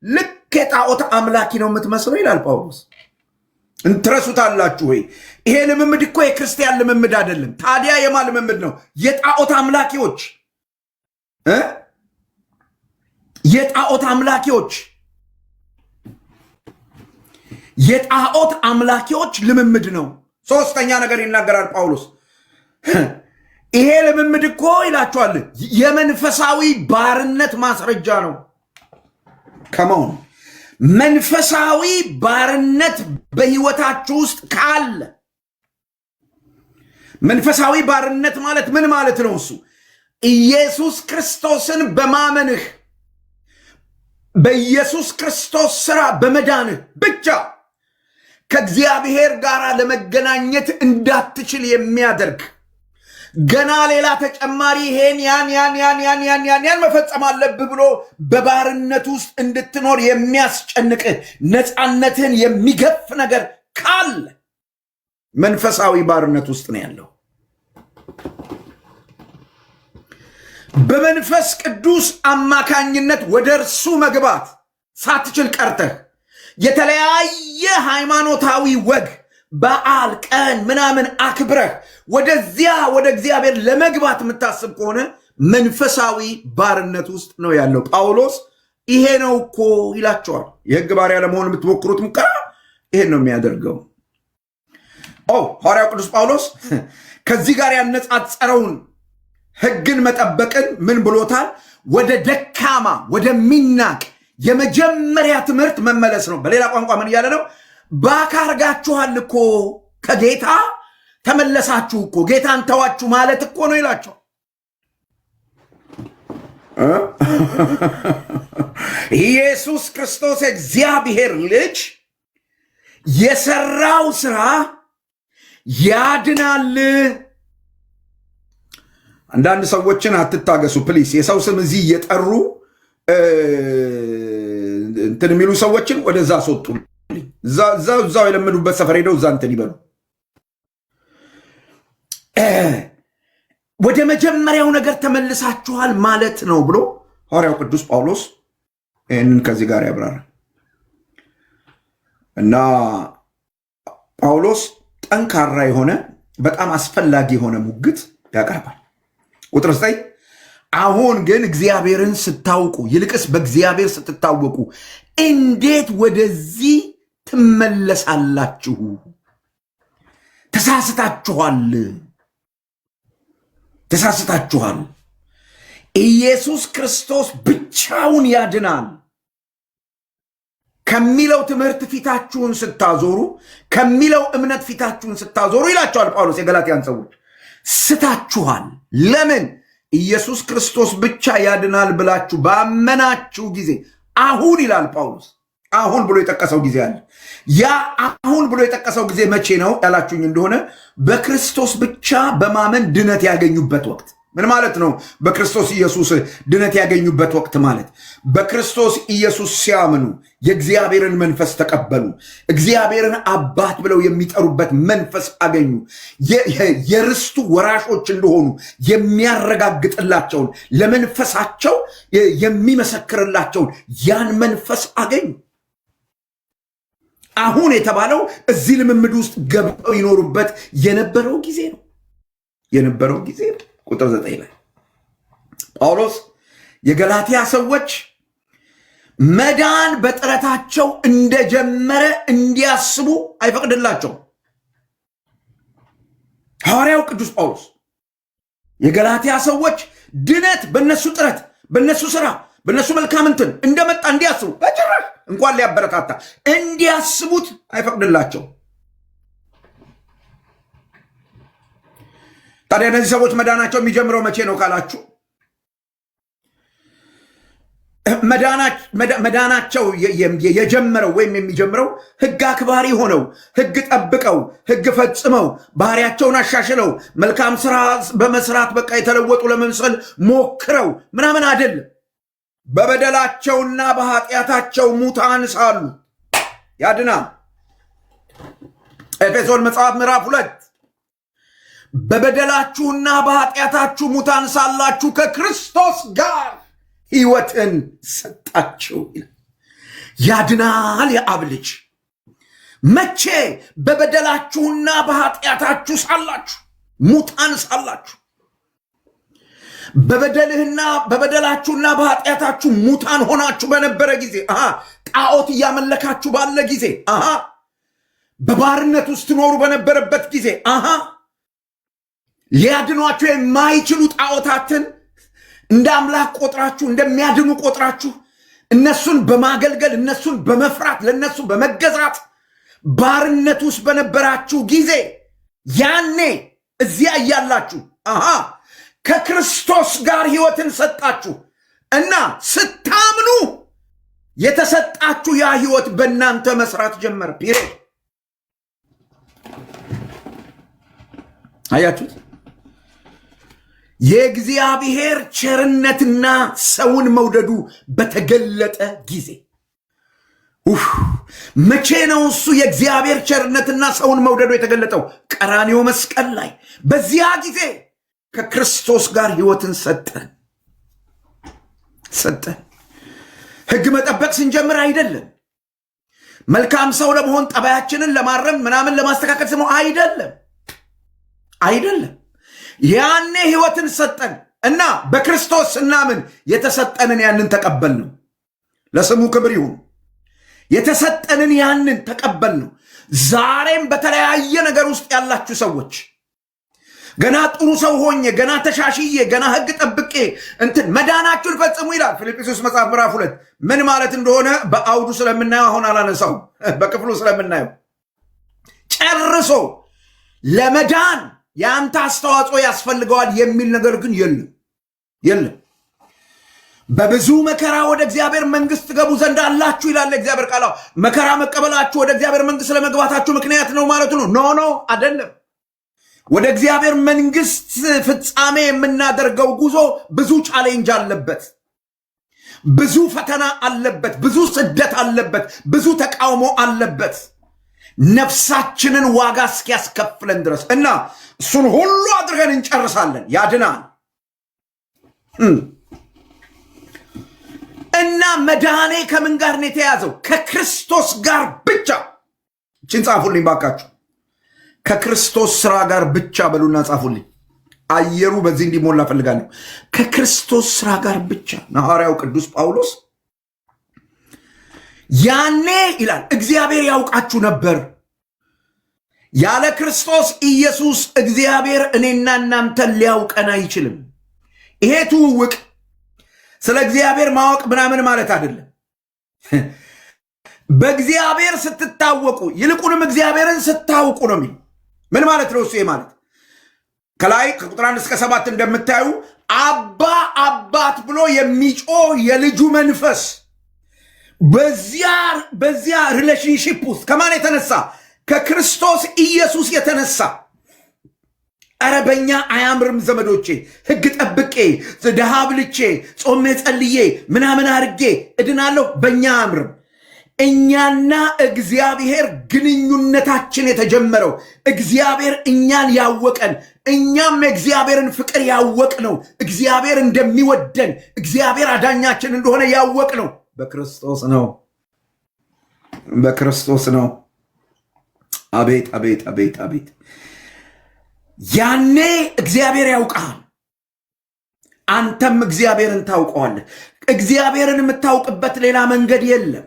ልክ የጣዖት አምላኪ ነው የምትመስለው ይላል ጳውሎስ። እንትረሱታላችሁ ወይ? ይሄ ልምምድ እኮ የክርስቲያን ልምምድ አይደለም። ታዲያ የማ ልምምድ ነው? የጣዖት አምላኪዎች የጣዖት አምላኪዎች የጣዖት አምላኪዎች ልምምድ ነው። ሶስተኛ ነገር ይናገራል ጳውሎስ። ይሄ ልምምድ እኮ ይላችኋል የመንፈሳዊ ባርነት ማስረጃ ነው። ከመሆኑ መንፈሳዊ ባርነት በህይወታችሁ ውስጥ ካለ፣ መንፈሳዊ ባርነት ማለት ምን ማለት ነው? እሱ ኢየሱስ ክርስቶስን በማመንህ በኢየሱስ ክርስቶስ ሥራ በመዳንህ ብቻ ከእግዚአብሔር ጋር ለመገናኘት እንዳትችል የሚያደርግ ገና ሌላ ተጨማሪ ይሄን ያን መፈጸም አለብህ ብሎ በባርነት ውስጥ እንድትኖር የሚያስጨንቅህ ነፃነትህን የሚገፍ ነገር ካለ መንፈሳዊ ባርነት ውስጥ ነው ያለው። በመንፈስ ቅዱስ አማካኝነት ወደ እርሱ መግባት ሳትችል ቀርተህ የተለያየ ሃይማኖታዊ ወግ በዓል ቀን ምናምን አክብረህ ወደዚያ ወደ እግዚአብሔር ለመግባት የምታስብ ከሆነ መንፈሳዊ ባርነት ውስጥ ነው ያለው። ጳውሎስ ይሄ ነው እኮ ይላቸዋል። የሕግ ባሪያ ለመሆን የምትሞክሩት ሙከራ ይሄን ነው የሚያደርገው። ሐዋርያው ቅዱስ ጳውሎስ ከዚህ ጋር ያነጻጸረውን ሕግን መጠበቅን ምን ብሎታል? ወደ ደካማ ወደሚናቅ የመጀመሪያ ትምህርት መመለስ ነው። በሌላ ቋንቋ ምን እያለ ነው? ባካርጋችኋል እኮ ከጌታ ተመለሳችሁ እኮ ጌታን ተዋችሁ ማለት እኮ ነው ይላቸው። ኢየሱስ ክርስቶስ እግዚአብሔር ልጅ የሰራው ስራ ያድናል። አንዳንድ ሰዎችን አትታገሱ ፕሊስ። የሰው ስም እዚህ እየጠሩ እንትን የሚሉ ሰዎችን ወደዛ አስወጡ። እዛው የለመዱበት ሰፈር ሄደው እዛ እንትን ይበሉ። ወደ መጀመሪያው ነገር ተመልሳችኋል ማለት ነው ብሎ ሐዋርያው ቅዱስ ጳውሎስ ይህንን ከዚህ ጋር ያብራራል። እና ጳውሎስ ጠንካራ የሆነ በጣም አስፈላጊ የሆነ ሙግት ያቀርባል። ቁጥር 9 አሁን ግን እግዚአብሔርን ስታውቁ ይልቅስ በእግዚአብሔር ስትታወቁ እንዴት ወደዚህ ትመለሳላችሁ? ተሳስታችኋል። ኢየሱስ ክርስቶስ ብቻውን ያድናል ከሚለው ትምህርት ፊታችሁን ስታዞሩ፣ ከሚለው እምነት ፊታችሁን ስታዞሩ ይላቸዋል ጳውሎስ የገላትያን ሰዎች ስታችኋል። ለምን? ኢየሱስ ክርስቶስ ብቻ ያድናል ብላችሁ ባመናችሁ ጊዜ። አሁን ይላል ጳውሎስ አሁን ብሎ የጠቀሰው ጊዜ አለ። ያ አሁን ብሎ የጠቀሰው ጊዜ መቼ ነው ያላችሁኝ እንደሆነ በክርስቶስ ብቻ በማመን ድነት ያገኙበት ወቅት። ምን ማለት ነው? በክርስቶስ ኢየሱስ ድነት ያገኙበት ወቅት ማለት በክርስቶስ ኢየሱስ ሲያምኑ የእግዚአብሔርን መንፈስ ተቀበሉ። እግዚአብሔርን አባት ብለው የሚጠሩበት መንፈስ አገኙ። የርስቱ ወራሾች እንደሆኑ የሚያረጋግጥላቸውን ለመንፈሳቸው የሚመሰክርላቸውን ያን መንፈስ አገኙ። አሁን የተባለው እዚህ ልምምድ ውስጥ ገብተው ይኖሩበት የነበረው ጊዜ ነው። ቁጥር 9 ላይ ጳውሎስ የገላትያ ሰዎች መዳን በጥረታቸው እንደጀመረ እንዲያስቡ አይፈቅድላቸውም። ሐዋርያው ቅዱስ ጳውሎስ የገላትያ ሰዎች ድነት በነሱ ጥረት፣ በነሱ ስራ፣ በነሱ መልካምንትን እንደመጣ እንዲያስቡ በጭራሽ እንኳን ሊያበረታታ እንዲያስቡት አይፈቅድላቸውም። ታዲያ እነዚህ ሰዎች መዳናቸው የሚጀምረው መቼ ነው ካላችሁ፣ መዳናቸው የጀመረው ወይም የሚጀምረው ሕግ አክባሪ ሆነው ሕግ ጠብቀው ሕግ ፈጽመው ባህሪያቸውን አሻሽለው መልካም ስራ በመስራት በቃ የተለወጡ ለመምሰል ሞክረው ምናምን አይደለም። በበደላቸውና በኃጢአታቸው ሙታን ሳሉ ያድናል። ኤፌሶን መጽሐፍ ምዕራፍ 2 በበደላችሁና በኃጢአታችሁ ሙታን ሳላችሁ ከክርስቶስ ጋር ሕይወትን ሰጣችሁ ይላል። ያድናል የአብ ልጅ። መቼ? በበደላችሁና በኃጢአታችሁ ሳላችሁ፣ ሙታን ሳላችሁ። በበደላችሁና በኃጢአታችሁ ሙታን ሆናችሁ በነበረ ጊዜ፣ ጣዖት እያመለካችሁ ባለ ጊዜ፣ በባርነት ውስጥ ትኖሩ በነበረበት ጊዜ፣ ሊያድኗችሁ የማይችሉ ጣዖታትን እንደ አምላክ ቆጥራችሁ፣ እንደሚያድኑ ቆጥራችሁ እነሱን በማገልገል እነሱን በመፍራት ለነሱ በመገዛት ባርነት ውስጥ በነበራችሁ ጊዜ ያኔ እዚያ እያላችሁ ከክርስቶስ ጋር ሕይወትን ሰጣችሁ እና ስታምኑ የተሰጣችሁ ያ ሕይወት በእናንተ መስራት ጀመረ። ፒሪድ። አያችሁት? የእግዚአብሔር ቸርነትና ሰውን መውደዱ በተገለጠ ጊዜ መቼ ነው እሱ የእግዚአብሔር ቸርነትና ሰውን መውደዱ የተገለጠው? ቀራንዮ መስቀል ላይ። በዚያ ጊዜ ከክርስቶስ ጋር ሕይወትን ሰጠን። ሕግ መጠበቅ ስንጀምር አይደለም። መልካም ሰው ለመሆን ጠባያችንን ለማረም ምናምን ለማስተካከል ስሞ አይደለም። ያኔ ሕይወትን ሰጠን እና በክርስቶስ ስናምን የተሰጠንን ያንን ተቀበል ነው። ለስሙ ክብር ይሁን። የተሰጠንን ያንን ተቀበል ነው። ዛሬም በተለያየ ነገር ውስጥ ያላችሁ ሰዎች ገና ጥሩ ሰው ሆኜ ገና ተሻሽዬ ገና ሕግ ጠብቄ መዳናችሁን ፈጽሙ ይላል ፊልጵስዩስ መጽሐፍ ምዕራፍ 2። ምን ማለት እንደሆነ በአውዱ ስለምናየው አሁን አላነሳው፣ በክፍሉ ስለምናየው ጨርሶ ለመዳን የአንተ አስተዋጽኦ ያስፈልገዋል የሚል ነገር ግን የለም። በብዙ መከራ ወደ እግዚአብሔር መንግስት ገቡ ዘንድ አላችሁ ይላል እግዚአብሔር ቃል። መከራ መቀበላችሁ ወደ እግዚአብሔር መንግስት ለመግባታችሁ ምክንያት ነው ማለት ነው? ኖ አይደለም። ወደ እግዚአብሔር መንግስት ፍጻሜ የምናደርገው ጉዞ ብዙ ቻሌንጅ አለበት፣ ብዙ ፈተና አለበት፣ ብዙ ስደት አለበት፣ ብዙ ተቃውሞ አለበት፣ ነፍሳችንን ዋጋ እስኪያስከፍለን ድረስ እና እሱን ሁሉ አድርገን እንጨርሳለን። ያድናል እና መዳኔ ከምን ጋር ነው የተያዘው? ከክርስቶስ ጋር ብቻ። እችን ጻፉልኝ ባካችሁ። ከክርስቶስ ስራ ጋር ብቻ በሉና ጻፉልኝ። አየሩ በዚህ እንዲሞላ ፈልጋለሁ። ከክርስቶስ ስራ ጋር ብቻ። ሐዋርያው ቅዱስ ጳውሎስ ያኔ ይላል እግዚአብሔር ያውቃችሁ ነበር። ያለ ክርስቶስ ኢየሱስ እግዚአብሔር እኔና እናንተን ሊያውቀን አይችልም። ይሄ ትውውቅ ስለ እግዚአብሔር ማወቅ ምናምን ማለት አይደለም። በእግዚአብሔር ስትታወቁ ይልቁንም እግዚአብሔርን ስታውቁ ነው የሚል። ምን ማለት ነው እሱ? ማለት ከላይ ከቁጥር 1 እስከ 7 እንደምታዩ አባ አባት ብሎ የሚጮህ የልጁ መንፈስ በዚያ ሪሌሽንሺፕ ውስጥ ከማን የተነሳ? ከክርስቶስ ኢየሱስ የተነሳ። አረ በእኛ አያምርም ዘመዶቼ። ሕግ ጠብቄ ድሃ ብልቼ ጾሜ ጸልዬ ምናምን አርጌ እድናለሁ፣ በእኛ አያምርም። እኛና እግዚአብሔር ግንኙነታችን የተጀመረው እግዚአብሔር እኛን ያወቀን፣ እኛም የእግዚአብሔርን ፍቅር ያወቅ ነው። እግዚአብሔር እንደሚወደን እግዚአብሔር አዳኛችን እንደሆነ ያወቅ ነው በክርስቶስ ነው። አቤት አቤት አቤት አቤት! ያኔ እግዚአብሔር ያውቃል፣ አንተም እግዚአብሔርን ታውቀዋለህ። እግዚአብሔርን የምታውቅበት ሌላ መንገድ የለም።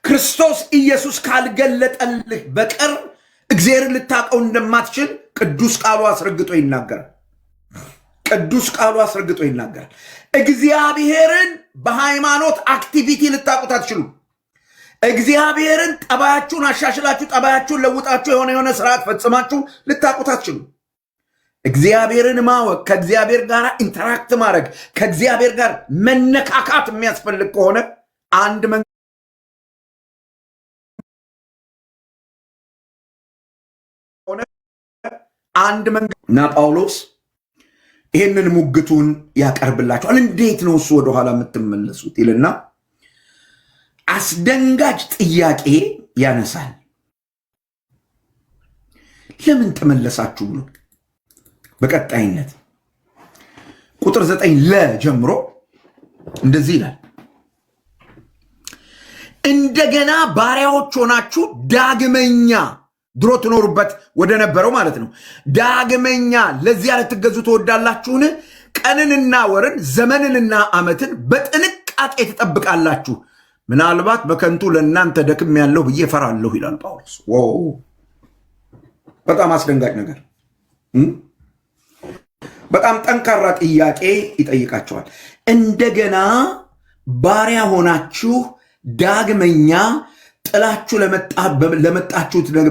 ክርስቶስ ኢየሱስ ካልገለጠልህ በቀር እግዚአብሔርን ልታውቀው እንደማትችል ቅዱስ ቃሉ አስረግጦ ይናገራል። እግዚአብሔርን በሃይማኖት አክቲቪቲ ልታውቁት አትችሉም። እግዚአብሔርን ጠባያችሁን አሻሽላችሁ ጠባያችሁን ለውጣችሁ የሆነ ስርዓት ፈጽማችሁ ልታውቁት አትችሉም። እግዚአብሔርን ማወቅ፣ ከእግዚአብሔር ጋር ኢንተራክት ማድረግ፣ ከእግዚአብሔር ጋር መነካካት የሚያስፈልግ ከሆነ አንድ መንገድ እና ጳውሎስ ይህንን ሙግቱን ያቀርብላቸዋል። እንዴት ነው እሱ ወደኋላ የምትመለሱት ይልና አስደንጋጭ ጥያቄ ያነሳል። ለምን ተመለሳችሁ ብሎ በቀጣይነት ቁጥር 9 ጀምሮ እንደዚህ ይላል። እንደገና ባሪያዎች ሆናችሁ ዳግመኛ ድሮ ትኖሩበት ወደ ነበረው ማለት ነው ዳግመኛ ለዚያ ልትገዙ ትወዳላችሁን? ቀንንና ወርን ዘመንንና ዓመትን በጥንቃቄ ትጠብቃላችሁ። ምናልባት በከንቱ ለእናንተ ደክም ያለው ብዬ ፈራለሁ ይላል ጳውሎስ። በጣም አስደንጋጭ ነገር፣ በጣም ጠንካራ ጥያቄ ይጠይቃቸዋል። እንደገና ባሪያ ሆናችሁ ዳግመኛ ጥላችሁ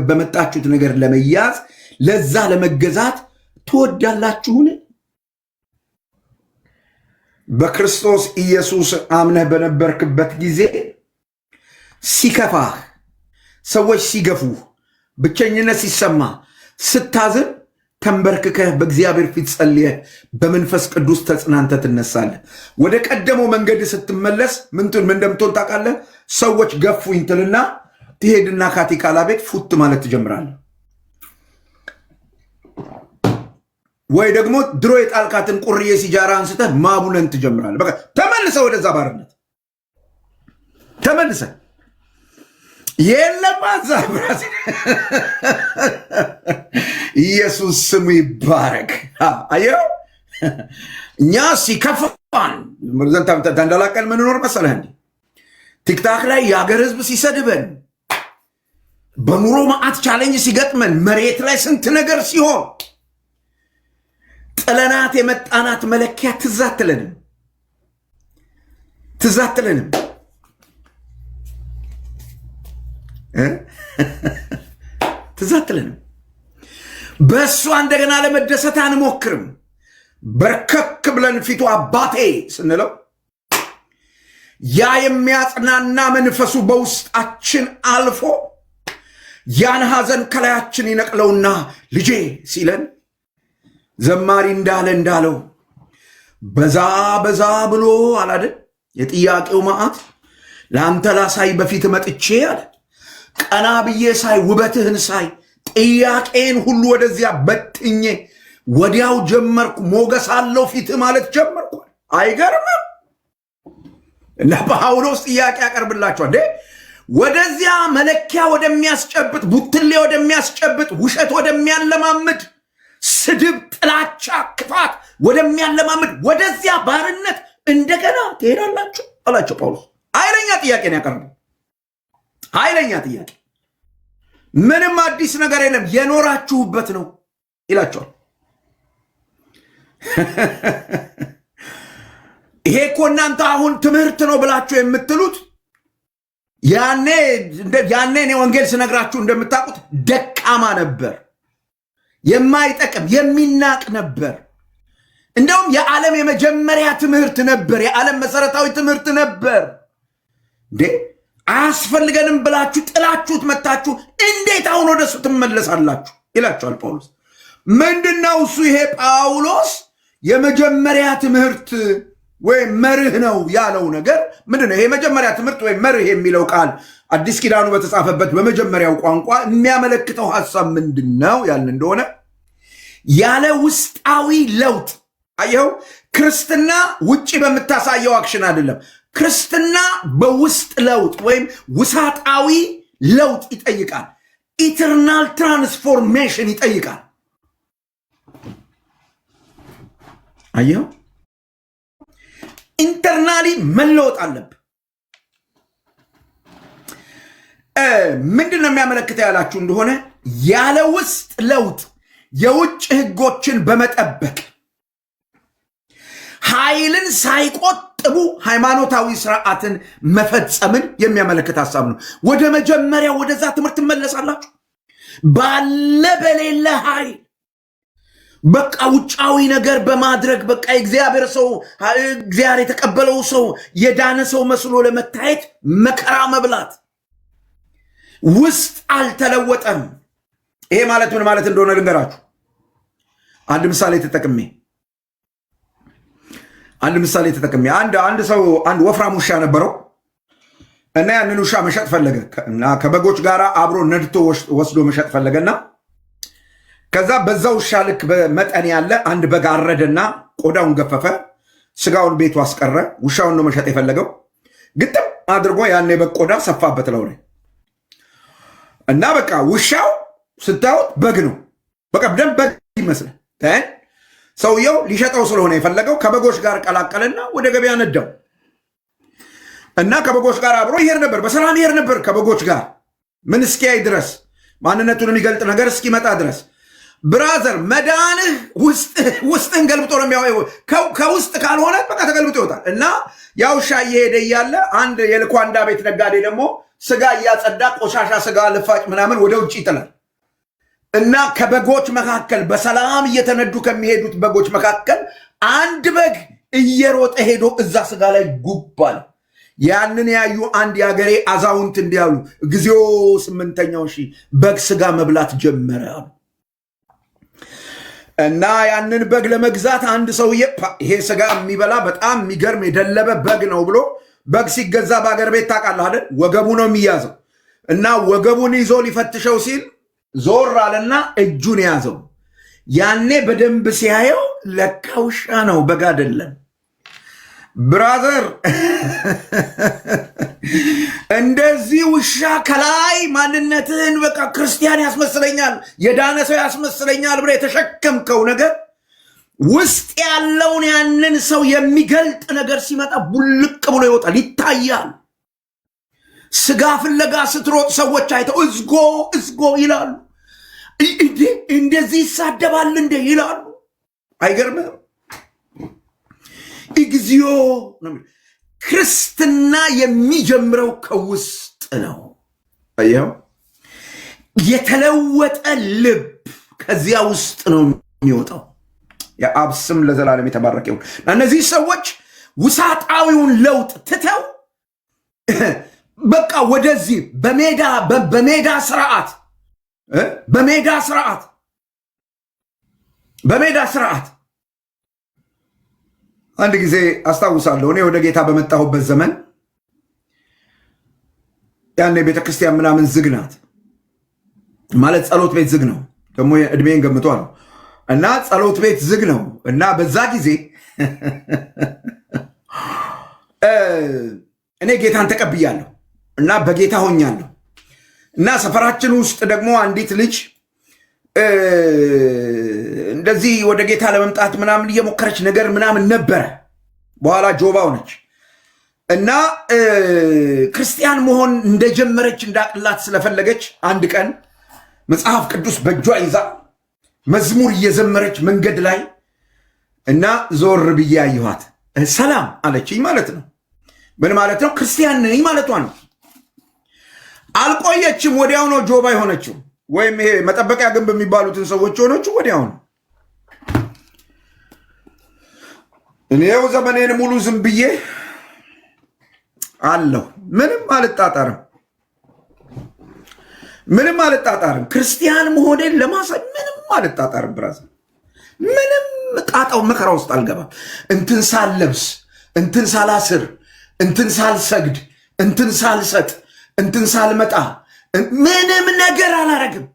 በመጣችሁት ነገር ለመያዝ ለዛ ለመገዛት ትወዳላችሁን? በክርስቶስ ኢየሱስ አምነህ በነበርክበት ጊዜ ሲከፋህ፣ ሰዎች ሲገፉህ፣ ብቸኝነት ሲሰማ፣ ስታዝን ተንበርክከህ በእግዚአብሔር ፊት ጸልየህ በመንፈስ ቅዱስ ተጽናንተ ትነሳለህ። ወደ ቀደመው መንገድ ስትመለስ ምን እንደምትሆን ታውቃለህ? ሰዎች ገፉኝ ትልና ትሄድና ካቲካላ ቤት ፉት ማለት ትጀምራለህ። ወይ ደግሞ ድሮ የጣልካትን ቁርዬ ሲጃራ አንስተህ ማቡነን ትጀምራለህ። በቃ ተመልሰህ ወደዛ ባርነት ተመልሰህ የለም አዛብራስ ኢየሱስ ስሙ ይባረክ። አየው እኛ ሲከፋን ተንደላቀል ምንኖር መሰለህ እንዴ? ቲክታክ ላይ የሀገር ህዝብ ሲሰድበን፣ በኑሮ ማዕት ቻሌንጅ ሲገጥመን፣ መሬት ላይ ስንት ነገር ሲሆን ጥለናት የመጣናት መለኪያ ትዛትለንም ትዛትለንም በእሷ እንደገና ለመደሰት አንሞክርም። በርከክ ብለን ፊቱ አባቴ ስንለው ያ የሚያጽናና መንፈሱ በውስጣችን አልፎ ያን ሐዘን ከላያችን ይነቅለውና ልጄ ሲለን ዘማሪ እንዳለው በዛ ብሎ አላደን የጥያቄው መዓት ለአንተ ላሳይ በፊት መጥቼ አለ። ቀና ብዬ ሳይ ውበትህን ሳይ ጥያቄን ሁሉ ወደዚያ በጥኜ ወዲያው ጀመርኩ ሞገስ አለው ፊትህ ማለት ጀመርኩ። አይገርምም? እና ጳውሎስ ጥያቄ ያቀርብላቸዋል። ወደዚያ መለኪያ ወደሚያስጨብጥ፣ ቡትሌ ወደሚያስጨብጥ፣ ውሸት ወደሚያለማምድ፣ ስድብ፣ ጥላቻ፣ ክፋት ወደሚያለማምድ ወደዚያ ባርነት እንደገና ትሄዳላችሁ አላቸው ጳውሎስ። ኃይለኛ ጥያቄ ነው ያቀረበው። ኃይለኛ ጥያቄ። ምንም አዲስ ነገር የለም የኖራችሁበት ነው ይላቸዋል። ይሄ እኮ እናንተ አሁን ትምህርት ነው ብላችሁ የምትሉት ያኔ እኔ ወንጌል ስነግራችሁ እንደምታውቁት ደካማ ነበር፣ የማይጠቅም የሚናቅ ነበር። እንደውም የዓለም የመጀመሪያ ትምህርት ነበር፣ የዓለም መሰረታዊ ትምህርት ነበር። እንዴ አያስፈልገንም ብላችሁ ጥላችሁት መታችሁ እንዴት አሁን ወደሱ ትመለሳላችሁ ይላቸዋል ጳውሎስ። ምንድነው እሱ? ይሄ ጳውሎስ የመጀመሪያ ትምህርት ወይም መርህ ነው ያለው ነገር ምንድነው? ይሄ መጀመሪያ ትምህርት ወይም መርህ የሚለው ቃል አዲስ ኪዳኑ በተጻፈበት በመጀመሪያው ቋንቋ የሚያመለክተው ሐሳብ ምንድነው ያልን እንደሆነ ያለ ውስጣዊ ለውጥ። አየው፣ ክርስትና ውጪ በምታሳየው አክሽን አይደለም። ክርስትና በውስጥ ለውጥ ወይም ውሳጣዊ ለውጥ ይጠይቃል። ኢተርናል ትራንስፎርሜሽን ይጠይቃል። አየው፣ ኢንተርናሊ መለወጥ አለብህ። ምንድን ነው የሚያመለክተው ያላችሁ እንደሆነ ያለ ውስጥ ለውጥ የውጭ ህጎችን በመጠበቅ ኃይልን ሳይቆጥቡ ሃይማኖታዊ ስርዓትን መፈጸምን የሚያመለክት ሐሳብ ነው። ወደ መጀመሪያ ወደዛ ትምህርት ትመለሳላችሁ። ባለ በሌለ ኃይል በቃ ውጫዊ ነገር በማድረግ በቃ እግዚአብሔር ሰው እግዚአብሔር የተቀበለው ሰው የዳነ ሰው መስሎ ለመታየት መከራ መብላት፣ ውስጥ አልተለወጠም። ይሄ ማለት ምን ማለት እንደሆነ ልንገራችሁ። አንድ ምሳሌ ተጠቅሜ አንድ ሰው አንድ ወፍራም ውሻ ነበረው እና ያንን ውሻ መሸጥ ፈለገ እና ከበጎች ጋር አብሮ ነድቶ ወስዶ መሸጥ ፈለገና ከዛ በዛ ውሻ ልክ በመጠን ያለ አንድ በግ አረደና ቆዳውን ገፈፈ፣ ስጋውን ቤቱ አስቀረ። ውሻውን ነው መሸጥ የፈለገው። ግጥም አድርጎ ያኔ በቆዳ ሰፋበት ለው እና በቃ ውሻው ስታዩት በግ ነው። በቃ ደም በግ ይመስላል። ሰውየው ሊሸጠው ስለሆነ የፈለገው ከበጎች ጋር ቀላቀለና ወደ ገበያ ነዳው እና ከበጎች ጋር አብሮ ይሄድ ነበር። በሰላም ይሄድ ነበር ከበጎች ጋር ምን እስኪያይ ድረስ ማንነቱን የሚገልጥ ነገር እስኪመጣ ድረስ። ብራዘር መዳንህ ውስጥን ገልብጦ ነው የሚያው። ከውስጥ ካልሆነ በቃ ተገልብጦ ይወጣል። እና ያው ውሻ እየሄደ እያለ አንድ የልኳንዳ ቤት ነጋዴ ደግሞ ስጋ እያጸዳ ቆሻሻ ስጋ ልፋጭ ምናምን ወደ ውጭ ይጥላል። እና ከበጎች መካከል በሰላም እየተነዱ ከሚሄዱት በጎች መካከል አንድ በግ እየሮጠ ሄዶ እዛ ስጋ ላይ ጉባል። ያንን ያዩ አንድ የአገሬ አዛውንት እንዲያሉ ጊዜው 8ኛው ሺህ በግ ስጋ መብላት ጀመረ አሉ። እና ያንን በግ ለመግዛት አንድ ሰውዬ ይሄ ስጋ የሚበላ በጣም የሚገርም የደለበ በግ ነው ብሎ በግ ሲገዛ በአገር ቤት ታውቃለህ አይደል? ወገቡ ነው የሚያዘው። እና ወገቡን ይዞ ሊፈትሸው ሲል ዞር አለና እጁን ያዘው። ያኔ በደንብ ሲያየው ለካ ውሻ ነው በግ አይደለም። ብራዘር እንደዚህ ውሻ ከላይ ማንነትህን በቃ ክርስቲያን ያስመስለኛል፣ የዳነ ሰው ያስመስለኛል ብለህ የተሸከምከው ነገር ውስጥ ያለውን ያንን ሰው የሚገልጥ ነገር ሲመጣ ቡልቅ ብሎ ይወጣል፣ ይታያል። ስጋ ፍለጋ ስትሮጥ ሰዎች አይተው እዝጎ ይላሉ። እንደዚህ ይሳደባል እንደ ይላሉ። አይገርምም? እግዚኦ ነው። ክርስትና የሚጀምረው ከውስጥ ነው። አየው፣ የተለወጠ ልብ ከዚያ ውስጥ ነው የሚወጣው። የአብ ስም ለዘላለም የተባረከ ይሁን። እነዚህ ሰዎች ውሳጣዊውን ለውጥ ትተው በቃ ወደዚህ በሜዳ ስርዓት አንድ ጊዜ አስታውሳለሁ። እኔ ወደ ጌታ በመጣሁበት ዘመን ያኔ ቤተክርስቲያን ምናምን ዝግ ናት ማለት ጸሎት ቤት ዝግ ነው። ደግሞ እድሜን ገምቷል እና ጸሎት ቤት ዝግ ነው እና በዛ ጊዜ እኔ ጌታን ተቀብያለሁ እና በጌታ ሆኛለሁ እና ሰፈራችን ውስጥ ደግሞ አንዲት ልጅ እንደዚህ ወደ ጌታ ለመምጣት ምናምን እየሞከረች ነገር ምናምን ነበረ። በኋላ ጆባ ሆነች እና ክርስቲያን መሆን እንደጀመረች እንዳቅላት ስለፈለገች አንድ ቀን መጽሐፍ ቅዱስ በእጇ ይዛ መዝሙር እየዘመረች መንገድ ላይ እና ዞር ብዬ አየኋት። ሰላም አለችኝ ማለት ነው። ምን ማለት ነው? ክርስቲያን ነኝ ማለቷ ነው። አልቆየችም፣ ወዲያው ነው ጆባ የሆነችው። ወይም ይሄ መጠበቂያ ግንብ የሚባሉትን ሰዎች ሆነችው ወዲያው ነው። እኔው ዘመኔን ሙሉ ዝም ብዬ አለሁ። ምንም አልጣጣርም። ክርስቲያን መሆኔን ለማሳይ ምንም አልጣጣርም። ብራዘር ምንም ጣጣው መከራ ውስጥ አልገባም። እንትን ሳልለብስ፣ እንትን ሳላስር፣ እንትን ሳልሰግድ፣ እንትን ሳልሰጥ፣ እንትን ሳልመጣ ምንም ነገር አላረግም።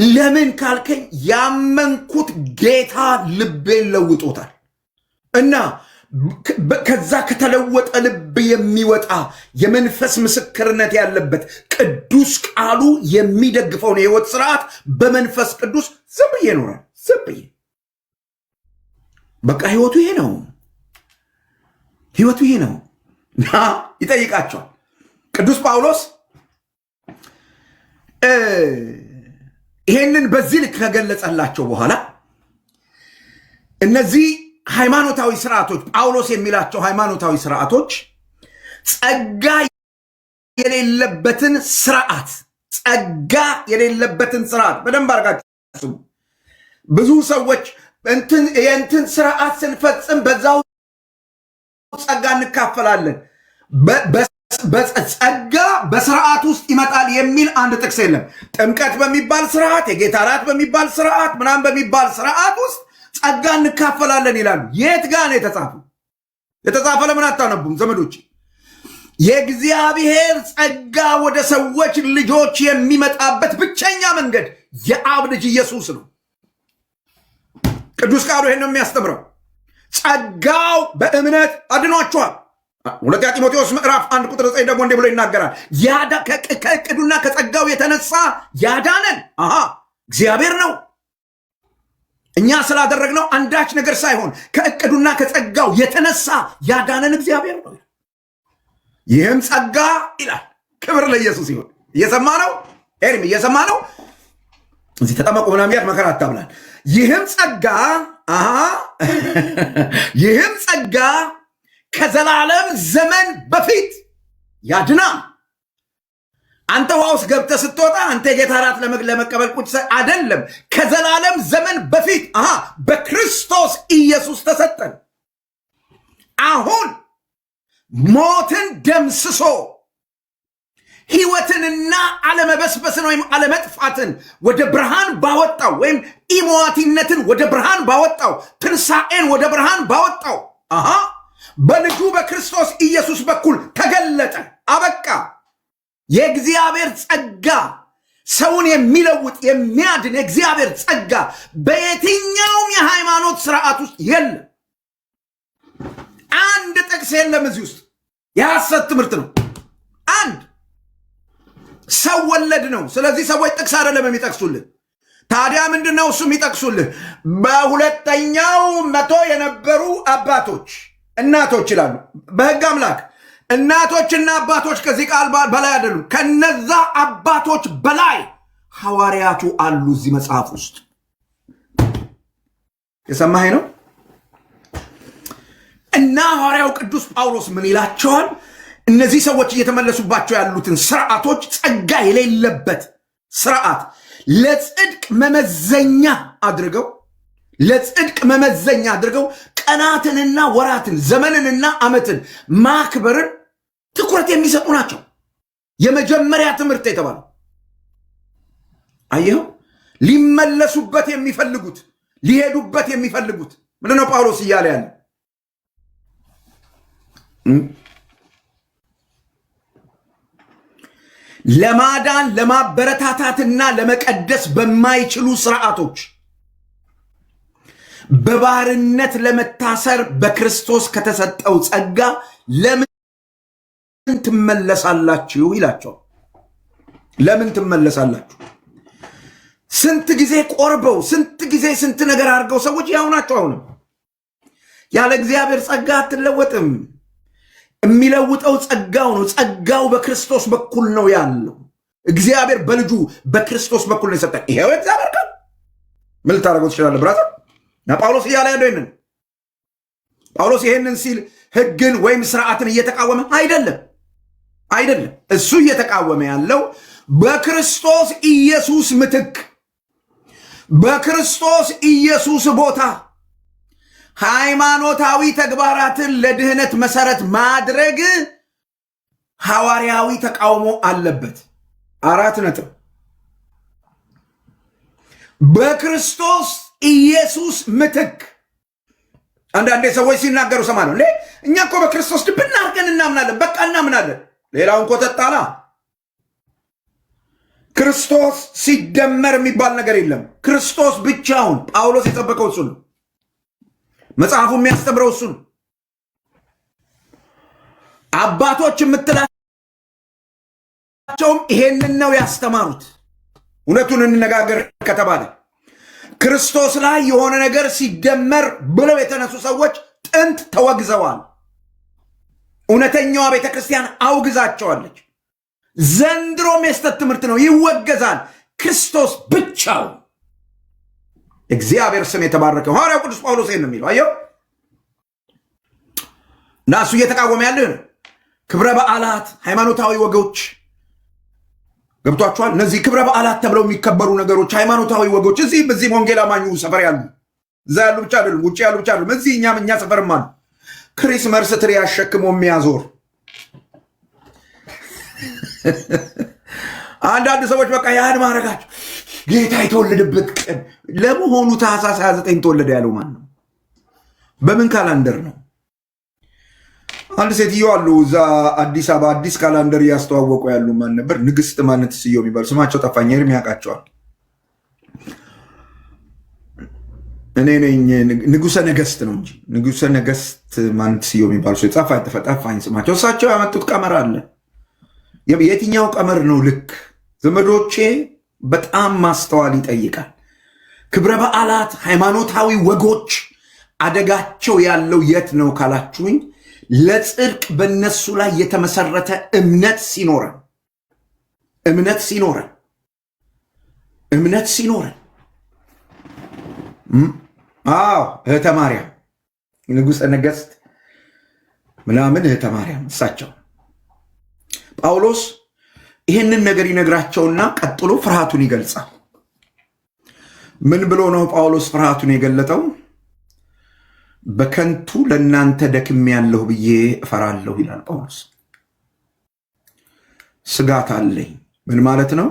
ለምን ካልከኝ ያመንኩት ጌታ ልቤን ለውጦታል እና ከዛ ከተለወጠ ልብ የሚወጣ የመንፈስ ምስክርነት ያለበት ቅዱስ ቃሉ የሚደግፈውን የህይወት ስርዓት በመንፈስ ቅዱስ ዝም ብዬ እኖራለሁ። ዝም ብዬ በቃ ህይወቱ ይሄ ነው። ይጠይቃቸዋል ቅዱስ ጳውሎስ ይሄንን በዚህ ልክ ከገለጸላቸው በኋላ እነዚህ ሃይማኖታዊ ስርዓቶች ጳውሎስ የሚላቸው ሃይማኖታዊ ስርዓቶች ጸጋ የሌለበትን ስርዓት በደንብ አድርጋችሁ ብዙ ሰዎች የእንትን ስርዓት ስንፈጽም በዛው ጸጋ እንካፈላለን፣ ጸጋ በስርዓት ውስጥ ይመጣል የሚል አንድ ጥቅስ የለም። ጥምቀት በሚባል ስርዓት፣ የጌታ እራት በሚባል ስርዓት፣ ምናምን በሚባል ስርዓት ውስጥ ጸጋ እንካፈላለን ይላሉ። የት ጋር ነው የተጻፈ? ለምን አታነቡም ዘመዶች? የእግዚአብሔር ጸጋ ወደ ሰዎች ልጆች የሚመጣበት ብቸኛ መንገድ የአብ ልጅ ኢየሱስ ነው። ቅዱስ ቃሉ ይሄን ነው የሚያስተምረው። ጸጋው በእምነት አድኗቸዋል። ሁለተኛ ጢሞቴዎስ ምዕራፍ 1 ቁጥር 9 ደግሞ እንዲህ ብሎ ይናገራል። ከእቅዱና ከጸጋው የተነሳ ያዳነን እግዚአብሔር ነው። እኛ ስላደረግነው አንዳች ነገር ሳይሆን ከእቅዱና ከጸጋው የተነሳ ያዳነን እግዚአብሔር ነው። ይህም ጸጋ ይላል። ክብር ለኢየሱስ ይሁን። እየሰማ ነው ኤርሚ፣ እየሰማ ነው። እዚህ ተጠመቁ ምናምን መከራ አታብላል። ይህም ጸጋ ከዘላለም ዘመን በፊት ያድና። አንተ ውሃ ውስጥ ገብተህ ስትወጣ አንተ የጌታ እራት ለመቀበል ቁጭ አይደለም። ከዘላለም ዘመን በፊት በክርስቶስ ኢየሱስ ተሰጠን። አሁን ሞትን ደምስሶ ሕይወትንና አለመበስበስን ወይም አለመጥፋትን ወደ ብርሃን ባወጣው ወይም ኢሞዋቲነትን ወደ ብርሃን ባወጣው ትንሣኤን ወደ ብርሃን ባወጣው በልጁ በክርስቶስ ኢየሱስ በኩል ተገለጠ። አበቃ። የእግዚአብሔር ጸጋ ሰውን የሚለውጥ የሚያድን የእግዚአብሔር ጸጋ በየትኛውም የሃይማኖት ስርዓት ውስጥ የለም። አንድ ጥቅስ የለም እዚህ ውስጥ። የሐሰት ትምህርት ነው። አንድ ሰው ወለድ ነው። ስለዚህ ሰዎች ጥቅስ አይደለም የሚጠቅሱልህ። ታዲያ ምንድነው እሱ የሚጠቅሱልህ? በሁለተኛው መቶ የነበሩ አባቶች እናቶች ይላሉ። በሕግ አምላክ እናቶችና አባቶች ከዚህ ቃል በላይ አይደሉም። ከነዛ አባቶች በላይ ሐዋርያቱ አሉ እዚህ መጽሐፍ ውስጥ። የሰማኸኝ ነው? እና ሐዋርያው ቅዱስ ጳውሎስ ምን ይላቸዋል? እነዚህ ሰዎች እየተመለሱባቸው ያሉትን ስርዓቶች ጸጋ የሌለበት ስርዓት ለጽድቅ መመዘኛ አድርገው ቀናትንና ወራትን ዘመንንና ዓመትን ማክበርን ትኩረት የሚሰጡ ናቸው። የመጀመሪያ ትምህርት የተባለው አየኸው። ሊመለሱበት የሚፈልጉት ሊሄዱበት የሚፈልጉት ምንድነው ጳውሎስ እያለ ያለ? ለማዳን ለማበረታታትና ለመቀደስ በማይችሉ ስርዓቶች በባርነት ለመታሰር በክርስቶስ ከተሰጠው ጸጋ ለምን ትመለሳላችሁ ይላቸው። ለምን ትመለሳላችሁ? ስንት ጊዜ ቆርበው ስንት ጊዜ ስንት ነገር አድርገው ሰዎች ያው ናቸው። አሁንም ያለ እግዚአብሔር ጸጋ አትለወጥም። የሚለውጠው ጸጋው ነው። ጸጋው በክርስቶስ በኩል ነው ያለው። እግዚአብሔር በልጁ በክርስቶስ በኩል ነው የሰጠን። ይሄው እግዚአብሔር ቃል ምን ልታደርገው ትችላለህ ብራዘር? እና ጳውሎስ እያለ ያለው ይህንን ጳውሎስ ይህንን ሲል ሕግን ወይም ስርዓትን እየተቃወመ አይደለም። እሱ እየተቃወመ ያለው በክርስቶስ ኢየሱስ ምትክ በክርስቶስ ኢየሱስ ቦታ ሃይማኖታዊ ተግባራትን ለድህነት መሰረት ማድረግ ሐዋርያዊ ተቃውሞ አለበት። 4 ነጥብ። በክርስቶስ ኢየሱስ ምትክ አንዳንዴ ሰዎች ሲናገሩ ሰማነው። እኛ እኮ በክርስቶስ ድብና አድርገን እናምናለን፣ በቃ እናምናለን። ሌላውን ኮተጣላ ክርስቶስ ሲደመር የሚባል ነገር የለም። ክርስቶስ ብቻውን። ጳውሎስ የጠበቀው እሱ ነው። መጽሐፉ የሚያስተምረው እሱ ነው። አባቶች የምትላቸውም ይሄንን ነው ያስተማሩት። እውነቱን እንነጋገር ከተባለ ክርስቶስ ላይ የሆነ ነገር ሲደመር ብለው የተነሱ ሰዎች ጥንት ተወግዘዋል። እውነተኛዋ ቤተክርስቲያን አውግዛቸዋለች። ዘንድሮም የስተት ትምህርት ነው፣ ይወገዛል። ክርስቶስ ብቻው። እግዚአብሔር ስም የተባረከው። ሐዋርያው ቅዱስ ጳውሎስ ይህን ነው የሚለው። አየው እና እሱ እየተቃወመ ያለ ክብረ በዓላት፣ ሃይማኖታዊ ወጎች ገብቷቸዋል። እነዚህ ክብረ በዓላት ተብለው የሚከበሩ ነገሮች፣ ሃይማኖታዊ ወጎች በዚህ ወንጌል አማኙ ሰፈር ያሉ እዛ ያሉ ብቻ አይደሉም፣ ውጭ ያሉ ብቻ አይደሉም። እዚህ እኛ ሰፈርም አሉ። ክሪስመስ ትሪ አሸክሞ የሚያዞር አንዳንድ ሰዎች በቃ ያን ማድረጋቸው ጌታ የተወለደበት ቀን ለመሆኑ ታኅሳስ 29 ተወለደ ያለው ማን ነው? በምን ካላንደር ነው? አንድ ሴትዮ አሉ እዛ አዲስ አበባ አዲስ ካላንደር እያስተዋወቁ ያሉ። ማን ነበር? ንግስት ማነት ስየው የሚባሉ ስማቸው ጠፋኝ። ኤርሚ ያውቃቸዋል። እኔ ነኝ ንጉሠ ነገሥት ነው እንጂ ንጉሠ ነገሥት ማንትስዮ የሚባሉ ሰው ጠፋኝ ስማቸው። እሳቸው ያመጡት ቀመር አለ። የትኛው ቀመር ነው ልክ? ዘመዶቼ በጣም ማስተዋል ይጠይቃል። ክብረ በዓላት፣ ሃይማኖታዊ ወጎች አደጋቸው ያለው የት ነው ካላችሁኝ፣ ለጽድቅ በነሱ ላይ የተመሰረተ እምነት ሲኖረን እህተ ማርያም ንጉሠ ነገሥት ምናምን እህተ ማርያም እሳቸው ጳውሎስ ይህንን ነገር ይነግራቸውና ቀጥሎ ፍርሃቱን ይገልጻል። ምን ብሎ ነው ጳውሎስ ፍርሃቱን የገለጠው? በከንቱ ለእናንተ ደክሜያለሁ ብዬ እፈራለሁ ይላል ጳውሎስ። ስጋት አለኝ። ምን ማለት ነው?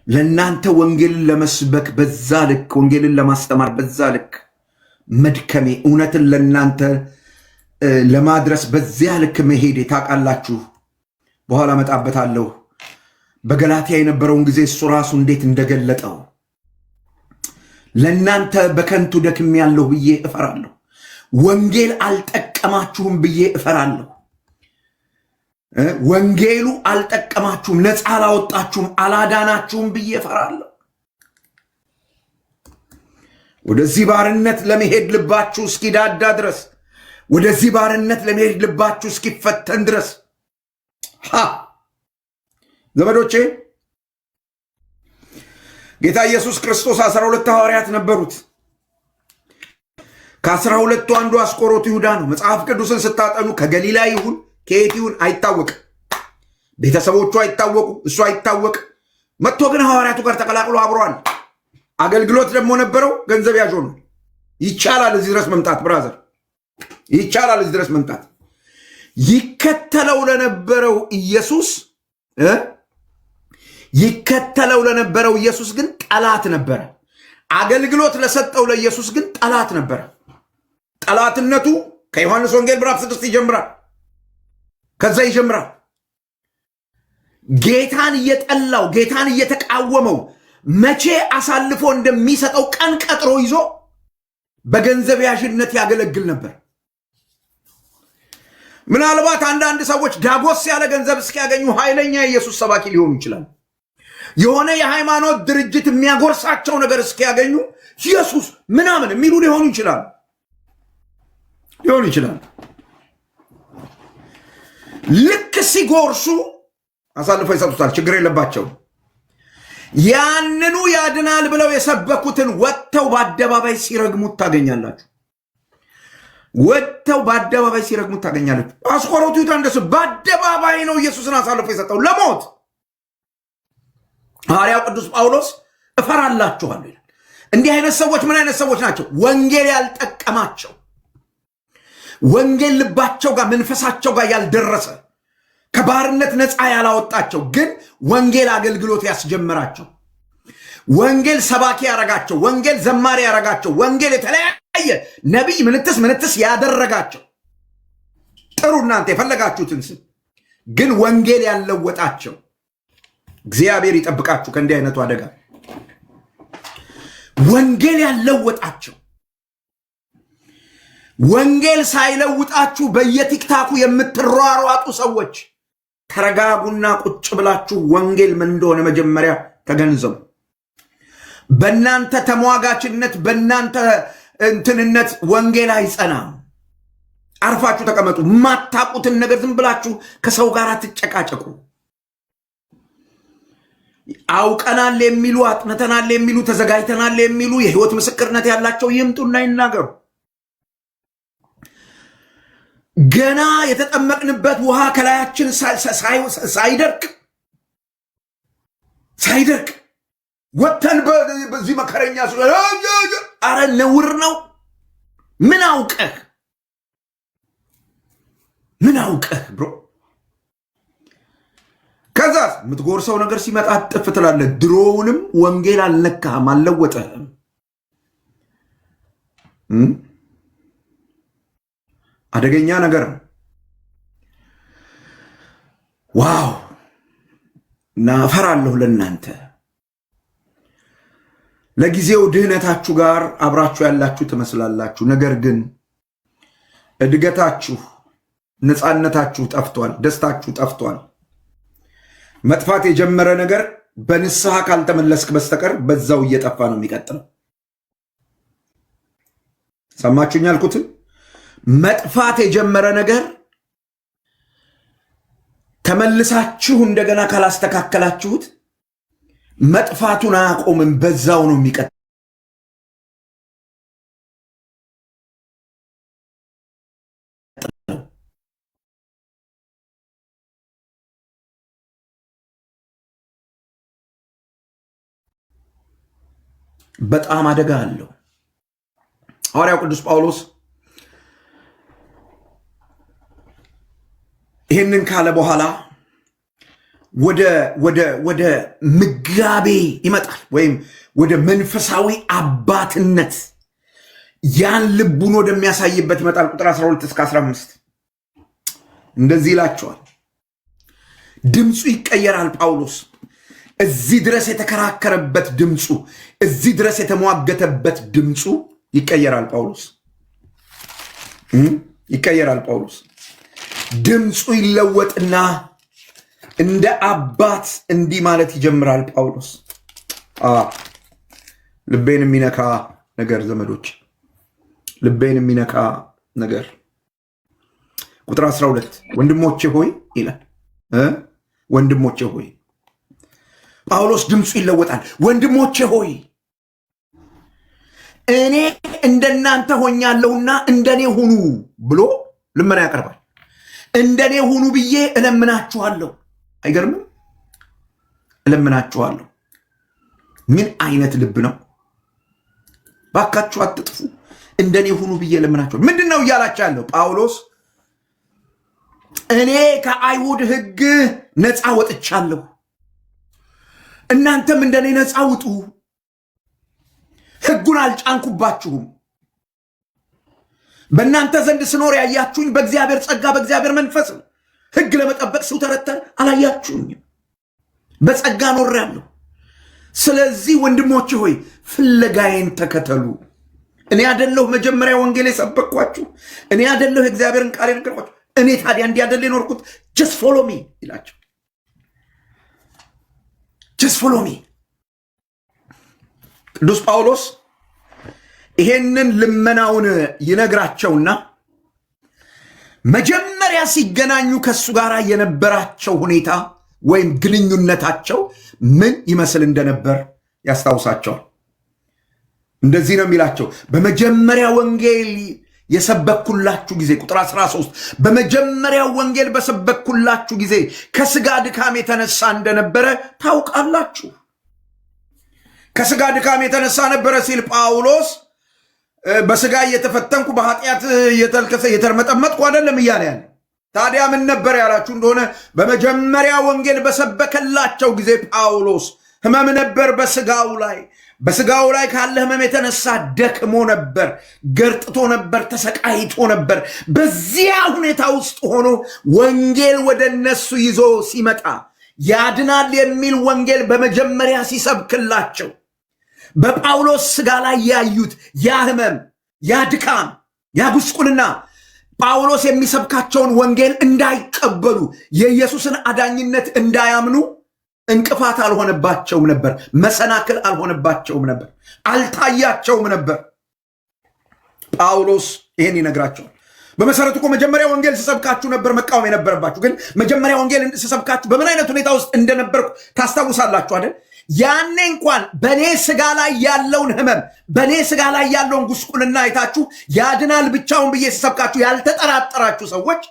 ለእናንተ ወንጌልን ለመስበክ በዛ ልክ፣ ወንጌልን ለማስተማር በዛ ልክ መድከሜ፣ እውነትን ለእናንተ ለማድረስ በዚያ ልክ መሄዴ ታውቃላችሁ። በኋላ መጣበታለሁ። በገላትያ የነበረውን ጊዜ እሱ ራሱ እንዴት እንደገለጠው ለእናንተ በከንቱ ደክሜያለሁ ብዬ እፈራለሁ። ወንጌል አልጠቀማችሁም ብዬ እፈራለሁ። ወንጌሉ አልጠቀማችሁም፣ ነፃ አላወጣችሁም፣ አላዳናችሁም ብዬ እፈራለሁ። ወደዚህ ባርነት ለመሄድ ልባችሁ እስኪዳዳ ድረስ፣ ወደዚህ ባርነት ለመሄድ ልባችሁ እስኪፈተን ድረስ ዘመዶቼ ጌታ ኢየሱስ ክርስቶስ 12 ሐዋርያት ነበሩት። ከ12ቱ አንዱ አስቆሮቱ ይሁዳ ነው። መጽሐፍ ቅዱስን ስታጠኑ ከገሊላ ይሁን ከየት ይሁን አይታወቅም። ቤተሰቦቹ አይታወቁ፣ እሱ አይታወቅ። መጥቶ ግን ሐዋርያቱ ጋር ተቀላቅሎ አብሯል። አገልግሎት ደግሞ ነበረው። ገንዘብ ያዥ ነው። ይቻላል እዚህ ድረስ መምጣት ብራዘር፣ ይቻላል እዚህ ድረስ መምጣት። ይከተለው ለነበረው ኢየሱስ ግን ጠላት ነበረ። አገልግሎት ለሰጠው ለኢየሱስ ግን ጠላት ነበረ። ጠላትነቱ ከዮሐንስ ወንጌል ምዕራፍ 6 ይጀምራል። ከዛ ይጀምራል። ጌታን እየጠላው፣ ጌታን እየተቃወመው፣ መቼ አሳልፎ እንደሚሰጠው ቀን ቀጥሮ ይዞ በገንዘብ ያዥነት ያገለግል ነበር። ምናልባት አንዳንድ ሰዎች ዳጎስ ያለ ገንዘብ እስኪያገኙ ኃይለኛ የኢየሱስ ሰባኪ ሊሆኑ ይችላል። የሆነ የሃይማኖት ድርጅት የሚያጎርሳቸው ነገር እስኪያገኙ ኢየሱስ ምናምን የሚሉ ሊሆኑ ይችላል። ልክ ሲጎርሱ አሳልፈው ይሰጡታል። ችግር የለባቸው። ያንኑ ያድናል ብለው የሰበኩትን ወጥተው በአደባባይ ሲረግሙት ታገኛላችሁ። አስቆሮቱ ይሁዳ እንደሱ በአደባባይ ነው ኢየሱስን አሳልፎ የሰጠው ለሞት። ሐዋርያው ቅዱስ ጳውሎስ እፈራላችኋለሁ ይላል። እንዲህ አይነት ሰዎች ምን አይነት ሰዎች ናቸው? ወንጌል ያልጠቀማቸው፣ ወንጌል ልባቸው ጋር መንፈሳቸው ጋር ያልደረሰ፣ ከባርነት ነፃ ያላወጣቸው፣ ግን ወንጌል አገልግሎት ያስጀመራቸው፣ ወንጌል ሰባኪ ያረጋቸው፣ ወንጌል ዘማሪ ያረጋቸው፣ ወንጌል የተለያየ ነቢይ ምንትስ ያደረጋቸው። ጥሩ እናንተ የፈለጋችሁትን ስም፣ ግን ወንጌል ያለወጣቸው። እግዚአብሔር ይጠብቃችሁ ከእንዲህ አይነቱ አደጋ። ወንጌል ያለወጣቸው። ወንጌል ሳይለውጣችሁ በየቲክታኩ የምትሯሯጡ ሰዎች ተረጋጉና ቁጭ ብላችሁ ወንጌል ምን እንደሆነ መጀመሪያ ተገንዘቡ። በእናንተ ተሟጋችነት፣ በእናንተ እንትንነት ወንጌል አይጸናም። አርፋችሁ ተቀመጡ። ማታቁትን ነገር ዝም ብላችሁ ከሰው ጋር ትጨቃጨቁ። አውቀናል የሚሉ፣ አጥንተናል የሚሉ፣ ተዘጋጅተናል የሚሉ የህይወት ምስክርነት ያላቸው ይምጡና ይናገሩ። ገና የተጠመቅንበት ውሃ ከላያችን ሳይደርቅ ወተን በዚህ መከረኛ አረ ነውር ነው። ምን አውቀህ ብሮ? ከዛ የምትጎርሰው ነገር ሲመጣ ጥፍ ትላለህ። ድሮውንም ወንጌል አልነካህም፣ አልለወጠህም። አደገኛ ነገር ነው። ዋው! እና እፈራለሁ ለእናንተ ለጊዜው ድህነታችሁ ጋር አብራችሁ ያላችሁ ትመስላላችሁ። ነገር ግን እድገታችሁ፣ ነፃነታችሁ ጠፍቷል፣ ደስታችሁ ጠፍቷል። መጥፋት የጀመረ ነገር በንስሐ ካልተመለስክ በስተቀር በዛው እየጠፋ ነው የሚቀጥለው። ሰማችሁኝ ያልኩትን? መጥፋት የጀመረ ነገር ተመልሳችሁ እንደገና ካላስተካከላችሁት መጥፋቱን አያቆምም፣ በዛው ነው የሚቀጥለው። በጣም አደጋ አለው። ሐዋርያው ቅዱስ ጳውሎስ ይህንን ካለ በኋላ ወደ ምጋቤ ይመጣል፣ ወይም ወደ መንፈሳዊ አባትነት ያን ልቡን ወደሚያሳይበት ይመጣል። ቁጥር 12 እስከ 15 እንደዚህ ይላቸዋል። ድምፁ ይቀየራል። ጳውሎስ እዚህ ድረስ የተከራከረበት ድምፁ፣ እዚህ ድረስ የተሟገተበት ድምፁ ይቀየራል። ጳውሎስ ድምፁ ይለወጥና እንደ አባት እንዲህ ማለት ይጀምራል። ጳውሎስ ልቤን የሚነካ ነገር ዘመዶች፣ ልቤን የሚነካ ነገር። ቁጥር 12 ወንድሞቼ ሆይ ይላል። ወንድሞቼ ሆይ፣ ጳውሎስ ድምፁ ይለወጣል። ወንድሞቼ ሆይ እኔ እንደናንተ ሆኛለሁና እንደኔ ሁኑ ብሎ ልመና ያቀርባል። እንደኔ ሁኑ ብዬ እለምናችኋለሁ። አይገርምም? እለምናችኋለሁ። ምን አይነት ልብ ነው? ባካችሁ አትጥፉ፣ እንደኔ ሁኑ ብዬ እለምናችኋለሁ። ምንድን ነው እያላችሁ ያለው ጳውሎስ? እኔ ከአይሁድ ሕግ ነፃ ወጥቻለሁ፣ እናንተም እንደኔ ነፃ ውጡ። ሕጉን አልጫንኩባችሁም። በእናንተ ዘንድ ስኖር ያያችሁኝ በእግዚአብሔር ጸጋ በእግዚአብሔር መንፈስ ነው። ሕግ ለመጠበቅ ስውተረተር አላያችሁኝም። በጸጋ ኖሬአለሁ። ስለዚህ ወንድሞቼ ሆይ ፍለጋዬን ተከተሉ። እኔ አይደለሁ መጀመሪያ ወንጌል የሰበኳችሁ? እኔ አይደለሁ የእግዚአብሔርን ቃል የነገርኳችሁ? እኔ ታዲያ እንዲህ አይደል የኖርኩት? ጀስት ፎሎ ሚ ይላቸው። ጀስት ፎሎ ሚ። ቅዱስ ጳውሎስ ይሄንን ልመናውን ይነግራቸውና መጀመሪያ ሲገናኙ ከሱ ጋር የነበራቸው ሁኔታ ወይም ግንኙነታቸው ምን ይመስል እንደነበር ያስታውሳቸዋል። እንደዚህ ነው የሚላቸው። በመጀመሪያ ወንጌል የሰበኩላችሁ ጊዜ፣ ቁጥር 13 በመጀመሪያ ወንጌል በሰበኩላችሁ ጊዜ ከስጋ ድካም የተነሳ እንደነበረ ታውቃላችሁ። ከስጋ ድካም የተነሳ ነበረ ሲል ጳውሎስ በስጋ እየተፈተንኩ በኃጢአት እየተርመጠመጥኩ አይደለም እያለ ያለ። ታዲያ ምን ነበር ያላችሁ እንደሆነ በመጀመሪያ ወንጌል በሰበከላቸው ጊዜ ጳውሎስ ሕመም ነበር በስጋው ላይ ካለ ሕመም የተነሳ ደክሞ ነበር፣ ገርጥቶ ነበር፣ ተሰቃይቶ ነበር። በዚያ ሁኔታ ውስጥ ሆኖ ወንጌል ወደ እነሱ ይዞ ሲመጣ ያድናል የሚል ወንጌል በመጀመሪያ ሲሰብክላቸው በጳውሎስ ስጋ ላይ ያዩት ያ ሕመም፣ ያ ድካም፣ ያ ጉስቁልና ጳውሎስ የሚሰብካቸውን ወንጌል እንዳይቀበሉ፣ የኢየሱስን አዳኝነት እንዳያምኑ እንቅፋት አልሆነባቸውም ነበር፣ መሰናክል አልሆነባቸውም ነበር፣ አልታያቸውም ነበር። ጳውሎስ ይህን ይነግራቸዋል። በመሰረቱ እኮ መጀመሪያ ወንጌል ስሰብካችሁ ነበር መቃወም የነበረባችሁ። ግን መጀመሪያ ወንጌል ስሰብካችሁ በምን አይነት ሁኔታ ውስጥ እንደነበርኩ ታስታውሳላችሁ አይደል? ያኔ እንኳን በእኔ ስጋ ላይ ያለውን ሕመም፣ በእኔ ስጋ ላይ ያለውን ጉስቁልና አይታችሁ ያድናል ብቻውን ብዬ ስሰብካችሁ ያልተጠራጠራችሁ ሰዎች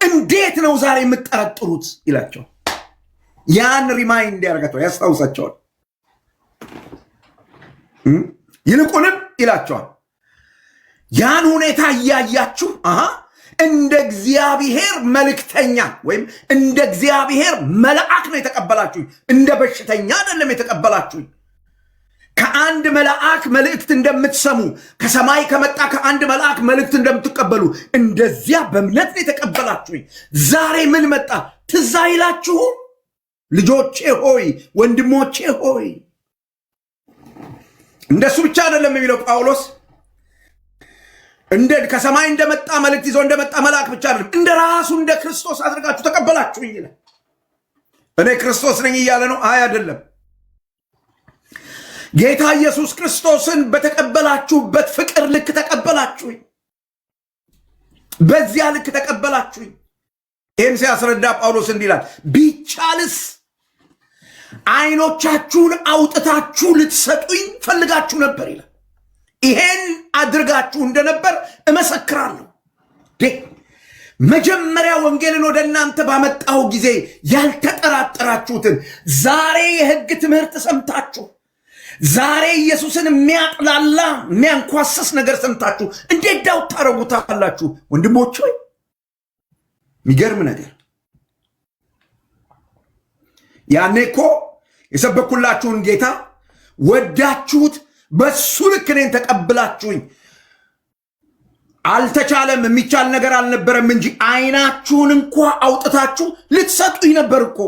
እንዴት ነው ዛሬ የምትጠረጥሩት? ይላቸው። ያን ሪማይንድ ያደርጋቸዋል፣ ያስታውሳቸዋል። ይልቁንም ይላቸዋል ያን ሁኔታ እያያችሁ እንደ እግዚአብሔር መልእክተኛ ወይም እንደ እግዚአብሔር መልአክ ነው የተቀበላችሁኝ። እንደ በሽተኛ አይደለም የተቀበላችሁኝ። ከአንድ መልአክ መልእክት እንደምትሰሙ፣ ከሰማይ ከመጣ ከአንድ መልአክ መልእክት እንደምትቀበሉ እንደዚያ በእምነት ነው የተቀበላችሁኝ። ዛሬ ምን መጣ? ትዝ አይላችሁም? ልጆቼ ሆይ፣ ወንድሞቼ ሆይ እንደሱ ብቻ አይደለም የሚለው ጳውሎስ እንደ ከሰማይ እንደመጣ መልእክት ይዞ እንደመጣ መልአክ ብቻ አይደለም፣ እንደ ራሱ እንደ ክርስቶስ አድርጋችሁ ተቀበላችሁኝ ይላል። እኔ ክርስቶስ ነኝ እያለ ነው? አይ አይደለም። ጌታ ኢየሱስ ክርስቶስን በተቀበላችሁበት ፍቅር ልክ ተቀበላችሁኝ፣ በዚያ ልክ ተቀበላችሁኝ። ይህን ሲያስረዳ ጳውሎስ እንዲህ ይላል፣ ቢቻልስ አይኖቻችሁን አውጥታችሁ ልትሰጡኝ ፈልጋችሁ ነበር ይላል። ይሄን አድርጋችሁ እንደነበር እመሰክራለሁ። መጀመሪያ ወንጌልን ወደ እናንተ ባመጣው ጊዜ ያልተጠራጠራችሁትን ዛሬ የሕግ ትምህርት ሰምታችሁ ዛሬ ኢየሱስን የሚያጥላላ የሚያንኳስስ ነገር ሰምታችሁ እንዴት ዳውት ታረጉታላችሁ? ወንድሞች ሆይ የሚገርም ነገር። ያኔ እኮ የሰበኩላችሁን ጌታ ወዳችሁት በሱ ልክ እኔን ተቀብላችሁኝ አልተቻለም፣ የሚቻል ነገር አልነበረም እንጂ አይናችሁን እንኳ አውጥታችሁ ልትሰጡኝ ነበር እኮ።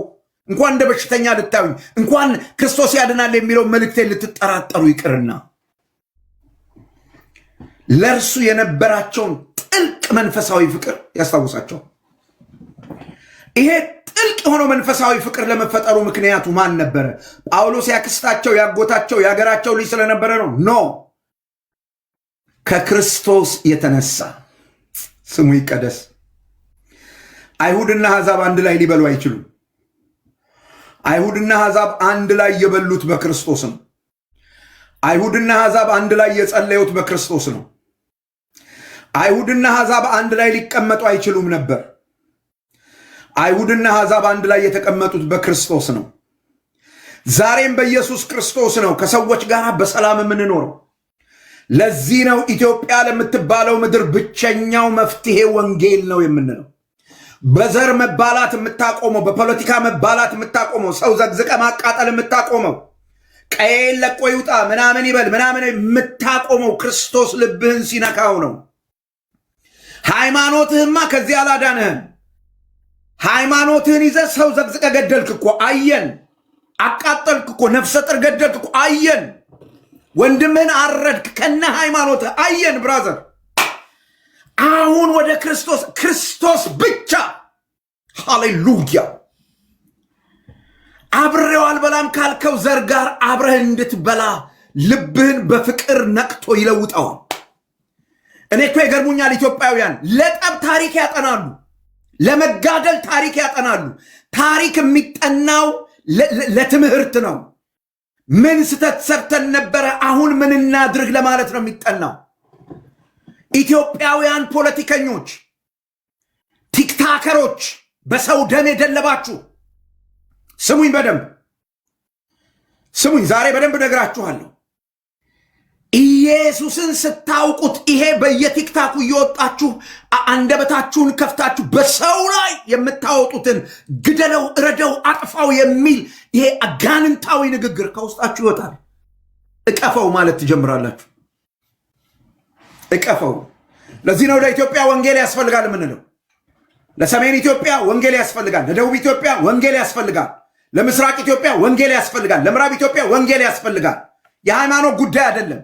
እንኳን እንደ በሽተኛ ልታዩኝ፣ እንኳን ክርስቶስ ያድናል የሚለው መልእክቴን ልትጠራጠሩ ይቅርና ለእርሱ የነበራቸውን ጥልቅ መንፈሳዊ ፍቅር ያስታውሳቸው። ይሄ ጥልቅ የሆነው መንፈሳዊ ፍቅር ለመፈጠሩ ምክንያቱ ማን ነበረ? ጳውሎስ ያክስታቸው፣ ያጎታቸው፣ ያገራቸው ልጅ ስለነበረ ነው? ኖ፣ ከክርስቶስ የተነሳ ስሙ ይቀደስ። አይሁድና አሕዛብ አንድ ላይ ሊበሉ አይችሉም። አይሁድና አሕዛብ አንድ ላይ የበሉት በክርስቶስ ነው። አይሁድና አሕዛብ አንድ ላይ የጸለዩት በክርስቶስ ነው። አይሁድና አሕዛብ አንድ ላይ ሊቀመጡ አይችሉም ነበር። አይሁድና አሕዛብ አንድ ላይ የተቀመጡት በክርስቶስ ነው። ዛሬም በኢየሱስ ክርስቶስ ነው ከሰዎች ጋር በሰላም የምንኖረው። ለዚህ ነው ኢትዮጵያ ለምትባለው ምድር ብቸኛው መፍትሄ ወንጌል ነው የምንለው። በዘር መባላት የምታቆመው፣ በፖለቲካ መባላት የምታቆመው፣ ሰው ዘግዝቀ ማቃጠል የምታቆመው፣ ቀዬን ለቆ ይውጣ ምናምን ይበል ምናምን የምታቆመው ክርስቶስ ልብህን ሲነካው ነው። ሃይማኖትህማ ከዚህ አላዳንህም። ሃይማኖትህን ይዘህ ሰው ዘግዝቀ ገደልክ እኮ አየን። አቃጠልክ እኮ፣ ነፍሰ ጥር ገደልክ እኮ አየን። ወንድምህን አረድክ ከነ ሃይማኖትህ አየን። ብራዘር አሁን ወደ ክርስቶስ ብቻ። ሃሌሉያ። አብሬው አልበላም ካልከው ዘር ጋር አብረህ እንድትበላ ልብህን በፍቅር ነቅቶ ይለውጠዋል። እኔ እኮ ይገርሙኛል ኢትዮጵያውያን። ለጠብ ታሪክ ያጠናሉ፣ ለመጋደል ታሪክ ያጠናሉ። ታሪክ የሚጠናው ለትምህርት ነው። ምን ስተት ሰርተን ነበረ፣ አሁን ምን እናድርግ ለማለት ነው የሚጠናው። ኢትዮጵያውያን ፖለቲከኞች፣ ቲክታከሮች፣ በሰው ደም የደለባችሁ ስሙኝ፣ በደንብ ስሙኝ። ዛሬ በደንብ ነግራችኋለሁ። ኢየሱስን ስታውቁት ይሄ በየቲክታኩ እየወጣችሁ አንደበታችሁን ከፍታችሁ በሰው ላይ የምታወጡትን ግደለው፣ እረደው፣ አጥፋው የሚል ይሄ አጋንንታዊ ንግግር ከውስጣችሁ ይወጣል። እቀፈው ማለት ትጀምራላችሁ። እቀፈው። ለዚህ ነው ለኢትዮጵያ ወንጌል ያስፈልጋል የምንለው። ለሰሜን ኢትዮጵያ ወንጌል ያስፈልጋል፣ ለደቡብ ኢትዮጵያ ወንጌል ያስፈልጋል፣ ለምስራቅ ኢትዮጵያ ወንጌል ያስፈልጋል፣ ለምዕራብ ኢትዮጵያ ወንጌል ያስፈልጋል። የሃይማኖት ጉዳይ አይደለም።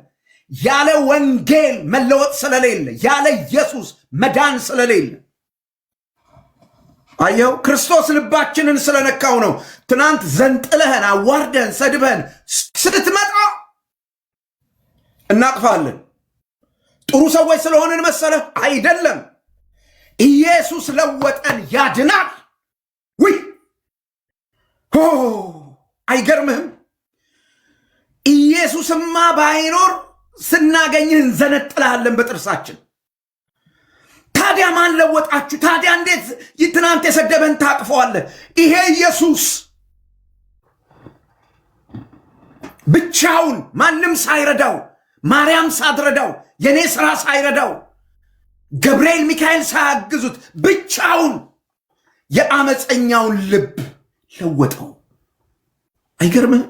ያለ ወንጌል መለወጥ ስለሌለ፣ ያለ ኢየሱስ መዳን ስለሌለ፣ አየው ክርስቶስ ልባችንን ስለነካው ነው። ትናንት ዘንጥለህን፣ አዋርደህን፣ ሰድበህን ስትመጣ እናቅፋለን። ጥሩ ሰዎች ስለሆንን መሰለህ? አይደለም። ኢየሱስ ለወጠን፣ ያድናል። ውይ አይገርምህም? ኢየሱስማ ባይኖር ስናገኝህ እንዘነጥልሃለን በጥርሳችን። ታዲያ ማን ለወጣችሁ? ታዲያ እንዴት ትናንት የሰደበን ታቅፈዋለህ? ይሄ ኢየሱስ ብቻውን ማንም ሳይረዳው፣ ማርያም ሳትረዳው፣ የኔ ሥራ ሳይረዳው፣ ገብርኤል ሚካኤል ሳያግዙት ብቻውን የአመፀኛውን ልብ ለወጠው። አይገርምህም?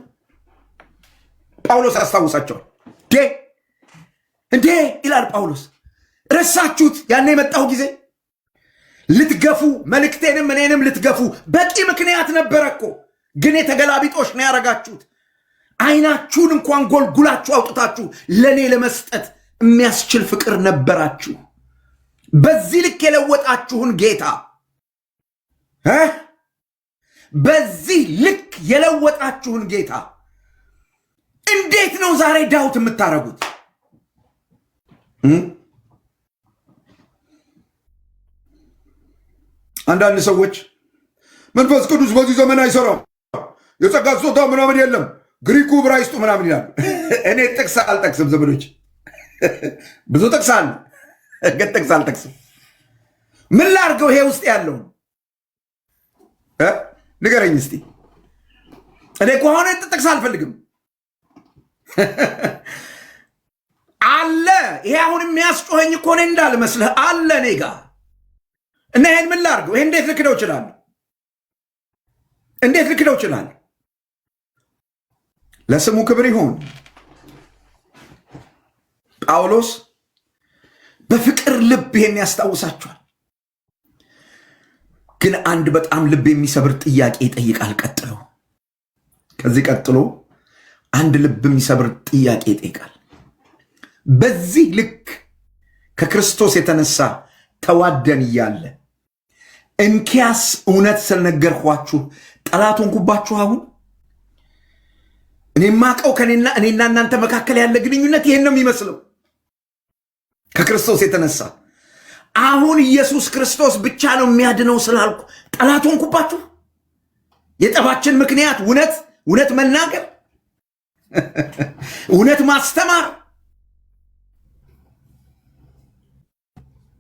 ጳውሎስ አስታውሳቸዋል። እንዴ ይላል ጳውሎስ፣ ረሳችሁት? ያኔ የመጣው ጊዜ ልትገፉ፣ መልእክቴንም እኔንም ልትገፉ በቂ ምክንያት ነበረ እኮ። ግን የተገላቢጦሽ ነው ያረጋችሁት። አይናችሁን እንኳን ጎልጉላችሁ አውጥታችሁ ለኔ ለመስጠት የሚያስችል ፍቅር ነበራችሁ። በዚህ ልክ የለወጣችሁን ጌታ በዚህ ልክ የለወጣችሁን ጌታ እንዴት ነው ዛሬ ዳውት የምታረጉት? አንዳንድ ሰዎች መንፈስ ቅዱስ በዚህ ዘመን አይሰራም፣ የጸጋ ስጦታ ምናምን የለም፣ ግሪኩ ዕብራይስጡ ምናምን ይላሉ። እኔ ጥቅስ አልጠቅስም ዘመዶች፣ ብዙ ጥቅስ አለ፣ ግን ጥቅስ አልጠቅስም። ምን ላድርገው? ይሄ ውስጥ ያለውን ንገረኝ እስቲ። እኔ ከሆነ ጥቅስ አልፈልግም አለ። ይሄ አሁን የሚያስጮኸኝ እኮ እኔ እንዳልመስልህ አለ እኔ ጋር እና ይሄን ምን ላድርገው? ይሄ እንዴት ልክደው እችላለሁ? እንዴት ልክደው እችላለሁ? ለስሙ ክብር ይሁን። ጳውሎስ በፍቅር ልብ ይሄን ያስታውሳቸዋል። ግን አንድ በጣም ልብ የሚሰብር ጥያቄ ይጠይቃል። ከዚህ ቀጥሎ አንድ ልብ የሚሰብር ጥያቄ ይጠይቃል። በዚህ ልክ ከክርስቶስ የተነሳ ተዋደን እያለ እንኪያስ እውነት ስለነገርኳችሁ ጠላት ሆንኩባችሁ? አሁን እኔ ማቀው እኔና እናንተ መካከል ያለ ግንኙነት ይሄን ነው የሚመስለው። ከክርስቶስ የተነሳ አሁን ኢየሱስ ክርስቶስ ብቻ ነው የሚያድነው ስላልኩ ጠላት ሆንኩባችሁ? የጠባችን ምክንያት እውነት መናገር፣ እውነት ማስተማር።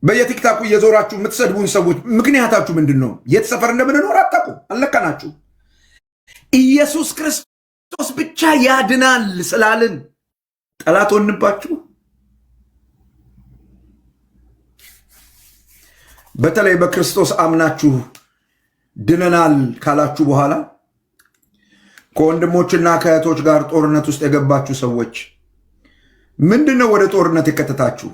በየቲክታኩ እየዞራችሁ የምትሰድቡን ሰዎች ምክንያታችሁ ምንድን ነው? የት ሰፈር እንደምንኖር አታውቁ፣ አልለካናችሁ። ኢየሱስ ክርስቶስ ብቻ ያድናል ስላልን ጠላት ሆንባችሁ? በተለይ በክርስቶስ አምናችሁ ድነናል ካላችሁ በኋላ ከወንድሞችና ከእህቶች ጋር ጦርነት ውስጥ የገባችሁ ሰዎች ምንድን ነው ወደ ጦርነት የከተታችሁ?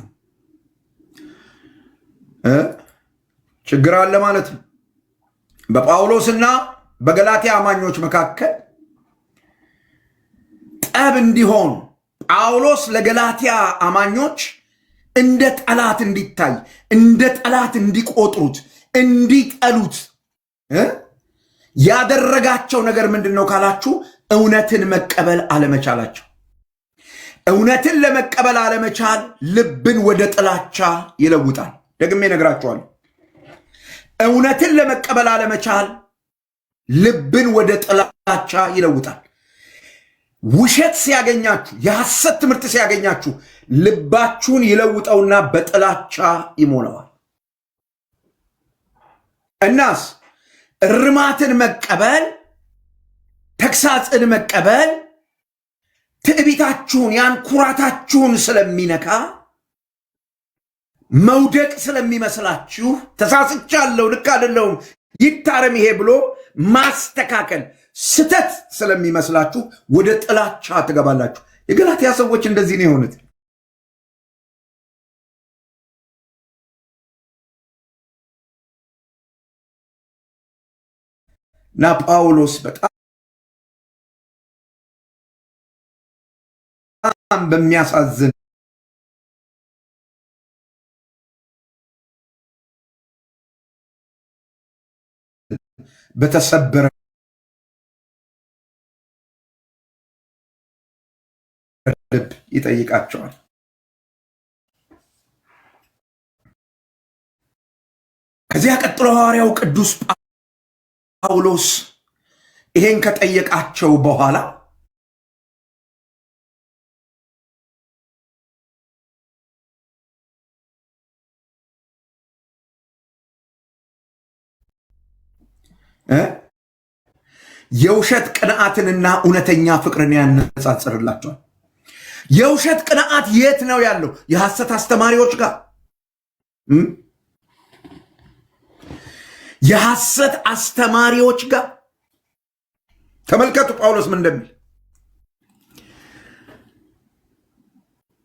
ችግር አለ ማለት ነው። በጳውሎስና በገላትያ አማኞች መካከል ጠብ እንዲሆን ጳውሎስ ለገላትያ አማኞች እንደ ጠላት እንዲታይ፣ እንደ ጠላት እንዲቆጥሩት፣ እንዲጠሉት ያደረጋቸው ነገር ምንድን ነው ካላችሁ እውነትን መቀበል አለመቻላቸው። እውነትን ለመቀበል አለመቻል ልብን ወደ ጥላቻ ይለውጣል። ደግሜ እነግራችኋለሁ። እውነትን ለመቀበል አለመቻል ልብን ወደ ጥላቻ ይለውጣል። ውሸት ሲያገኛችሁ፣ የሐሰት ትምህርት ሲያገኛችሁ ልባችሁን ይለውጠውና በጥላቻ ይሞላዋል። እናስ እርማትን መቀበል፣ ተግሳጽን መቀበል ትዕቢታችሁን፣ ያን ኩራታችሁን ስለሚነካ መውደቅ ስለሚመስላችሁ ተሳስቻለሁ፣ ልክ አይደለሁም፣ ይታረም ይሄ ብሎ ማስተካከል ስተት ስለሚመስላችሁ ወደ ጥላቻ ትገባላችሁ። የገላትያ ሰዎች እንደዚህ ነው የሆኑት። እና ጳውሎስ በጣም በሚያሳዝን በተሰበረ ልብ ይጠይቃቸዋል። ከዚያ ቀጥሎ ሐዋርያው ቅዱስ ጳውሎስ ይሄን ከጠየቃቸው በኋላ የውሸት ቅንዓትንና እውነተኛ ፍቅርን ያነጻጽርላቸዋል። የውሸት ቅንዓት የት ነው ያለው? የሐሰት አስተማሪዎች ጋር፣ የሐሰት አስተማሪዎች ጋር። ተመልከቱ ጳውሎስ ምን እንደሚል።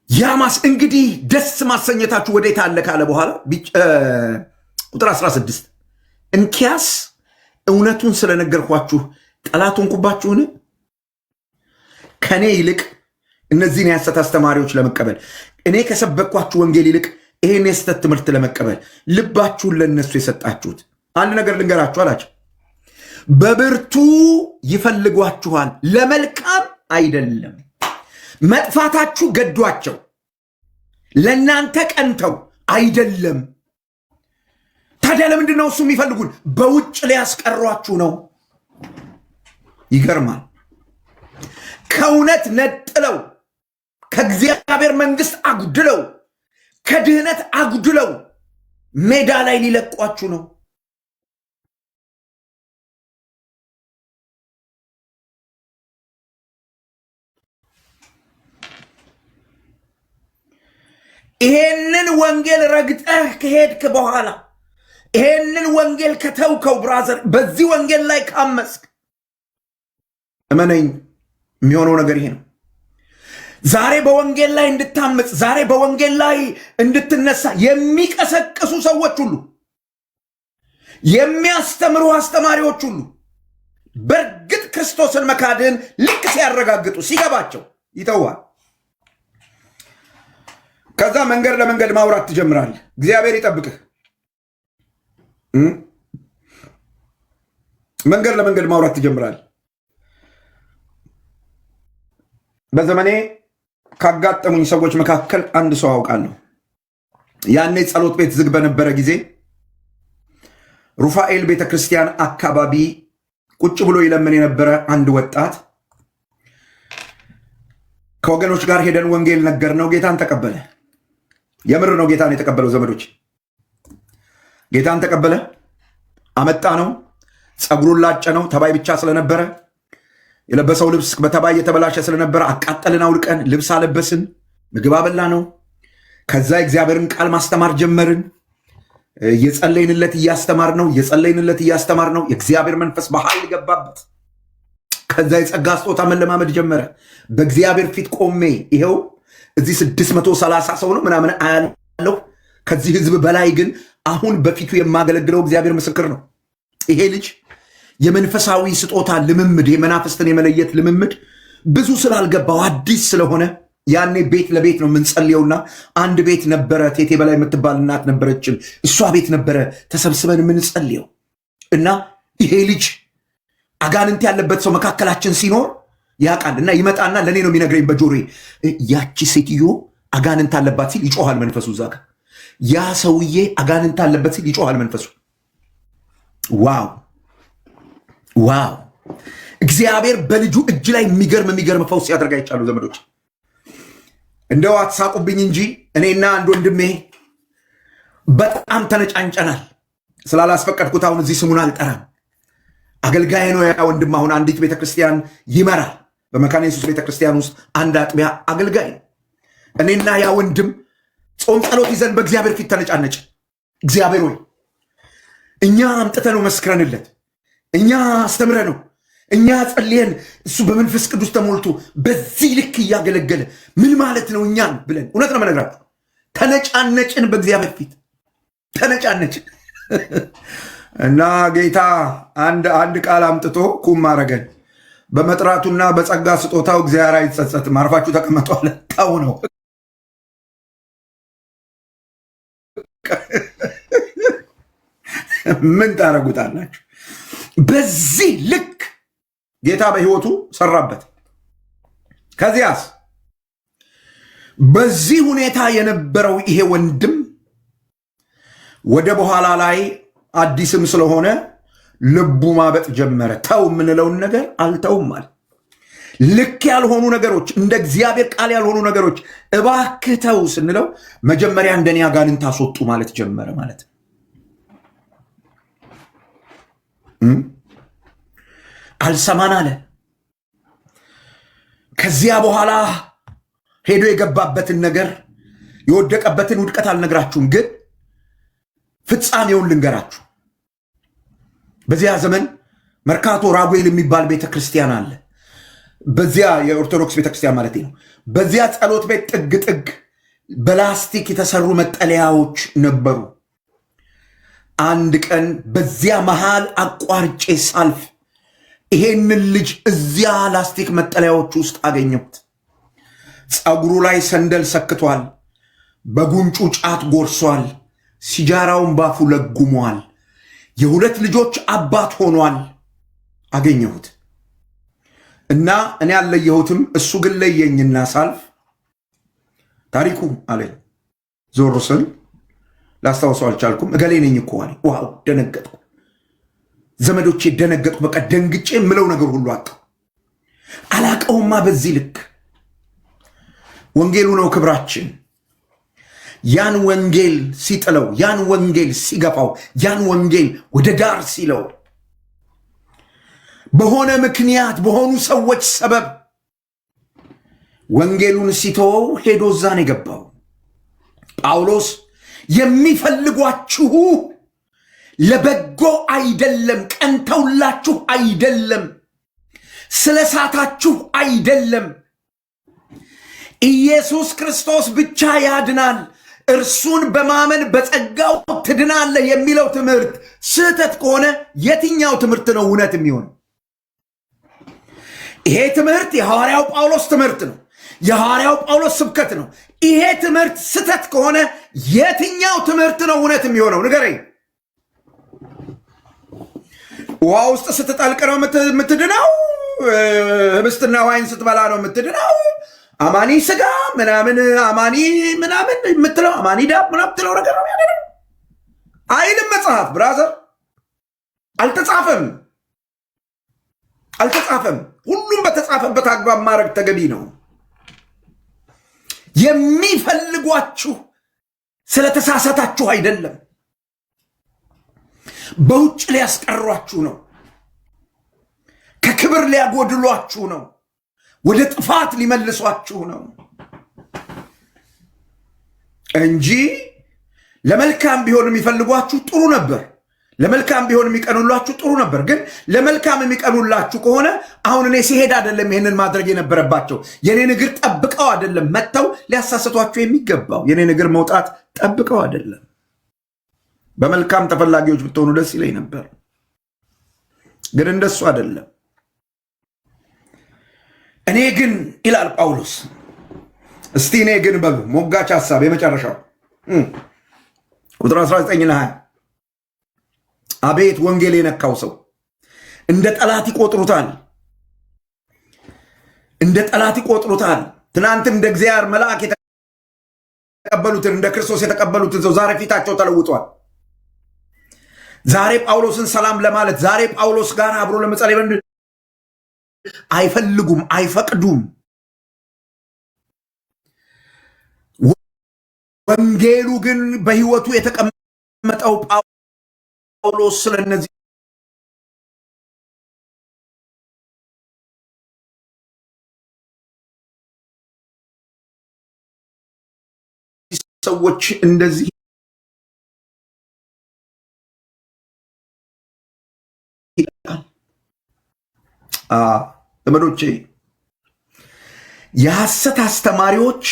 ያማስ እንግዲህ ደስ ማሰኘታችሁ ወዴት አለ ካለ በኋላ ቁጥር 16 እንኪያስ እውነቱን ስለነገርኳችሁ ጠላት ሆንኩባችሁን? ከኔ ይልቅ እነዚህን የሐሰት አስተማሪዎች ለመቀበል እኔ ከሰበኳችሁ ወንጌል ይልቅ ይሄን የስተት ትምህርት ለመቀበል ልባችሁን ለነሱ የሰጣችሁት። አንድ ነገር ልንገራችሁ አላቸው። በብርቱ ይፈልጓችኋል፣ ለመልካም አይደለም። መጥፋታችሁ ገዷቸው፣ ለእናንተ ቀንተው አይደለም። ታዲያ ለምንድን ነው እሱ የሚፈልጉን? በውጭ ሊያስቀሯችሁ ነው። ይገርማል። ከእውነት ነጥለው፣ ከእግዚአብሔር መንግስት አጉድለው፣ ከድህነት አጉድለው ሜዳ ላይ ሊለቋችሁ ነው። ይሄንን ወንጌል ረግጠህ ከሄድክ በኋላ ይሄንን ወንጌል ከተውከው ብራዘር፣ በዚህ ወንጌል ላይ ካመስክ እመነኝ የሚሆነው ነገር ይሄ ነው። ዛሬ በወንጌል ላይ እንድታመጽ፣ ዛሬ በወንጌል ላይ እንድትነሳ የሚቀሰቅሱ ሰዎች ሁሉ፣ የሚያስተምሩ አስተማሪዎች ሁሉ በእርግጥ ክርስቶስን መካድን ልክ ሲያረጋግጡ ሲገባቸው ይተዋል። ከዛ መንገድ ለመንገድ ማውራት ትጀምራለህ። እግዚአብሔር ይጠብቅህ። መንገድ ለመንገድ ማውራት ትጀምራለህ። በዘመኔ ካጋጠሙኝ ሰዎች መካከል አንድ ሰው አውቃለሁ። ያኔ ጸሎት ቤት ዝግ በነበረ ጊዜ ሩፋኤል ቤተክርስቲያን አካባቢ ቁጭ ብሎ ይለምን የነበረ አንድ ወጣት ከወገኖች ጋር ሄደን ወንጌል ነገር ነው፣ ጌታን ተቀበለ። የምር ነው ጌታን የተቀበለው። ዘመዶች ጌታን ተቀበለ። አመጣ ነው። ጸጉሩን ላጨ ነው። ተባይ ብቻ ስለነበረ የለበሰው ልብስ በተባይ የተበላሸ ስለነበረ አቃጠልን፣ አውልቀን ልብስ አለበስን፣ ምግብ አበላ ነው። ከዛ እግዚአብሔርን ቃል ማስተማር ጀመርን። እየጸለይንለት እያስተማር ነው፣ እየጸለይንለት እያስተማር ነው። የእግዚአብሔር መንፈስ በኃይል ገባበት። ከዛ የጸጋ ስጦታ መለማመድ ጀመረ። በእግዚአብሔር ፊት ቆሜ ይሄው እዚህ 630 ሰው ነው ምናምን አያለው። ከዚህ ህዝብ በላይ ግን አሁን በፊቱ የማገለግለው እግዚአብሔር ምስክር ነው። ይሄ ልጅ የመንፈሳዊ ስጦታ ልምምድ፣ የመናፍስትን የመለየት ልምምድ ብዙ ስላልገባው አዲስ ስለሆነ ያኔ ቤት ለቤት ነው የምንጸልየውና አንድ ቤት ነበረ፣ ቴቴ በላይ የምትባል እናት ነበረችን። እሷ ቤት ነበረ ተሰብስበን የምንጸልየው እና ይሄ ልጅ አጋንንት ያለበት ሰው መካከላችን ሲኖር ያውቃል እና ይመጣና ለእኔ ነው የሚነግረኝ በጆሮዬ፣ ያቺ ሴትዮ አጋንንት አለባት ሲል ይጮሃል መንፈሱ። እዛ ጋር ያ ሰውዬ አጋንንት አለበት ሲል ይጮሃል መንፈሱ። ዋው ዋው! እግዚአብሔር በልጁ እጅ ላይ የሚገርም ፈውስ ያደርጋ ይቻሉ። ዘመዶች እንደው አትሳቁብኝ እንጂ እኔና አንድ ወንድሜ በጣም ተነጫንጨናል። ስላላስፈቀድኩት አሁን እዚህ ስሙን አልጠራም። አገልጋይ ነው ያ ወንድም። አሁን አንዲት ቤተክርስቲያን ይመራል። በመካነ ኢየሱስ ቤተክርስቲያን ውስጥ አንድ አጥቢያ አገልጋይ ነው። እኔና ያ ወንድም ጾም ጸሎት ይዘን በእግዚአብሔር ፊት ተነጫነጭ። እግዚአብሔር ሆይ እኛ አምጥተ ነው መስክረንለት፣ እኛ አስተምረ ነው፣ እኛ ጸልየን እሱ በመንፈስ ቅዱስ ተሞልቶ በዚህ ልክ እያገለገለ ምን ማለት ነው እኛን ብለን እውነት ነው መነግራችሁ ተነጫነጭን፣ በእግዚአብሔር ፊት ተነጫነጭን። እና ጌታ አንድ ቃል አምጥቶ ኩም አረገን። በመጥራቱና በጸጋ ስጦታው እግዚአብሔር አይጸጸትም። አርፋችሁ ተቀመጡ አለ። ታው ነው ምን ታረጉታላችሁ? በዚህ ልክ ጌታ በህይወቱ ሰራበት። ከዚያስ በዚህ ሁኔታ የነበረው ይሄ ወንድም ወደ በኋላ ላይ አዲስም ስለሆነ ልቡ ማበጥ ጀመረ። ተው የምንለውን ነገር አልተውም አለ። ልክ ያልሆኑ ነገሮች፣ እንደ እግዚአብሔር ቃል ያልሆኑ ነገሮች እባክህ ተው ስንለው መጀመሪያ እንደኔ አጋንንት አስወጡ ማለት ጀመረ ማለት ነው። አልሰማን አለ። ከዚያ በኋላ ሄዶ የገባበትን ነገር የወደቀበትን ውድቀት አልነግራችሁም፣ ግን ፍጻሜውን ልንገራችሁ። በዚያ ዘመን መርካቶ ራጉኤል የሚባል ቤተክርስቲያን አለ። በዚያ የኦርቶዶክስ ቤተክርስቲያን ማለት ነው። በዚያ ጸሎት ቤት ጥግ ጥግ በላስቲክ የተሰሩ መጠለያዎች ነበሩ። አንድ ቀን በዚያ መሃል አቋርጬ ሳልፍ ይሄንን ልጅ እዚያ ላስቲክ መጠለያዎች ውስጥ አገኘሁት። ጸጉሩ ላይ ሰንደል ሰክቷል። በጉንጩ ጫት ጎርሷል። ሲጃራውን ባፉ ለጉሟል። የሁለት ልጆች አባት ሆኗል። አገኘሁት እና እኔ አልለየሁትም። እሱ ግን ለየኝና ሳልፍ ታሪኩ አለኝ። ዞር ስል ላስታውሰው አልቻልኩም። እገሌ ነኝ እኮ አለኝ። ዋው ደነገጥኩ። ዘመዶቼ ደነገጥኩ። በቃ ደንግጬ የምለው ነገር ሁሉ አጣሁ። አላቀውማ በዚህ ልክ። ወንጌሉ ነው ክብራችን። ያን ወንጌል ሲጥለው፣ ያን ወንጌል ሲገፋው፣ ያን ወንጌል ወደ ዳር ሲለው በሆነ ምክንያት በሆኑ ሰዎች ሰበብ ወንጌሉን ሲተወው ሄዶ እዛን የገባው ጳውሎስ የሚፈልጓችሁ ለበጎ አይደለም፣ ቀንተውላችሁ አይደለም፣ ስለሳታችሁ አይደለም፣ ኢየሱስ ክርስቶስ ብቻ ያድናል፣ እርሱን በማመን በጸጋው ትድናለህ የሚለው ትምህርት ስህተት ከሆነ የትኛው ትምህርት ነው እውነት የሚሆን? ይሄ ትምህርት የሐዋርያው ጳውሎስ ትምህርት ነው። የሐዋርያው ጳውሎስ ስብከት ነው። ይሄ ትምህርት ስህተት ከሆነ የትኛው ትምህርት ነው እውነት የሚሆነው? ንገረኝ። ውሃ ውስጥ ስትጠልቅ ነው የምትድነው? ህብስትና ዋይን ስትበላ ነው የምትድነው? አማኒ ስጋ ምናምን አማኒ ምናምን የምትለው አማኒ ዳብ ምናምን የምትለው ነገር ነው ያለው አይልም መጽሐፍ። ብራዘር አልተጻፈም። ሁሉም በተጻፈበት አግባብ ማድረግ ተገቢ ነው። የሚፈልጓችሁ ስለተሳሳታችሁ አይደለም፣ በውጭ ሊያስቀሯችሁ ነው፣ ከክብር ሊያጎድሏችሁ ነው፣ ወደ ጥፋት ሊመልሷችሁ ነው እንጂ ለመልካም ቢሆን የሚፈልጓችሁ ጥሩ ነበር። ለመልካም ቢሆን የሚቀኑላችሁ ጥሩ ነበር። ግን ለመልካም የሚቀኑላችሁ ከሆነ አሁን እኔ ሲሄድ አይደለም ይሄንን ማድረግ የነበረባቸው። የኔን እግር ጠብቀው አይደለም መጥተው ሊያሳስቷችሁ የሚገባው። የኔን እግር መውጣት ጠብቀው አይደለም። በመልካም ተፈላጊዎች ብትሆኑ ደስ ይለኝ ነበር፣ ግን እንደሱ አይደለም። እኔ ግን ይላል ጳውሎስ። እስቲ እኔ ግን በሉ ሞጋች ሐሳብ የመጨረሻው ቁጥር 19 እና 20 አቤት ወንጌል የነካው ሰው እንደ ጠላት ይቆጥሩታል፣ እንደ ጠላት ይቆጥሩታል። ትናንት እንደ እግዚአብሔር መልአክ የተቀበሉትን እንደ ክርስቶስ የተቀበሉትን ሰው ዛሬ ፊታቸው ተለውጧል። ዛሬ ጳውሎስን ሰላም ለማለት ዛሬ ጳውሎስ ጋር አብሮ ለመጸለይ አይፈልጉም፣ አይፈቅዱም። ወንጌሉ ግን በሕይወቱ የተቀመጠው ጳውሎስ ስለነዚህ ሰዎች እንደዚህ ዘመዶቼ የሐሰት አስተማሪዎች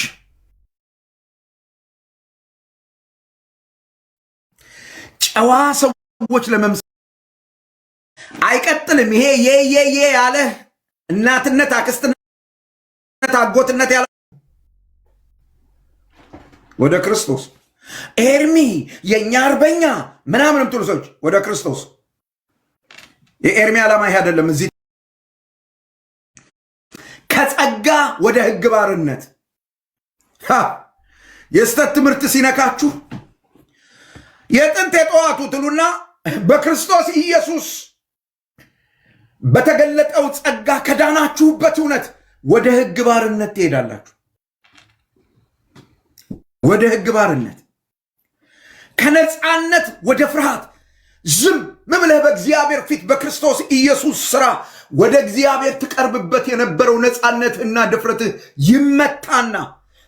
ጨዋ ሰዎች ለመምሰል አይቀጥልም። ይሄ የየ ያለ እናትነት፣ አክስትነት፣ አጎትነት ያለ ወደ ክርስቶስ ኤርሚ የኛ አርበኛ ምናምን የምትሉ ሰዎች ወደ ክርስቶስ። የኤርሚ ዓላማ ይሄ አይደለም። እዚህ ከጸጋ ወደ ሕግ ባርነት የስተት ትምህርት ሲነካችሁ የጥንት የጠዋቱ ትሉና በክርስቶስ ኢየሱስ በተገለጠው ጸጋ ከዳናችሁበት እውነት ወደ ሕግ ባርነት ትሄዳላችሁ። ወደ ሕግ ባርነት፣ ከነፃነት ወደ ፍርሃት። ዝም ብለህ በእግዚአብሔር ፊት በክርስቶስ ኢየሱስ ሥራ ወደ እግዚአብሔር ትቀርብበት የነበረው ነፃነትና ድፍረትህ ይመታና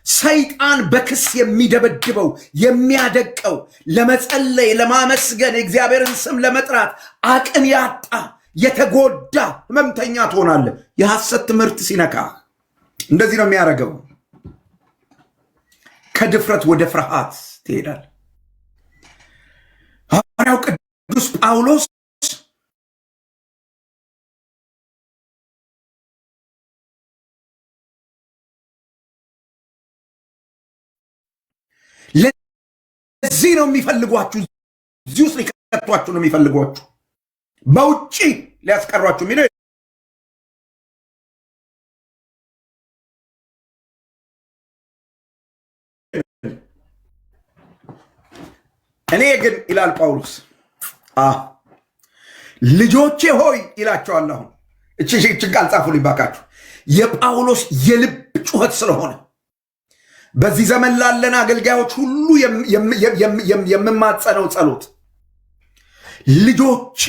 ሰይጣን በክስ የሚደበድበው የሚያደቀው ለመጸለይ ለማመስገን የእግዚአብሔርን ስም ለመጥራት አቅም ያጣ የተጎዳ ህመምተኛ ትሆናለህ። የሐሰት ትምህርት ሲነካ እንደዚህ ነው የሚያደርገው። ከድፍረት ወደ ፍርሃት ትሄዳለህ። ሐዋርያው ቅዱስ ጳውሎስ ነው የሚፈልጓችሁ። እዚህ ውስጥ ሊከቷችሁ ነው የሚፈልጓችሁ። በውጪ ሊያስቀሯችሁ የሚለው እኔ ግን ይላል ጳውሎስ ልጆቼ ሆይ ይላቸዋል። አሁን እቺ ቃል ጻፉልኝ ባካችሁ። የጳውሎስ የልብ ጩኸት ስለሆነ በዚህ ዘመን ላለን አገልጋዮች ሁሉ የምማጸነው ጸሎት ልጆቼ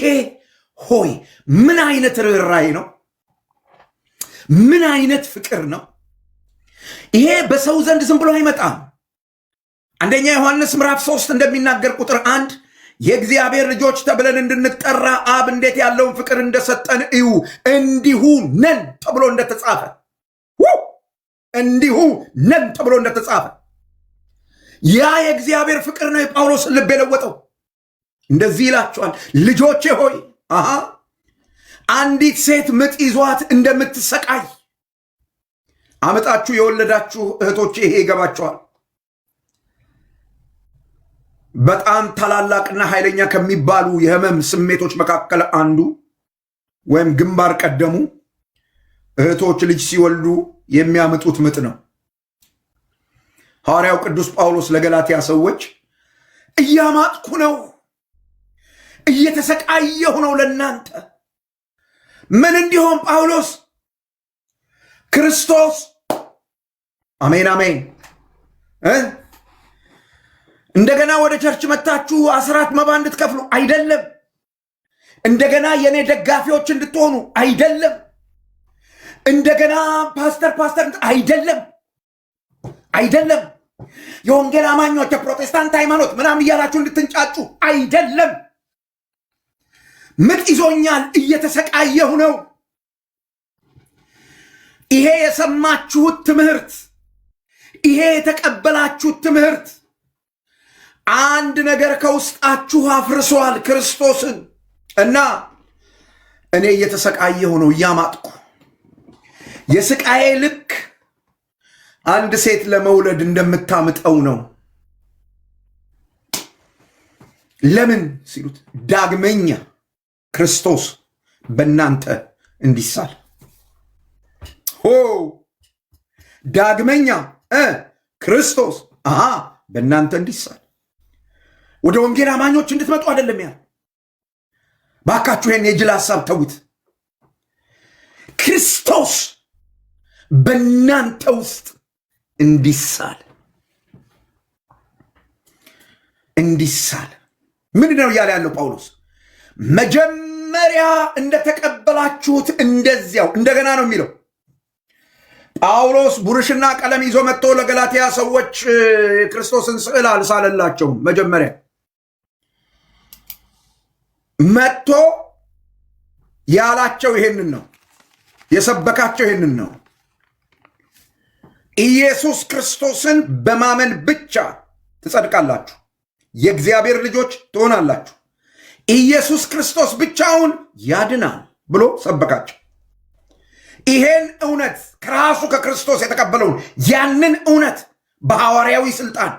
ሆይ። ምን አይነት ርኅራኄ ነው! ምን አይነት ፍቅር ነው! ይሄ በሰው ዘንድ ዝም ብሎ አይመጣም። አንደኛ ዮሐንስ ምዕራፍ 3 እንደሚናገር ቁጥር 1 የእግዚአብሔር ልጆች ተብለን እንድንጠራ አብ እንዴት ያለውን ፍቅር እንደሰጠን እዩ፣ እንዲሁ ነን ተብሎ እንደተጻፈ እንዲሁ ነን ተብሎ እንደተጻፈ። ያ የእግዚአብሔር ፍቅር ነው የጳውሎስን ልብ የለወጠው። እንደዚህ ይላቸዋል፣ ልጆቼ ሆይ አንዲት ሴት ምጥ ይዟት እንደምትሰቃይ አመጣችሁ የወለዳችሁ እህቶቼ ይሄ ይገባቸዋል። በጣም ታላላቅና ኃይለኛ ከሚባሉ የህመም ስሜቶች መካከል አንዱ ወይም ግንባር ቀደሙ እህቶች ልጅ ሲወልዱ የሚያመጡት ምጥ ነው። ሐዋርያው ቅዱስ ጳውሎስ ለገላትያ ሰዎች እያማጥኩ ነው፣ እየተሰቃየሁ ነው ለእናንተ። ምን እንዲሆን ጳውሎስ? ክርስቶስ አሜን አሜን እንደገና ወደ ቸርች መታችሁ አስራት መባ እንድትከፍሉ አይደለም። እንደገና የኔ ደጋፊዎች እንድትሆኑ አይደለም። እንደገና ፓስተር አይደለም። የወንጌል አማኞች የፕሮቴስታንት ሃይማኖት ምናምን እያላችሁ እንድትንጫጩ አይደለም። ምጥ ይዞኛል፣ እየተሰቃየሁ ነው። ይሄ የሰማችሁት ትምህርት፣ ይሄ የተቀበላችሁት ትምህርት አንድ ነገር ከውስጣችሁ አፍርሷል፣ ክርስቶስን። እና እኔ እየተሰቃየሁ ነው፣ እያማጥኩ። የስቃዬ ልክ አንድ ሴት ለመውለድ እንደምታምጠው ነው። ለምን ሲሉት ዳግመኛ ክርስቶስ በእናንተ እንዲሳል። ዳግመኛ ክርስቶስ በእናንተ እንዲሳል ወደ ወንጌል አማኞች እንድትመጡ አይደለም ያለ። ባካችሁ ይሄን የጅል ሐሳብ ተውት። ክርስቶስ በእናንተ ውስጥ እንዲሳል ምንድን ነው እያለ ያለው ጳውሎስ? መጀመሪያ እንደተቀበላችሁት እንደዚያው እንደገና ነው የሚለው። ጳውሎስ ቡርሽና ቀለም ይዞ መጥቶ ለገላትያ ሰዎች የክርስቶስን ስዕል አልሳለላቸውም። መጀመሪያ መጥቶ ያላቸው ይሄንን ነው፣ የሰበካቸው ይሄንን ነው። ኢየሱስ ክርስቶስን በማመን ብቻ ትጸድቃላችሁ፣ የእግዚአብሔር ልጆች ትሆናላችሁ፣ ኢየሱስ ክርስቶስ ብቻውን ያድናል ብሎ ሰበካቸው። ይሄን እውነት ከራሱ ከክርስቶስ የተቀበለውን ያንን እውነት በሐዋርያዊ ስልጣን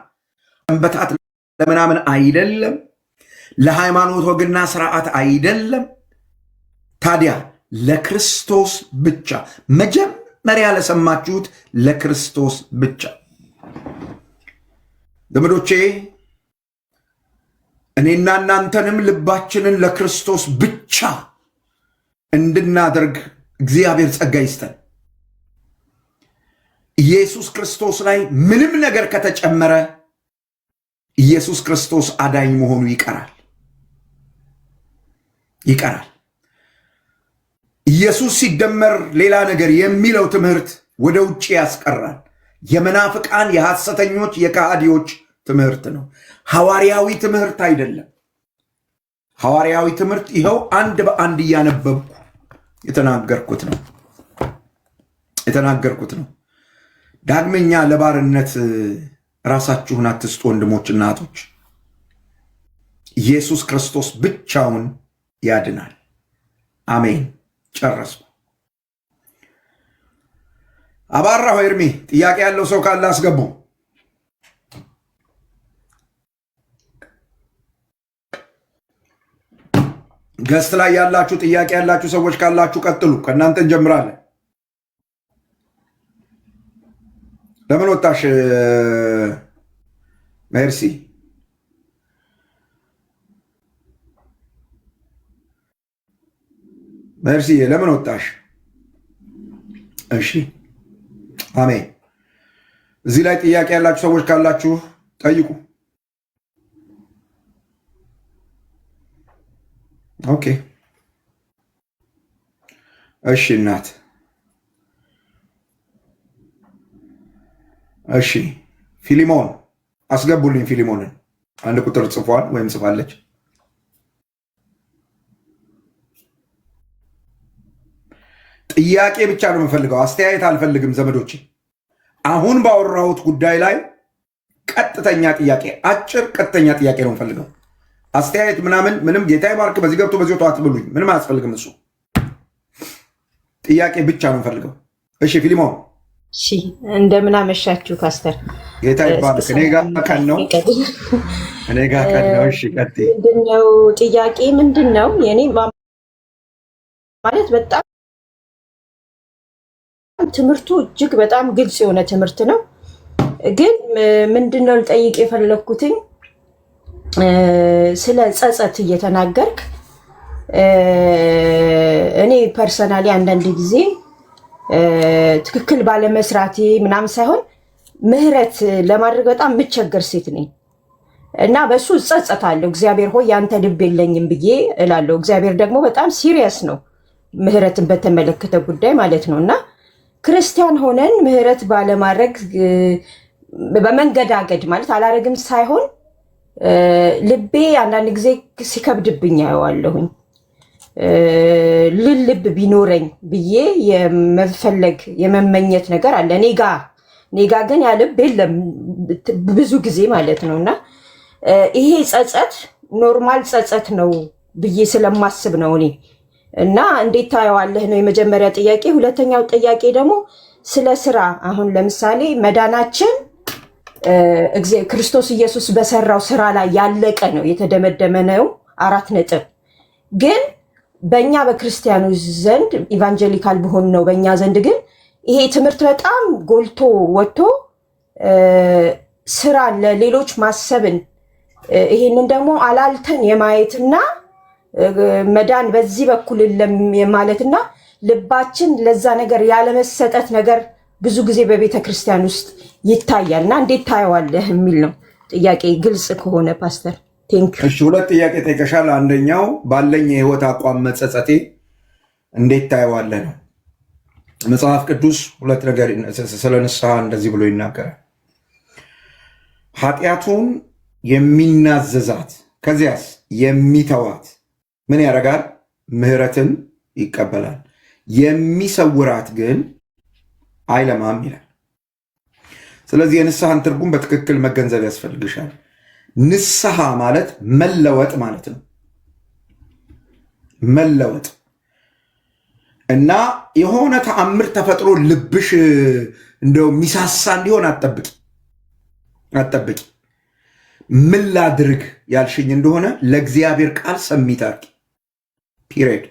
ሰንበታት ለምናምን አይደለም፣ ለሃይማኖት ወግና ስርዓት አይደለም። ታዲያ ለክርስቶስ ብቻ፣ መጀመሪያ ለሰማችሁት ለክርስቶስ ብቻ። ዘመዶቼ እኔና እናንተንም ልባችንን ለክርስቶስ ብቻ እንድናደርግ እግዚአብሔር ጸጋ ይስጠን። ኢየሱስ ክርስቶስ ላይ ምንም ነገር ከተጨመረ ኢየሱስ ክርስቶስ አዳኝ መሆኑ ይቀራል። ኢየሱስ ሲደመር ሌላ ነገር የሚለው ትምህርት ወደ ውጭ ያስቀራል። የመናፍቃን የሐሰተኞች የካሃዲዎች ትምህርት ነው። ሐዋርያዊ ትምህርት አይደለም። ሐዋርያዊ ትምህርት ይኸው አንድ በአንድ እያነበብኩ የተናገርኩት ነው። ዳግመኛ ለባርነት ራሳችሁን አትስጡ ወንድሞችና እህቶች። ኢየሱስ ክርስቶስ ብቻውን ያድናል። አሜን። ጨረስኩ። አባራሁ። ኤርሚ ጥያቄ ያለው ሰው ካለ አስገቡ። ገስት ላይ ያላችሁ ጥያቄ ያላችሁ ሰዎች ካላችሁ ቀጥሉ። ከእናንተ እንጀምራለን። ለምን ወጣሽ ሜርሲ? መርሲ ለምን ወጣሽ? እሺ አሜን። እዚህ ላይ ጥያቄ ያላችሁ ሰዎች ካላችሁ ጠይቁ። ኦኬ እሺ እናት እሺ ፊሊሞን አስገቡልኝ። ፊሊሞንን አንድ ቁጥር ጽፏል ወይም ጽፋለች። ጥያቄ ብቻ ነው የምፈልገው፣ አስተያየት አልፈልግም ዘመዶቼ። አሁን ባወራሁት ጉዳይ ላይ ቀጥተኛ ጥያቄ፣ አጭር ቀጥተኛ ጥያቄ ነው የምፈልገው። አስተያየት ምናምን ምንም ጌታ ይባርክ በዚህ ገብቶ በዚህ ወጥቶ አትብሉኝ፣ ምንም አያስፈልግም። እሱ ጥያቄ ብቻ ነው የምፈልገው። እሺ ፊሊሞን። እሺ እንደምን አመሻችሁ ፓስተር። ጌታ ይባርክ። እኔ ጋር ቀን ነው፣ እኔ ጋር ቀን ነው። እሺ ቀጥይ። ምንድነው ጥያቄ? ምንድነው የኔ ማለት በጣም ትምህርቱ እጅግ በጣም ግልጽ የሆነ ትምህርት ነው። ግን ምንድነው ልጠይቅ የፈለኩትኝ ስለ ጸጸት እየተናገርክ እኔ ፐርሰናሊ አንዳንድ ጊዜ ትክክል ባለመስራቴ ምናምን ሳይሆን ምህረት ለማድረግ በጣም የምቸገር ሴት ነኝ እና በሱ ጸጸታለሁ። እግዚአብሔር ሆይ ያንተ ልብ የለኝም ብዬ እላለሁ። እግዚአብሔር ደግሞ በጣም ሲሪየስ ነው ምህረትን በተመለከተ ጉዳይ ማለት ነው። እና ክርስቲያን ሆነን ምህረት ባለማድረግ በመንገዳገድ ማለት አላረግም ሳይሆን ልቤ አንዳንድ ጊዜ ሲከብድብኝ አየዋለሁኝ። ልብ ቢኖረኝ ብዬ የመፈለግ የመመኘት ነገር አለ እኔ ጋ ግን ያ ልብ የለም ብዙ ጊዜ ማለት ነው። እና ይሄ ጸጸት ኖርማል ጸጸት ነው ብዬ ስለማስብ ነው እኔ። እና እንዴት ታየዋለህ ነው የመጀመሪያ ጥያቄ። ሁለተኛው ጥያቄ ደግሞ ስለ ስራ፣ አሁን ለምሳሌ መዳናችን ክርስቶስ ኢየሱስ በሰራው ስራ ላይ ያለቀ ነው የተደመደመ ነው 4 ነጥብ። ግን በእኛ በክርስቲያኖች ዘንድ ኢቫንጀሊካል በሆን ነው በእኛ ዘንድ ግን ይሄ ትምህርት በጣም ጎልቶ ወጥቶ ስራ ለሌሎች ማሰብን ይሄንን ደግሞ አላልተን የማየትና መዳን በዚህ በኩል ማለትና ልባችን ለዛ ነገር ያለመሰጠት ነገር ብዙ ጊዜ በቤተ ክርስቲያን ውስጥ ይታያል። እና እንዴት ታየዋለህ የሚል ነው ጥያቄ። ግልጽ ከሆነ ፓስተር ቴንክ ዩ። እሺ 2 ጥያቄ ጠይቀሻል። አንደኛው ባለኝ የህይወት አቋም መጸጸቴ እንዴት ታየዋለህ ነው። መጽሐፍ ቅዱስ 2 ነገር ስለ ንስሐ እንደዚህ ብሎ ይናገራል። ኃጢአቱን የሚናዘዛት ከዚያስ የሚተዋት ምን ያደርጋል? ምህረትን ይቀበላል። የሚሰውራት ግን አይለማም ይላል። ስለዚህ የንስሐን ትርጉም በትክክል መገንዘብ ያስፈልግሻል። ንስሐ ማለት መለወጥ ማለት ነው። መለወጥ እና የሆነ ተአምር ተፈጥሮ ልብሽ እንደው ሚሳሳ እንዲሆን አትጠብቂ። ምን ላድርግ ያልሽኝ እንደሆነ ለእግዚአብሔር ቃል ሰሚት አድርጊ። ፒሪየድ።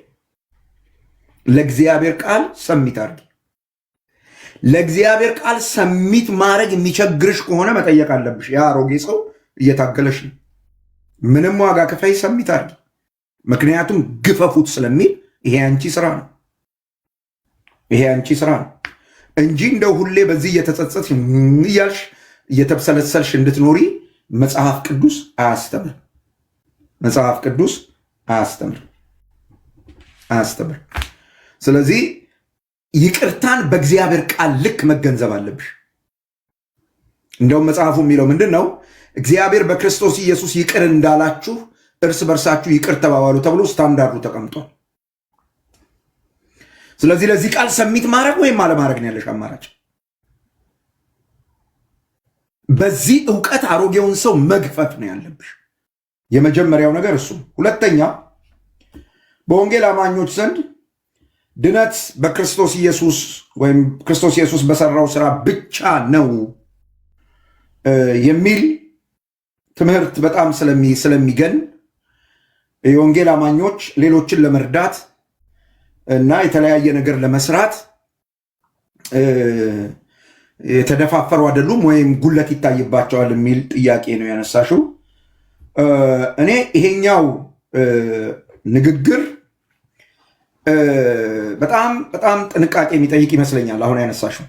ለእግዚአብሔር ቃል ሰሚት አድርጊ። ለእግዚአብሔር ቃል ሰሚት ማድረግ የሚቸግርሽ ከሆነ መጠየቅ አለብሽ። ያ አሮጌ ሰው እየታገለሽ ነው። ምንም ዋጋ ከፋይ ሰሚት አድርጊ። ምክንያቱም ግፈፉት ስለሚል ይሄ አንቺ ስራ ነው። ይሄ አንቺ ስራ ነው እንጂ እንደው ሁሌ በዚህ እየተጸጸት እያልሽ እየተብሰለሰልሽ እንድትኖሪ መጽሐፍ ቅዱስ አያስተምር። መጽሐፍ ቅዱስ አያስተምር። ስለዚህ ይቅርታን በእግዚአብሔር ቃል ልክ መገንዘብ አለብሽ። እንደውም መጽሐፉ የሚለው ምንድን ነው? እግዚአብሔር በክርስቶስ ኢየሱስ ይቅር እንዳላችሁ እርስ በርሳችሁ ይቅር ተባባሉ ተብሎ ስታንዳርዱ ተቀምጧል። ስለዚህ ለዚህ ቃል ሰሚት ማድረግ ወይም አለማድረግ ነው ያለሽ አማራጭ። በዚህ ዕውቀት አሮጌውን ሰው መግፈፍ ነው ያለብሽ። የመጀመሪያው ነገር እሱ። ሁለተኛ በወንጌል አማኞች ዘንድ ድነት በክርስቶስ ኢየሱስ ወይም ክርስቶስ ኢየሱስ በሰራው ስራ ብቻ ነው የሚል ትምህርት በጣም ስለሚገን የወንጌል አማኞች ሌሎችን ለመርዳት እና የተለያየ ነገር ለመስራት የተደፋፈሩ አይደሉም ወይም ጉለት ይታይባቸዋል የሚል ጥያቄ ነው ያነሳሽው። እኔ ይሄኛው ንግግር በጣም በጣም ጥንቃቄ የሚጠይቅ ይመስለኛል። አሁን ያነሳሽው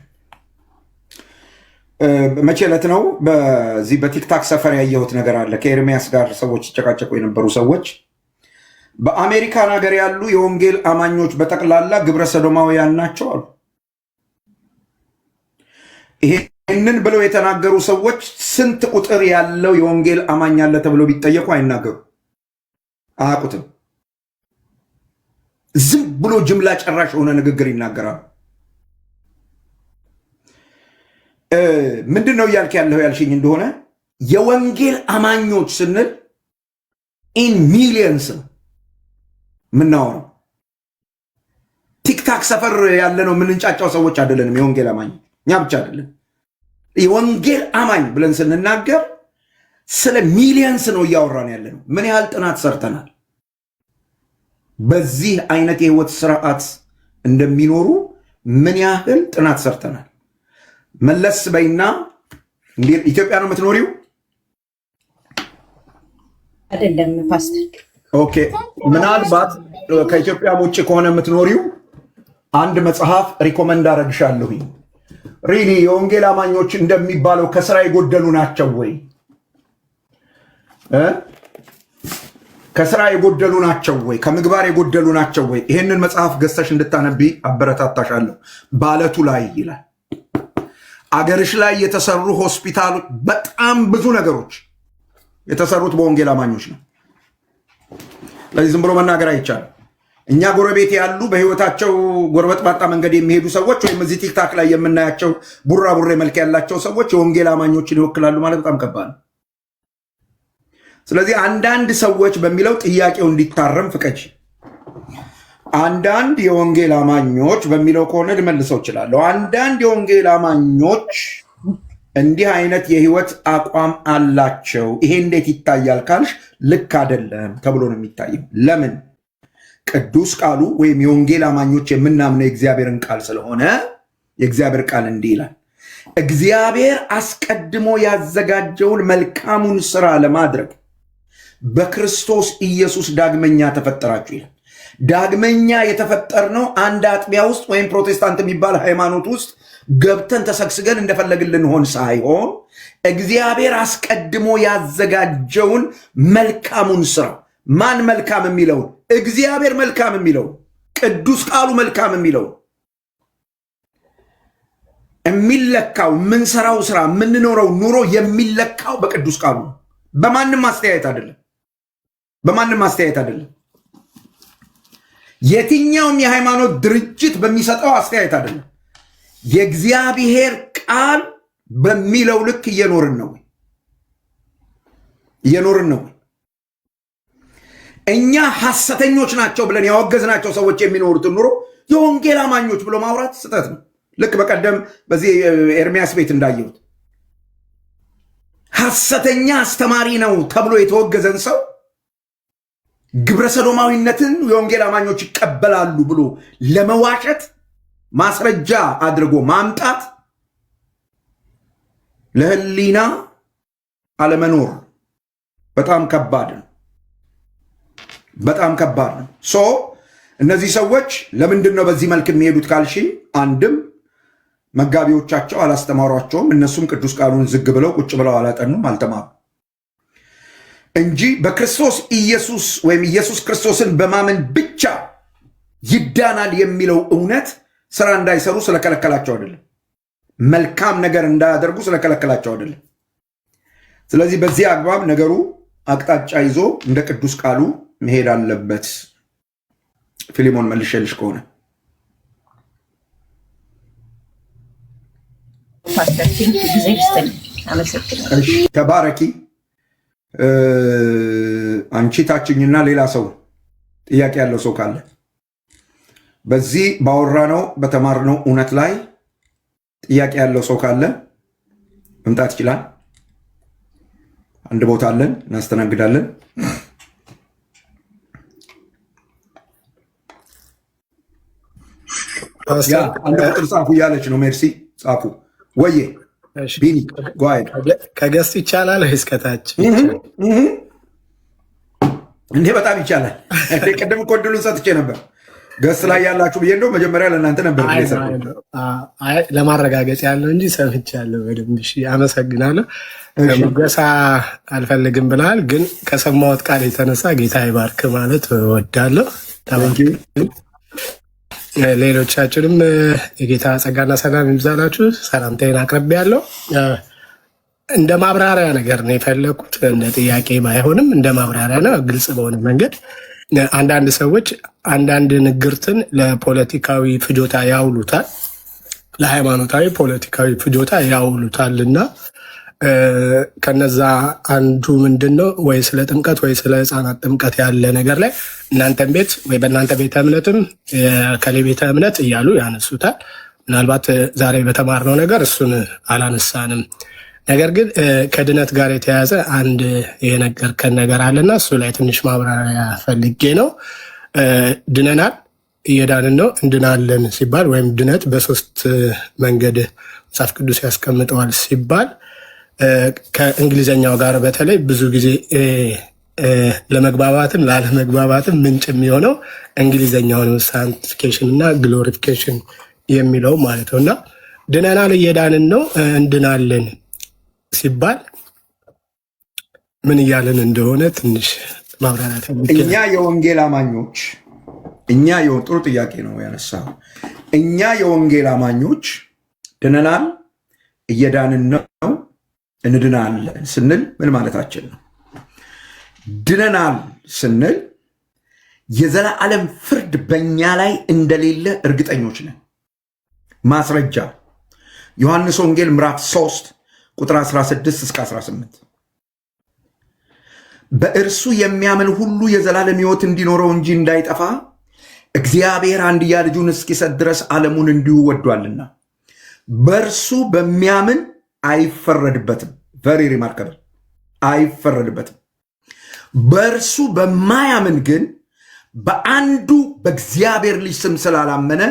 መቼ ዕለት ነው? በዚህ በቲክታክ ሰፈር ያየሁት ነገር አለ። ከኤርሚያስ ጋር ሰዎች ይጨቃጨቁ የነበሩ ሰዎች በአሜሪካን ሀገር ያሉ የወንጌል አማኞች በጠቅላላ ግብረ ሰዶማውያን ናቸው አሉ። ይህንን ብለው የተናገሩ ሰዎች ስንት ቁጥር ያለው የወንጌል አማኝ አለ ተብለው ቢጠየቁ አይናገሩ፣ አያውቁትም። ዝም ብሎ ጅምላ ጨራሽ የሆነ ንግግር ይናገራሉ። ምንድን ነው እያልክ ያለው ያልሽኝ እንደሆነ የወንጌል አማኞች ስንል ኢን ሚሊየንስ ነው ምናወራው። ቲክታክ ሰፈር ያለ ነው የምንንጫጫው ሰዎች አይደለንም። የወንጌል አማኝ እኛ ብቻ አይደለም። የወንጌል አማኝ ብለን ስንናገር ስለ ሚሊየንስ ነው እያወራን ያለ ነው። ምን ያህል ጥናት ሰርተናል፣ በዚህ አይነት የህይወት ስርዓት እንደሚኖሩ ምን ያህል ጥናት ሰርተናል። መለስ በይና ኢትዮጵያ ነው የምትኖሪው? አይደለም ፓስተር። ኦኬ፣ ምናልባት ከኢትዮጵያ ውጭ ከሆነ የምትኖሪው አንድ መጽሐፍ ሪኮመንድ አረግሻለሁኝ። ሪሊ የወንጌል አማኞች እንደሚባለው ከስራ የጎደሉ ናቸው ወይ? ከስራ የጎደሉ ናቸው ወይ? ከምግባር የጎደሉ ናቸው ወይ? ይህንን መጽሐፍ ገዝተሽ እንድታነቢ አበረታታሻለሁ። በአለቱ ላይ ይላል። አገርሽ ላይ የተሰሩ ሆስፒታሎች፣ በጣም ብዙ ነገሮች የተሰሩት በወንጌል አማኞች ነው። ለዚህ ዝም ብሎ መናገር አይቻልም። እኛ ጎረቤት ያሉ በህይወታቸው ጎረበጥ ባጣ መንገድ የሚሄዱ ሰዎች ወይም እዚህ ቲክታክ ላይ የምናያቸው ቡራቡሬ መልክ ያላቸው ሰዎች የወንጌል አማኞችን ይወክላሉ ማለት በጣም ከባድ ነው። ስለዚህ አንዳንድ ሰዎች በሚለው ጥያቄው እንዲታረም ፍቀጅ። አንዳንድ የወንጌል አማኞች በሚለው ከሆነ ልመልሰው እችላለሁ። አንዳንድ የወንጌል አማኞች እንዲህ አይነት የህይወት አቋም አላቸው። ይሄ እንዴት ይታያል ካልሽ ልክ አይደለም ተብሎ ነው የሚታየው። ለምን? ቅዱስ ቃሉ ወይም የወንጌል አማኞች የምናምነው የእግዚአብሔርን ቃል ስለሆነ የእግዚአብሔር ቃል እንዲህ ይላል፣ እግዚአብሔር አስቀድሞ ያዘጋጀውን መልካሙን ስራ ለማድረግ በክርስቶስ ኢየሱስ ዳግመኛ ተፈጠራችሁ ይላል። ዳግመኛ የተፈጠርነው አንድ አጥቢያ ውስጥ ወይም ፕሮቴስታንት የሚባል ሃይማኖት ውስጥ ገብተን ተሰግስገን እንደፈለግን ልንሆን ሳይሆን እግዚአብሔር አስቀድሞ ያዘጋጀውን መልካሙን ስራ። ማን መልካም የሚለውን? እግዚአብሔር መልካም የሚለውን፣ ቅዱስ ቃሉ መልካም የሚለውን። የሚለካው የምንሰራው ስራ የምንኖረው ኑሮ የሚለካው በቅዱስ ቃሉ ነው። በማንም አስተያየት አይደለም። በማንም አስተያየት አይደለም። የትኛውም የሃይማኖት ድርጅት በሚሰጠው አስተያየት አይደለም። የእግዚአብሔር ቃል በሚለው ልክ እየኖርን ነው ወይ? እየኖርን ነው ወይ? እኛ ሐሰተኞች ናቸው ብለን ያወገዝናቸው ሰዎች የሚኖሩትን ኑሮ የወንጌል አማኞች ብሎ ማውራት ስህተት ነው። ልክ በቀደም በዚህ ኤርሚያስ ቤት እንዳየሁት ሐሰተኛ አስተማሪ ነው ተብሎ የተወገዘን ሰው ግብረ ሰዶማዊነትን የወንጌል አማኞች ይቀበላሉ ብሎ ለመዋሸት ማስረጃ አድርጎ ማምጣት ለህሊና አለመኖር በጣም ከባድ ነው። በጣም ከባድ ነው። እነዚህ ሰዎች ለምንድን ነው በዚህ መልክ የሚሄዱት ካልሽ፣ አንድም መጋቢዎቻቸው አላስተማሯቸውም። እነሱም ቅዱስ ቃሉን ዝግ ብለው ቁጭ ብለው አላጠኑም፣ አልተማሩ እንጂ በክርስቶስ ኢየሱስ ወይም ኢየሱስ ክርስቶስን በማመን ብቻ ይዳናል የሚለው እውነት ስራ እንዳይሰሩ ስለከለከላቸው አይደለም። መልካም ነገር እንዳያደርጉ ስለከለከላቸው አይደለም። ስለዚህ በዚህ አግባብ ነገሩ አቅጣጫ ይዞ እንደ ቅዱስ ቃሉ መሄድ አለበት። ፊሊሞን መልሸልሽ ከሆነ ተባረኪ። አንቺ ታችኝና ሌላ ሰው ጥያቄ ያለው ሰው ካለ በዚህ ባወራነው በተማርነው እውነት ላይ ጥያቄ ያለው ሰው ካለ መምጣት ይችላል። አንድ ቦታ አለን፣ እናስተናግዳለን። አንድ ቁጥር ጻፉ እያለች ነው። ሜርሲ ጻፉ ወዬ ቢኒ ጓይድ ከገስት ይቻላል ወይስ ከታች? እንዴ በጣም ይቻላል። ቅድም እኮ እድሉን ሰጥቼ ነበር ገስት ላይ ያላችሁ ብዬ እንደው መጀመሪያ ለእናንተ ነበር ለማረጋገጥ ያለው እንጂ ሰምቻለሁ በደንብ። እሺ አመሰግናለሁ። ሙገሳ አልፈልግም ብለሃል፣ ግን ከሰማሁት ቃል የተነሳ ጌታ ይባርክ ማለት እወዳለሁ። ሌሎቻችንም የጌታ ጸጋና ሰላም ይብዛላችሁ። ሰላምታዬን አቅርቤያለሁ። እንደ ማብራሪያ ነገር ነው የፈለኩት፣ እንደ ጥያቄ ባይሆንም እንደ ማብራሪያ ነው፣ ግልጽ በሆነ መንገድ። አንዳንድ ሰዎች አንዳንድ ንግርትን ለፖለቲካዊ ፍጆታ ያውሉታል፣ ለሃይማኖታዊ ፖለቲካዊ ፍጆታ ያውሉታል እና ከነዛ አንዱ ምንድን ነው ወይ ስለ ጥምቀት ወይ ስለ ሕፃናት ጥምቀት ያለ ነገር ላይ እናንተን ቤት ወይ በእናንተ ቤተ እምነትም ከሌ ቤተ እምነት እያሉ ያነሱታል። ምናልባት ዛሬ በተማርነው ነገር እሱን አላነሳንም። ነገር ግን ከድነት ጋር የተያያዘ አንድ የነገርከን ነገር አለና እሱ ላይ ትንሽ ማብራሪያ ፈልጌ ነው። ድነናል፣ እየዳንን ነው። እንድናለን ሲባል ወይም ድነት በሶስት መንገድ መጽሐፍ ቅዱስ ያስቀምጠዋል ሲባል ከእንግሊዘኛው ጋር በተለይ ብዙ ጊዜ ለመግባባትም ላለመግባባትም ምንጭ የሚሆነው እንግሊዘኛውን ሳንቲፊኬሽን እና ግሎሪፊኬሽን የሚለው ማለት ነው። እና ድነናል፣ እየዳንን ነው፣ እንድናለን ሲባል ምን እያለን እንደሆነ ትንሽ ማብራሪያ እኛ የወንጌል አማኞች ጥሩ ጥያቄ ነው ያነሳው። እኛ የወንጌል አማኞች ድነናል፣ እየዳንን ነው፣ እንድናለን ስንል ምን ማለታችን ነው? ድነናል ስንል የዘላለም ፍርድ በእኛ ላይ እንደሌለ እርግጠኞች ነን። ማስረጃ ዮሐንስ ወንጌል ምዕራፍ 3 ቁጥር 16 እስከ 18 በእርሱ የሚያምን ሁሉ የዘላለም ሕይወት እንዲኖረው እንጂ እንዳይጠፋ እግዚአብሔር አንድያ ልጁን እስኪሰጥ ድረስ ዓለሙን እንዲሁ ወዷልና በእርሱ በሚያምን አይፈረድበትም። ቨሪ ሪማርከብል፣ አይፈረድበትም። በእርሱ በማያምን ግን በአንዱ በእግዚአብሔር ልጅ ስም ስላላመነ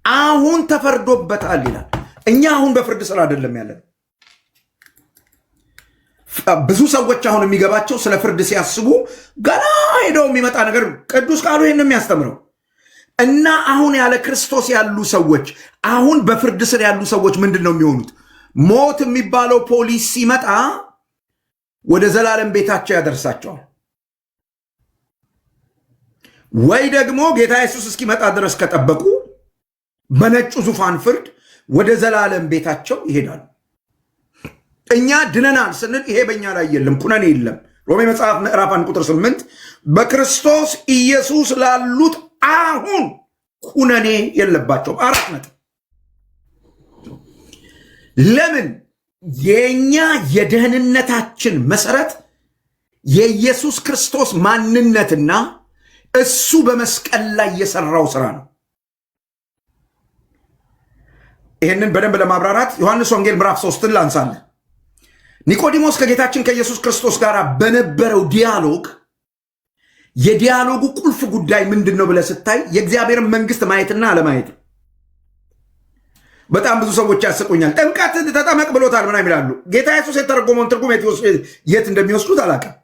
አሁን ተፈርዶበታል ይላል። እኛ አሁን በፍርድ ስራ አይደለም ያለን። ብዙ ሰዎች አሁን የሚገባቸው ስለ ፍርድ ሲያስቡ ገና ሄደው የሚመጣ ነገር ቅዱስ ቃሉ ይህን የሚያስተምረው እና አሁን ያለ ክርስቶስ ያሉ ሰዎች፣ አሁን በፍርድ ስር ያሉ ሰዎች ምንድን ነው የሚሆኑት? ሞት የሚባለው ፖሊስ ሲመጣ ወደ ዘላለም ቤታቸው ያደርሳቸዋል፣ ወይ ደግሞ ጌታ ኢየሱስ እስኪመጣ ድረስ ከጠበቁ በነጩ ዙፋን ፍርድ ወደ ዘላለም ቤታቸው ይሄዳሉ። እኛ ድነናል ስንል ይሄ በእኛ ላይ የለም፣ ኩነኔ የለም። ሮሜ መጽሐፍ ምዕራፍ 1 ቁጥር 8 በክርስቶስ ኢየሱስ ላሉት አሁን ኩነኔ የለባቸውም። 4 ነጥብ። ለምን? የኛ የደህንነታችን መሰረት የኢየሱስ ክርስቶስ ማንነትና እሱ በመስቀል ላይ የሰራው ስራ ነው። ይህንን በደንብ ለማብራራት ዮሐንስ ወንጌል ምዕራፍ 3 ላንሳለን። ኒቆዲሞስ ከጌታችን ከኢየሱስ ክርስቶስ ጋር በነበረው ዲያሎግ የዲያሎጉ ቁልፍ ጉዳይ ምንድን ነው ብለህ ስታይ የእግዚአብሔርን መንግስት ማየትና አለማየት። በጣም ብዙ ሰዎች ያስቁኛል። ጥምቀት ተጠመቅ ብሎታል ምናምን ይላሉ። ጌታ ኢየሱስ የተረጎመውን ትርጉም የት እንደሚወስዱት አላውቅም።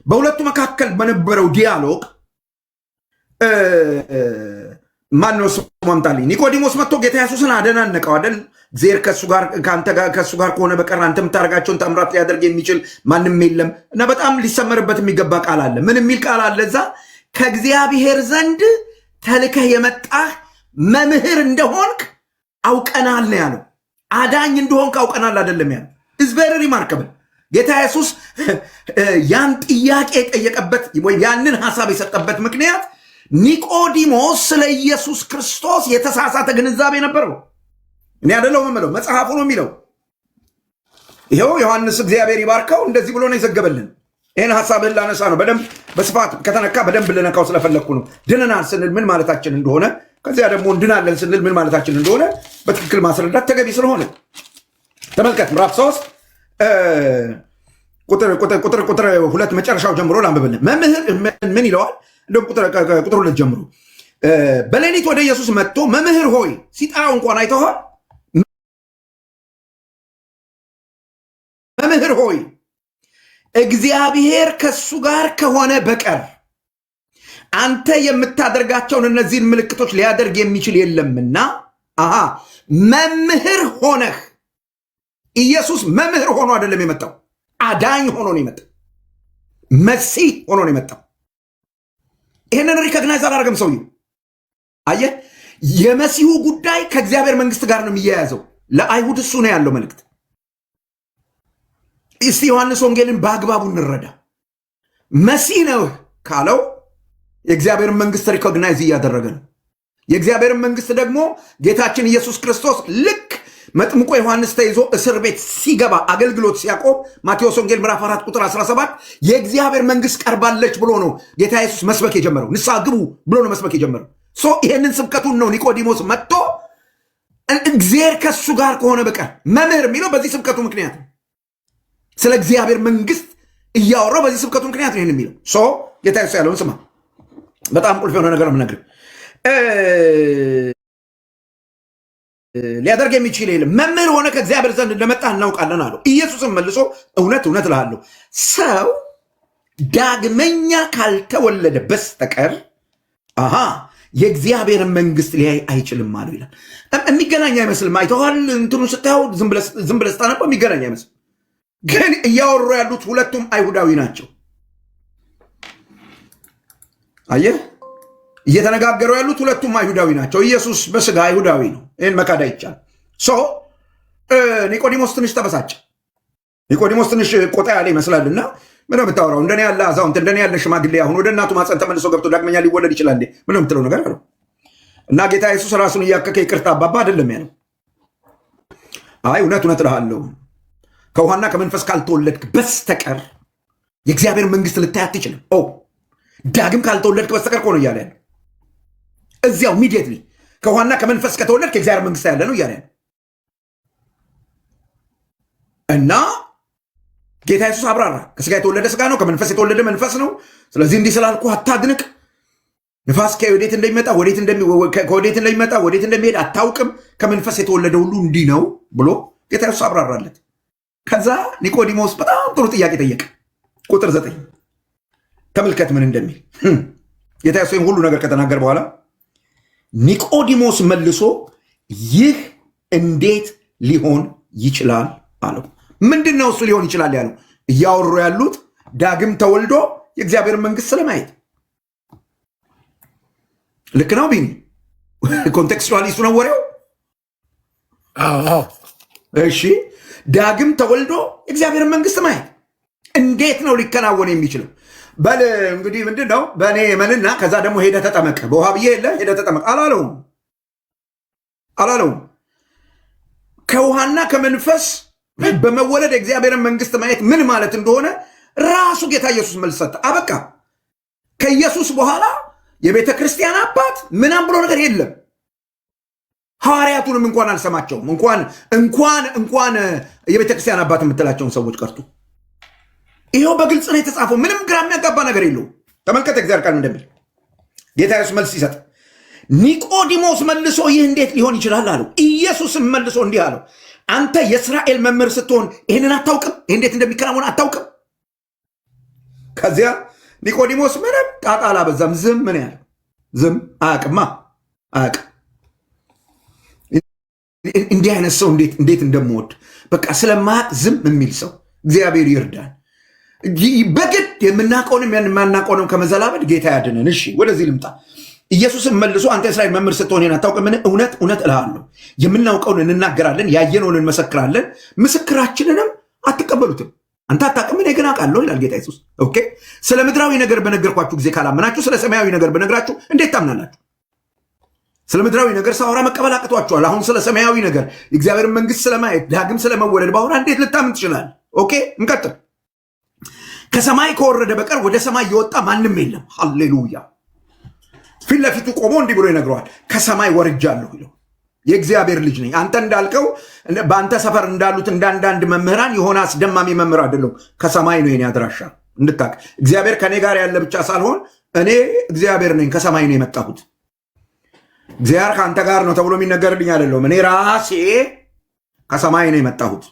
በሁለቱ መካከል በነበረው ዲያሎግ ማነው ስሙ አምጣልኝ። ኒቆዲሞስ መጥቶ ጌታ ኢየሱስን አደናነቀው አይደል? እግዚአብሔር ከእሱ ጋር ከሆነ በቀር አንተ የምታደርጋቸውን ተአምራት ሊያደርግ የሚችል ማንም የለም። እና በጣም ሊሰመርበት የሚገባ ቃል አለ። ምን የሚል ቃል አለ እዛ? ከእግዚአብሔር ዘንድ ተልከህ የመጣህ መምህር እንደሆንክ አውቀናል ነው ያለው። አዳኝ እንደሆንክ አውቀናል አይደለም ያለው። ኢዝ ቬሪ ሪማርካብል። ጌታ ኢየሱስ ያን ጥያቄ የጠየቀበት ወይም ያንን ሐሳብ የሰጠበት ምክንያት ኒቆዲሞስ ስለ ኢየሱስ ክርስቶስ የተሳሳተ ግንዛቤ ነበረው። እኔ አይደለሁም የምለው፣ መጽሐፉ ነው የሚለው። ይኸው ዮሐንስ እግዚአብሔር ይባርከው እንደዚህ ብሎ ነው የዘገበልን። ይህን ሐሳብህን ላነሳ ነው። በደንብ በስፋት ከተነካ በደንብ ልነካው ስለፈለግኩ ነው። ድነናል ስንል ምን ማለታችን እንደሆነ፣ ከዚያ ደግሞ እንድናለን ስንል ምን ማለታችን እንደሆነ በትክክል ማስረዳት ተገቢ ስለሆነ ተመልከት። ምዕራፍ 3 ቁጥር 2 መጨረሻው ጀምሮ ላንብብልን። መምህር ምን ይለዋል? እንደውም ቁጥር 2 ጀምሮ በሌሊት ወደ ኢየሱስ መጥቶ መምህር ሆይ ሲጠራው እንኳን አይተዋል። መምህር ሆይ እግዚአብሔር ከሱ ጋር ከሆነ በቀር አንተ የምታደርጋቸውን እነዚህን ምልክቶች ሊያደርግ የሚችል የለምና መምህር ሆነህ። ኢየሱስ መምህር ሆኖ አይደለም የመጣው፣ አዳኝ ሆኖ ነው የመጣው። መሲህ ሆኖ ነው የመጣው። ይህንን ሪኮግናይዝ አላደረገም ሰውዬው። አየህ፣ የመሲሁ ጉዳይ ከእግዚአብሔር መንግስት ጋር ነው የሚያያዘው። ለአይሁድ እሱ ነው ያለው መልእክት። እስቲ ዮሐንስ ወንጌልን በአግባቡ እንረዳ። መሲህ ነው ካለው የእግዚአብሔርን መንግስት ሪኮግናይዝ እያደረገ ነው። የእግዚአብሔርን መንግስት ደግሞ ጌታችን ኢየሱስ ክርስቶስ ልክ መጥምቆ ዮሐንስ ተይዞ እስር ቤት ሲገባ አገልግሎት ሲያቆም ማቴዎስ ወንጌል ምዕራፍ 4 ቁጥር 17 የእግዚአብሔር መንግስት ቀርባለች ብሎ ነው ጌታ ኢየሱስ መስበክ የጀመረው። ንስሐ ግቡ ብሎ ነው መስበክ የጀመረው። ይሄንን ስብከቱን ነው ኒቆዲሞስ መጥቶ እግዚአብሔር ከሱ ጋር ከሆነ በቀር መምህር የሚለው በዚህ ስብከቱ ምክንያት ነው። ስለ እግዚአብሔር መንግስት እያወራው በዚህ ስብከቱ ምክንያት ነው ይሄን የሚለው። ጌታ ኢየሱስ ያለውን ስማ። በጣም ቁልፍ የሆነ ነገር ነው የምነግርህ። ሊያደርግ የሚችል የለም። መምህር ሆነ ከእግዚአብሔር ዘንድ እንደመጣ እናውቃለን አለው። ኢየሱስም መልሶ እውነት እውነት እልሃለሁ ሰው ዳግመኛ ካልተወለደ በስተቀር የእግዚአብሔርን መንግስት ሊያይ አይችልም አለው ይላል። የሚገናኝ አይመስልም። አይተዋል? እንትኑ ስታየው ዝም ብለህ ስታነበው የሚገናኝ አይመስልም። ግን እያወሩ ያሉት ሁለቱም አይሁዳዊ ናቸው። አየህ፣ እየተነጋገሩ ያሉት ሁለቱም አይሁዳዊ ናቸው። ኢየሱስ በስጋ አይሁዳዊ ነው። ይህን መካድ አይቻልም። ኒቆዲሞስ ትንሽ ተበሳጨ። ኒቆዲሞስ ትንሽ ቆጣ ያለ ይመስላልና ምን ነው የምታወራው? እንደኔ ያለ አዛውንት፣ እንደኔ ያለ ሽማግሌ አሁን ወደ እናቱ ማፀን ተመልሶ ገብቶ ዳግመኛ ሊወለድ ይችላል እንዴ? ምን ነው የምትለው ነገር አለው። እና ጌታ ኢየሱስ ራሱን እያከከ ይቅርታ አባባ አይደለም ያለው። አይ እውነት እውነት እልሃለሁ ከውሃና ከመንፈስ ካልተወለድክ በስተቀር የእግዚአብሔር መንግስት ልታይ አትችልም። ዳግም ካልተወለድክ በስተቀር እኮ ነው እያለ ያለው። እዚያው ኢሚዲየትሊ ከውሃና ከመንፈስ ከተወለድክ የእግዚአብሔር መንግስት ያለ ነው እያለ ያለው እና ጌታ ኢየሱስ አብራራ። ከስጋ የተወለደ ስጋ ነው፣ ከመንፈስ የተወለደ መንፈስ ነው። ስለዚህ እንዲህ ስላልኩ አታድንቅ። ንፋስ ከወዴት እንደሚመጣ ወዴት እንደሚሄድ አታውቅም። ከመንፈስ የተወለደ ሁሉ እንዲህ ነው ብሎ ጌታ ኢየሱስ አብራራለት። ከዛ ኒቆዲሞስ በጣም ጥሩ ጥያቄ ጠየቀ። ቁጥር 9 ተመልከት ምን እንደሚል። ጌታ ኢየሱስ ሁሉ ነገር ከተናገረ በኋላ ኒቆዲሞስ መልሶ ይህ እንዴት ሊሆን ይችላል አለው። ምንድን ነው እሱ ሊሆን ይችላል ያለው? እያወሩ ያሉት ዳግም ተወልዶ የእግዚአብሔር መንግስት ስለማየት። ልክ ነው ቢኒ? ኮንቴክስቹዋሊ እሱ ነው ወሬው። እሺ፣ ዳግም ተወልዶ የእግዚአብሔር መንግስት ማየት እንዴት ነው ሊከናወን የሚችለው? በል እንግዲህ ምንድን ነው በእኔ እመንና ከዛ ደግሞ ሄደ ተጠመቅ፣ በውሃ ብዬ የለ ሄደ ተጠመቅ አላለውም። ከውሃና ከመንፈስ በመወለድ የእግዚአብሔርን መንግስት ማየት ምን ማለት እንደሆነ ራሱ ጌታ ኢየሱስ መልስ ሰጠ። አበቃ። ከኢየሱስ በኋላ የቤተ ክርስቲያን አባት ምናም ብሎ ነገር የለም። ሐዋርያቱንም እንኳን አልሰማቸውም። እንኳን የቤተ ክርስቲያን አባት የምትላቸውን ሰዎች ቀርቱ። ይኸው በግልጽ ነው የተጻፈው። ምንም ግራ የሚያጋባ ነገር የለውም። ተመልከተ እግዚአብሔር ቃል እንደሚል ጌታ ኢየሱስ መልስ ሲሰጥ ኒቆዲሞስ መልሶ ይህ እንዴት ሊሆን ይችላል አለው። ኢየሱስም መልሶ እንዲህ አለው፣ አንተ የእስራኤል መምህር ስትሆን ይህንን አታውቅም? ይህ እንዴት እንደሚከናወን አታውቅም? ከዚያ ኒቆዲሞስ ምንም ጣጣ አላበዛም። ዝም ምን ያለ ዝም አያውቅም። እንዲህ አይነት ሰው እንዴት እንደምወድ በቃ ስለማያውቅ ዝም የሚል ሰው እግዚአብሔር ይርዳን። በግድ የምናውቀውንም የማናውቀውንም ከመዘላበድ ጌታ ያድነን። እሺ ወደዚህ ልምጣ። ኢየሱስም መልሶ አንተ የእስራኤል መምህር ስትሆን ይህን አታውቅምን? እውነት እውነት እልሃለሁ የምናውቀውን እንናገራለን፣ ያየነውን እንመሰክራለን፣ ምስክራችንንም አትቀበሉትም። አንተ አታውቅም፣ እኔ ግን አውቃለሁ ይላል ጌታ ኢየሱስ። ኦኬ፣ ስለ ምድራዊ ነገር በነገርኳችሁ ጊዜ ካላመናችሁ ስለ ሰማያዊ ነገር በነግራችሁ እንዴት ታምናላችሁ? ስለ ምድራዊ ነገር ሳወራ መቀበል አቅቷችኋል። አሁን ስለ ሰማያዊ ነገር የእግዚአብሔር መንግስት ስለማየት ዳግም ስለመወለድ ባወራ እንዴት ልታምን ትችላል? ኦኬ፣ እንቀጥል። ከሰማይ ከወረደ በቀር ወደ ሰማይ የወጣ ማንም የለም። ሃሌሉያ። ፊት ለፊቱ ቆሞ እንዲህ ብሎ ይነግረዋል፣ ከሰማይ ወርጃለሁ ይለው። የእግዚአብሔር ልጅ ነኝ። አንተ እንዳልከው በአንተ ሰፈር እንዳሉት እንዳንዳንድ መምህራን የሆነ አስደማሚ መምህር አይደለሁም። ከሰማይ ነው የኔ አድራሻ እንድታቅ። እግዚአብሔር ከኔ ጋር ያለ ብቻ ሳልሆን እኔ እግዚአብሔር ነኝ፣ ከሰማይ ነው የመጣሁት። እግዚአብሔር ከአንተ ጋር ነው ተብሎ የሚነገርልኝ አይደለም። እኔ ራሴ ከሰማይ ነው የመጣሁት።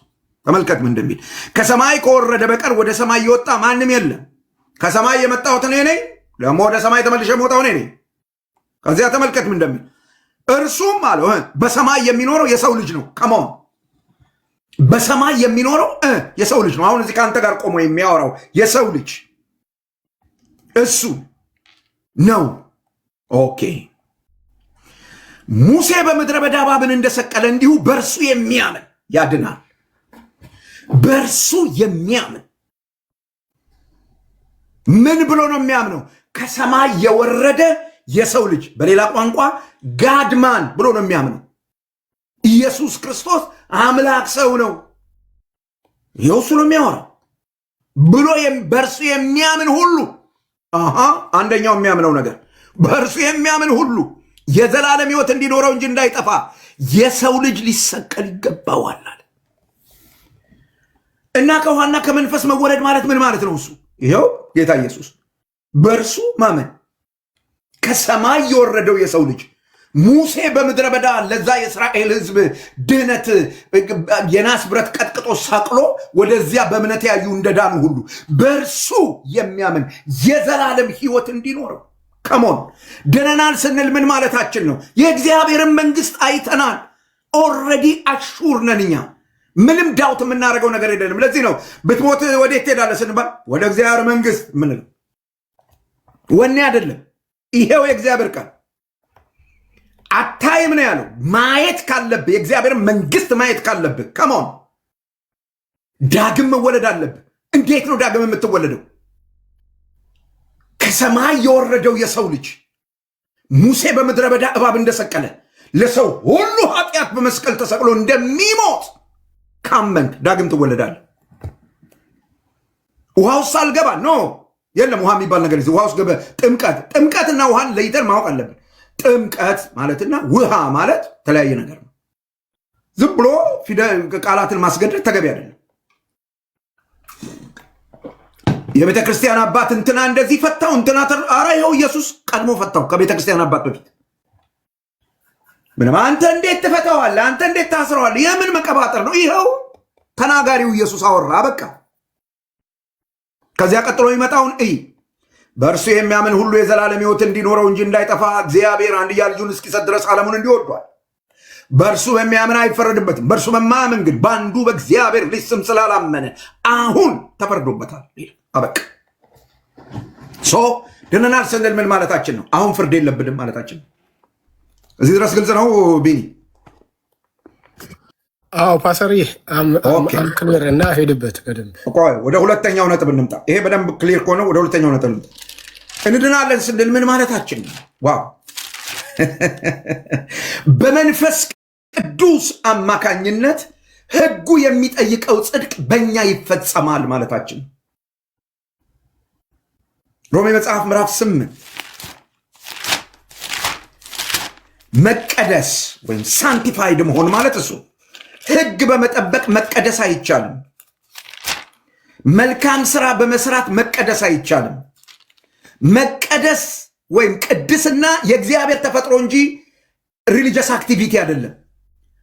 ተመልከት ምን እንደሚል፣ ከሰማይ ከወረደ በቀር ወደ ሰማይ የወጣ ማንም የለም። ከሰማይ የመጣሁት እኔ ነኝ፣ ደግሞ ወደ ሰማይ ተመልሼ የምወጣው እኔ ነኝ። ከዚያ ተመልከት ምን እንደሚል፣ እርሱም አለው በሰማይ የሚኖረው የሰው ልጅ ነው። ከመሆን በሰማይ የሚኖረው የሰው ልጅ ነው። አሁን እዚህ ከአንተ ጋር ቆሞ የሚያወራው የሰው ልጅ እሱ ነው። ኦኬ። ሙሴ በምድረ በዳ እባብን እንደሰቀለ እንዲሁ በእርሱ የሚያምን ያድናል። በእርሱ የሚያምን ምን ብሎ ነው የሚያምነው? ከሰማይ የወረደ የሰው ልጅ፣ በሌላ ቋንቋ ጋድማን ብሎ ነው የሚያምነው። ኢየሱስ ክርስቶስ አምላክ ሰው ነው፣ ይኸው እሱ ነው የሚያወራው ብሎ በእርሱ የሚያምን ሁሉ አንደኛው የሚያምነው ነገር በእርሱ የሚያምን ሁሉ የዘላለም ሕይወት እንዲኖረው እንጂ እንዳይጠፋ የሰው ልጅ ሊሰቀል ይገባዋል አለ። እና ከውሃና ከመንፈስ መወለድ ማለት ምን ማለት ነው? እሱ ይኸው ጌታ ኢየሱስ በእርሱ ማመን፣ ከሰማይ የወረደው የሰው ልጅ ሙሴ በምድረ በዳ ለዛ የእስራኤል ሕዝብ ድህነት የናስ ብረት ቀጥቅጦ ሰቅሎ ወደዚያ በእምነት ያዩ እንደዳኑ ሁሉ በእርሱ የሚያምን የዘላለም ሕይወት እንዲኖረው። ከሞን ድነናል ስንል ምን ማለታችን ነው? የእግዚአብሔርን መንግስት አይተናል። ኦልሬዲ አሹር ነን እኛ። ምንም ዳውት የምናደርገው ነገር የለንም። ለዚህ ነው ብትሞት ወዴት ትሄዳለህ ስንባል ወደ እግዚአብሔር መንግስት ምንለው። ወኔ አይደለም፣ ይሄው የእግዚአብሔር ቃል አታይም ነው ያለው። ማየት ካለብህ የእግዚአብሔር መንግስት ማየት ካለብህ ከሞን ዳግም መወለድ አለብህ። እንዴት ነው ዳግም የምትወለደው? ከሰማይ የወረደው የሰው ልጅ ሙሴ በምድረ በዳ እባብ እንደሰቀለ ለሰው ሁሉ ኃጢአት በመስቀል ተሰቅሎ እንደሚሞት ካመንክ ዳግም ትወለዳለህ። ውሃ ውስጥ አልገባ ኖ የለም። ውሃ የሚባል ነገር ውሃ ውስጥ ገበ ጥምቀትና ውሃን ለይተን ማወቅ አለብን። ጥምቀት ማለትና ውሃ ማለት ተለያየ ነገር ነው። ዝም ብሎ ቃላትን ማስገደድ ተገቢ አይደለም። የቤተ ክርስቲያን አባት እንትና እንደዚህ ፈታው እንትና አረ ይኸው ኢየሱስ ቀድሞ ፈታው ከቤተ ክርስቲያን አባት በፊት። ምንም አንተ እንዴት ትፈታዋለህ? አንተ እንዴት ታስረዋለህ? የምን መቀባጠር ነው? ይኸው ተናጋሪው ኢየሱስ አወራ፣ በቃ። ከዚያ ቀጥሎ ይመጣውን በእርሱ የሚያምን ሁሉ የዘላለም ሕይወት እንዲኖረው እንጂ እንዳይጠፋ እግዚአብሔር አንድያ ልጁን እስኪሰጥ ድረስ ዓለሙን እንዲወዷል። በእርሱ በሚያምን አይፈረድበትም። በእርሱ በማያምን ግን በአንዱ በእግዚአብሔር ልጅ ስም ስላላመነ አሁን ተፈርዶበታል። አበቃ። ድነናል ስንል ምን ማለታችን ነው? አሁን ፍርድ የለብንም ማለታችን ነው። እዚህ ድረስ ግልጽ ነው ቢኒ? አዎ ፓስተር፣ ክሊር እና ሄድበት በደንብ። ወደ ሁለተኛው ነጥብ እንምጣ። ይሄ በደንብ ክሊር ከሆነ ወደ ሁለተኛው ነጥብ እንምጣ። እንድናለን ስንል ምን ማለታችን ነው? ዋው! በመንፈስ ቅዱስ አማካኝነት ሕጉ የሚጠይቀው ጽድቅ በእኛ ይፈጸማል ማለታችን ነው። ሮሜ መጽሐፍ ምዕራፍ 8 መቀደስ ወይም ሳንቲፋይድ መሆን ማለት እሱ ሕግ በመጠበቅ መቀደስ አይቻልም። መልካም ስራ በመስራት መቀደስ አይቻልም። መቀደስ ወይም ቅድስና የእግዚአብሔር ተፈጥሮ እንጂ ሪሊጂየስ አክቲቪቲ አይደለም።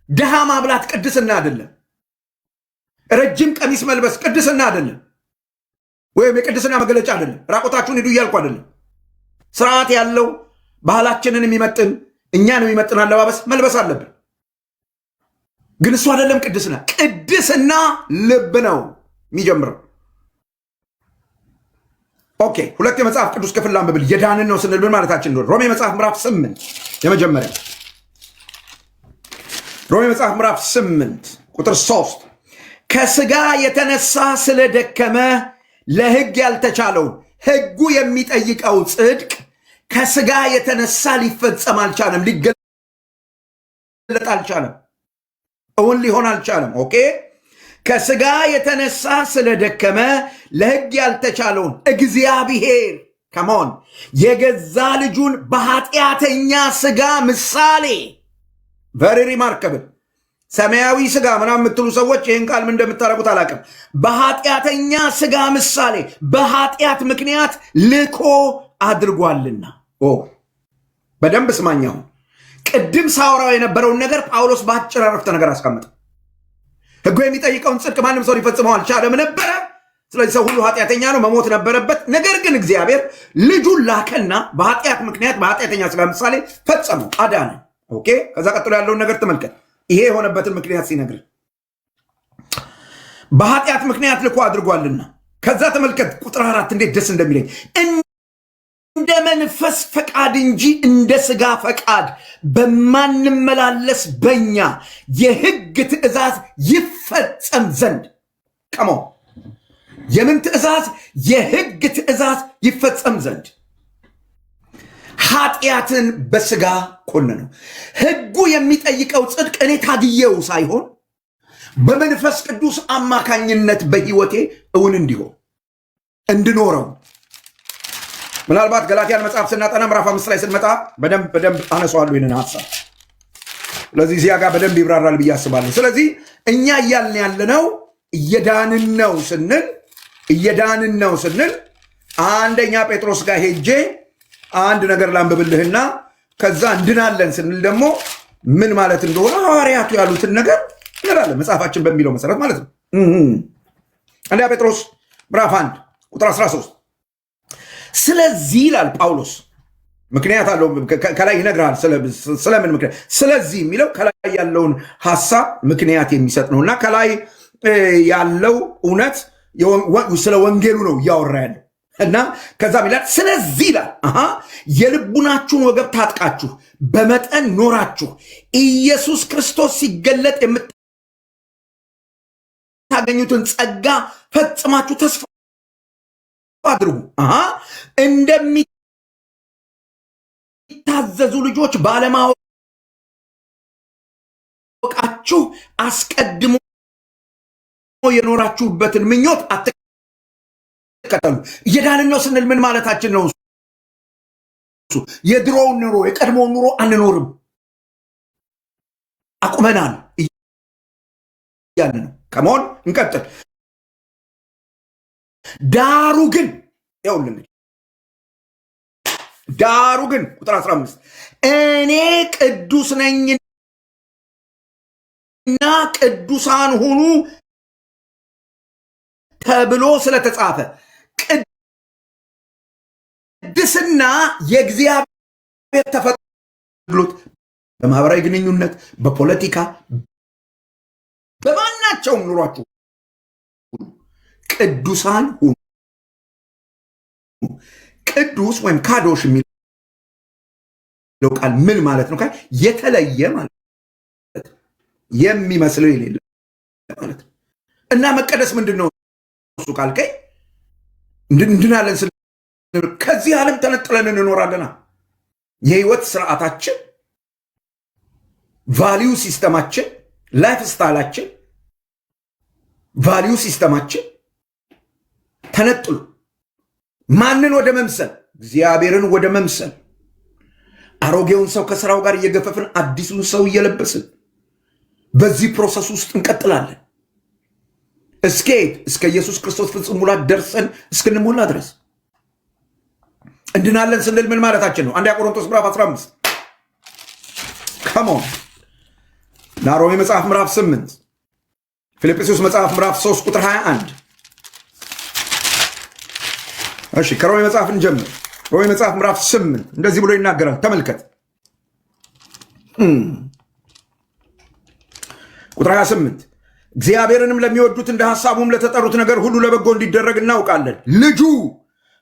ድሃ ማብላት ቅድስና አይደለም። ረጅም ቀሚስ መልበስ ቅድስና አይደለም፣ ወይም የቅድስና መገለጫ አይደለም። ራቆታችሁን ሂዱ እያልኩ አይደለም። ስርዓት ያለው ባህላችንን የሚመጥን እኛን የሚመጥን አለባበስ መልበስ አለብን። ግን እሱ አይደለም ቅድስና። ቅድስና ልብ ነው የሚጀምረው። ኦኬ፣ ሁለት የመጽሐፍ ቅዱስ ክፍል ላንብብል። የዳንን ነው ስንል ምን ማለታችን ነው? ሮሜ መጽሐፍ ምዕራፍ 8 የመጀመሪያ ሮሜ መጽሐፍ ምዕራፍ 8 ቁጥር 3 ከስጋ የተነሳ ስለደከመ ለሕግ ያልተቻለውን ሕጉ የሚጠይቀው ጽድቅ ከስጋ የተነሳ ሊፈጸም አልቻለም፣ ሊገለጥ አልቻለም፣ እውን ሊሆን አልቻለም። ኦኬ፣ ከስጋ የተነሳ ስለደከመ ለሕግ ያልተቻለውን እግዚአብሔር ከመሆን የገዛ ልጁን በኃጢአተኛ ስጋ ምሳሌ ቨሪ ሪማርከብል ሰማያዊ ስጋ ምናምን የምትሉ ሰዎች ይህን ቃል ምን እንደምታደርጉት አላውቅም። በኃጢአተኛ ስጋ ምሳሌ በኃጢአት ምክንያት ልኮ አድርጓልና። በደንብ ስማኛው። ቅድም ሳወራው የነበረውን ነገር ጳውሎስ በአጭር አረፍተ ነገር አስቀምጠ። ሕጉ የሚጠይቀውን ጽድቅ ማንም ሰው ሊፈጽመው አልቻለም ነበረ። ስለዚህ ሰው ሁሉ ኃጢአተኛ ነው፣ መሞት ነበረበት። ነገር ግን እግዚአብሔር ልጁን ላከና በኃጢአት ምክንያት በኃጢአተኛ ስጋ ምሳሌ ፈጸመው፣ አዳነ። ኦኬ። ከዛ ቀጥሎ ያለውን ነገር ተመልከት። ይሄ የሆነበትን ምክንያት ሲነግር በኃጢአት ምክንያት ልኮ አድርጓልና። ከዛ ተመልከት ቁጥር 4 እንዴት ደስ እንደሚለኝ እንደ መንፈስ ፈቃድ እንጂ እንደ ስጋ ፈቃድ በማንመላለስ በኛ የሕግ ትእዛዝ ይፈጸም ዘንድ ቀሞ የምን ትእዛዝ? የሕግ ትእዛዝ ይፈጸም ዘንድ ኃጢአትን በስጋ ኮነነው። ሕጉ የሚጠይቀው ጽድቅ እኔ ታግየው ሳይሆን በመንፈስ ቅዱስ አማካኝነት በሕይወቴ እውን እንዲሆን እንድኖረው። ምናልባት ገላትያን መጽሐፍ ስናጠና ምዕራፍ 5 ላይ ስንመጣ በደንብ አነሳዋለሁ ይህንን ሐሳብ። ስለዚህ እዚያ ጋር በደንብ ይብራራል ብዬ አስባለሁ። ስለዚህ እኛ እያልን ያለነው እየዳንን ነው ስንል አንደኛ ጴጥሮስ ጋር ሄጄ አንድ ነገር ላንብብልህና ከዛ እንድናለን ስንል ደግሞ ምን ማለት እንደሆነ ሐዋርያቱ ያሉትን ነገር እንላለን፣ መጽሐፋችን በሚለው መሰረት ማለት ነው። አንደኛ ጴጥሮስ ምዕራፍ 1 ቁጥር 13 ስለዚህ ይላል ጳውሎስ። ምክንያት አለው፣ ከላይ ይነግራል። ስለምን ምክንያት? ስለዚህ የሚለው ከላይ ያለውን ሐሳብ ምክንያት የሚሰጥ ነውና ከላይ ያለው እውነት ስለ ወንጌሉ ነው እያወራ ያለው እና ከዛም ይላል ስለዚህ ይላል የልቡናችሁን ወገብ ታጥቃችሁ በመጠን ኖራችሁ ኢየሱስ ክርስቶስ ሲገለጥ የምታገኙትን ጸጋ ፈጽማችሁ ተስፋ አድርጉ። እንደሚታዘዙ ልጆች ባለማወቃችሁ አስቀድሞ የኖራችሁበትን ምኞት አትከተሉ። እየዳንን ነው ስንል ምን ማለታችን ነው? የድሮውን ኑሮ የቀድሞውን ኑሮ አንኖርም፣ አቁመናል እያለ ነው። ከመሆን እንቀጥል። ዳሩ ግን ቁጥር 15 እኔ ቅዱስ ነኝና ቅዱሳን ሁኑ ተብሎ ስለተጻፈ ቅድስና የእግዚአብሔር ተፈጥሮት በማህበራዊ ግንኙነት፣ በፖለቲካ፣ በማናቸውም ኑሯችሁ ቅዱሳን ሁኑ። ቅዱስ ወይም ካዶሽ የሚለው ቃል ምን ማለት ነው? የተለየ ማለት የሚመስለው የሌለ ማለት ነው። እና መቀደስ ምንድን ነው እሱ ካልከኝ እንድናለን ስለ ከዚህ ዓለም ተነጥለን እንኖራለና የህይወት ስርዓታችን፣ ቫሊዩ ሲስተማችን፣ ላይፍ ስታይላችን፣ ቫሊዩ ሲስተማችን ተነጥሎ ማንን ወደ መምሰል? እግዚአብሔርን ወደ መምሰል። አሮጌውን ሰው ከስራው ጋር እየገፈፍን አዲሱን ሰው እየለበስን በዚህ ፕሮሰስ ውስጥ እንቀጥላለን። እስከ ኢየሱስ ክርስቶስ ፍጹም ሙላት ደርሰን እስክንሞላ ድረስ እንድናለን ስንል ምን ማለታችን ነው? አንደኛ ቆሮንቶስ ምዕራፍ 15 ከሞን ናሮሜ መጽሐፍ ምዕራፍ 8 ፊልጵስዩስ መጽሐፍ ምዕራፍ 3 ቁጥር 21 እሺ ከሮሜ መጽሐፍ እንጀምር። ሮሜ መጽሐፍ ምዕራፍ 8 እንደዚህ ብሎ ይናገራል። ተመልከት ቁጥር 28 እግዚአብሔርንም ለሚወዱት እንደ ሐሳቡም ለተጠሩት ነገር ሁሉ ለበጎ እንዲደረግ እናውቃለን። ልጁ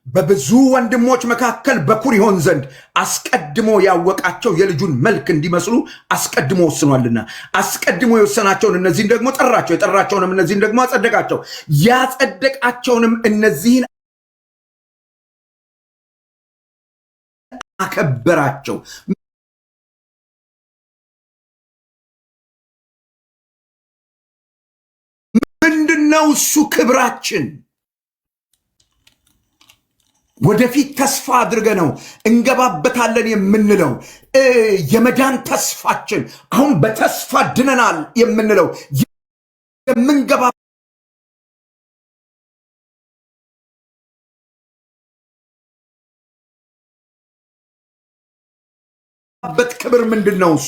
በብዙ ወንድሞች መካከል በኩር ይሆን ዘንድ አስቀድሞ ያወቃቸው የልጁን መልክ እንዲመስሉ አስቀድሞ ወስኗልና አስቀድሞ የወሰናቸውን እነዚህን ደግሞ ጠራቸው፣ የጠራቸውንም እነዚህን ደግሞ አጸደቃቸው፣ ያጸደቃቸውንም እነዚህን አከበራቸው። ምንድነው እሱ? ክብራችን ወደፊት ተስፋ አድርገ ነው እንገባበታለን የምንለው የመዳን ተስፋችን፣ አሁን በተስፋ ድነናል የምንለው የምንገባ በት ክብር ምንድነው? እሱ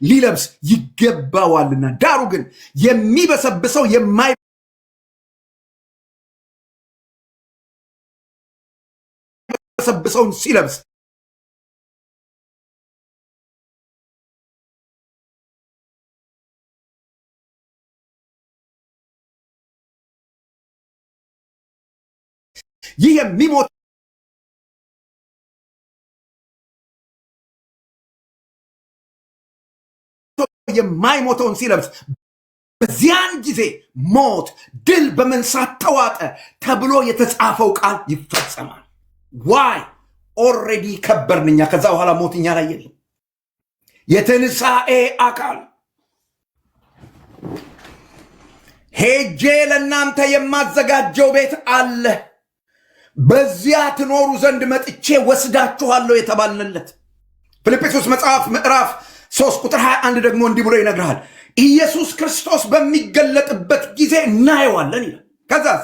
ሊለብስ ይገባዋልና። ዳሩ ግን የሚበሰብሰው የማይበሰብሰውን ሲለብስ ይህ የሚሞት የማይሞተውን ሲለብስ በዚያን ጊዜ ሞት ድል በመንሳት ተዋጠ ተብሎ የተጻፈው ቃል ይፈጸማል። ዋይ ኦልሬዲ ከበርንኛ። ከዛ በኋላ ሞትኛ ላይ የለም። የትንሣኤ አካል ሄጄ ለእናንተ የማዘጋጀው ቤት አለ፣ በዚያ ትኖሩ ዘንድ መጥቼ ወስዳችኋለሁ የተባልንለት ፊልጵስዩስ መጽሐፍ ምዕራፍ 3 ቁጥር 21 ደግሞ እንዲህ ብሎ ይነግርሃል። ኢየሱስ ክርስቶስ በሚገለጥበት ጊዜ እናየዋለን ይላል። ከዛስ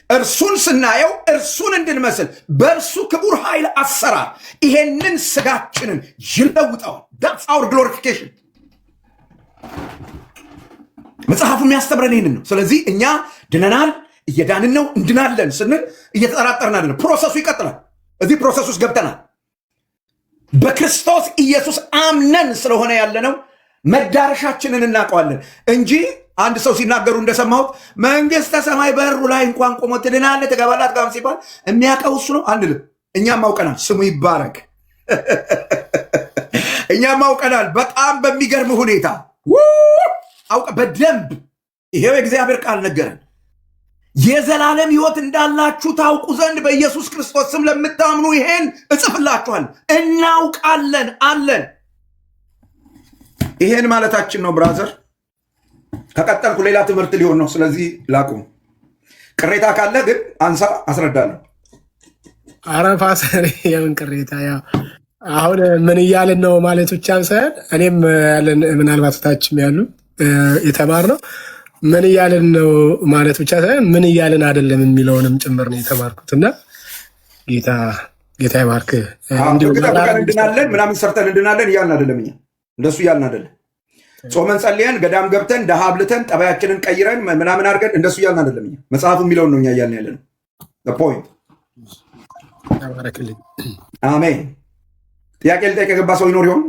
እርሱን ስናየው እርሱን እንድንመስል በእርሱ ክቡር ኃይል አሰራር ይሄንን ስጋችንን ይለውጠዋል። that's our glorification። መጽሐፉ የሚያስተምረን ይህንን ነው። ስለዚህ እኛ ድነናል፣ እየዳንን ነው። እንድናለን ስንል እየተጠራጠርን አይደለም። ፕሮሰሱ ይቀጥላል። እዚህ ፕሮሰስ ውስጥ ገብተናል። በክርስቶስ ኢየሱስ አምነን ስለሆነ ያለነው መዳረሻችንን እናውቀዋለን እንጂ አንድ ሰው ሲናገሩ እንደሰማሁት መንግስተ ሰማይ በሩ ላይ እንኳን ቆሞ ትድናለህ ትገባለህ አትገባም ሲባል የሚያውቀው እሱ ነው አንልም። እኛም አውቀናል። ስሙ ይባረክ። እኛም አውቀናል። በጣም በሚገርም ሁኔታ በደንብ ይሄው የእግዚአብሔር ቃል ነገረን። የዘላለም ሕይወት እንዳላችሁ ታውቁ ዘንድ በኢየሱስ ክርስቶስ ስም ለምታምኑ ይሄን እጽፍላችኋል። እናውቃለን አለን። ይሄን ማለታችን ነው ብራዘር። ከቀጠልኩ ሌላ ትምህርት ሊሆን ነው። ስለዚህ ላቁም። ቅሬታ ካለ ግን አንሳ፣ አስረዳለሁ። አረፋ ሰሪ የምን ቅሬታ? ያው አሁን ምን እያልን ነው ማለት ብቻም ሳይሆን እኔም ያለን ምናልባት ታችም ያሉ የተማርነው ምን እያልን ነው ማለት ብቻ ሳይሆን ምን እያልን አይደለም የሚለውንም ጭምር ነው የተማርኩት። እና ጌታ ይባርክ። እንዲሁ እንድናለን ምናምን ሰርተን እንድናለን እያልን አይደለም። እኛ እንደሱ እያልን አይደለም። ጾመን ጸልየን ገዳም ገብተን ደሃ አብልተን ጠባያችንን ቀይረን ምናምን አድርገን እንደሱ እያልን አይደለም። እኛ መጽሐፉ የሚለውን ነው እኛ እያልን ያለ ነው። ፖይንት። አሜን። ጥያቄ ልጠይቅ የገባ ሰው ይኖር ይሆን?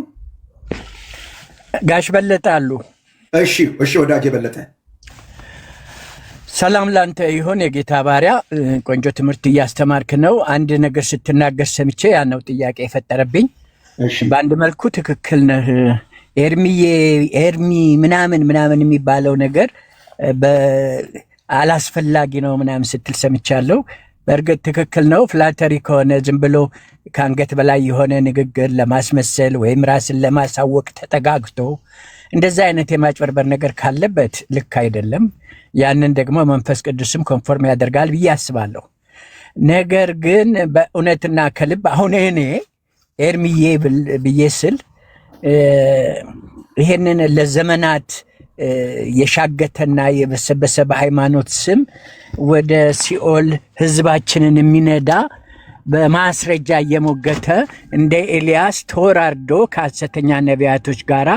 ጋሽ በለጠ አሉ። እሺ ወዳጅ በለጠ ሰላም ላንተ ይሁን። የጌታ ባሪያ ቆንጆ ትምህርት እያስተማርክ ነው። አንድ ነገር ስትናገር ሰምቼ ያነው ጥያቄ የፈጠረብኝ። በአንድ መልኩ ትክክል ነህ። ኤርሚ ምናምን የሚባለው ነገር አላስፈላጊ ነው ምናምን ስትል ሰምቻለሁ። በእርግጥ ትክክል ነው። ፍላተሪ ከሆነ ዝም ብሎ ከአንገት በላይ የሆነ ንግግር ለማስመሰል ወይም ራስን ለማሳወቅ ተጠጋግቶ እንደዛ አይነት የማጭበርበር ነገር ካለበት ልክ አይደለም። ያንን ደግሞ መንፈስ ቅዱስም ኮንፎርም ያደርጋል ብዬ አስባለሁ። ነገር ግን በእውነትና ከልብ አሁን እኔ ኤርሚዬ ብዬ ስል ይሄንን ለዘመናት የሻገተና የበሰበሰ በሃይማኖት ስም ወደ ሲኦል ህዝባችንን የሚነዳ በማስረጃ እየሞገተ እንደ ኤልያስ ተወራርዶ ከሐሰተኛ ነቢያቶች ጋር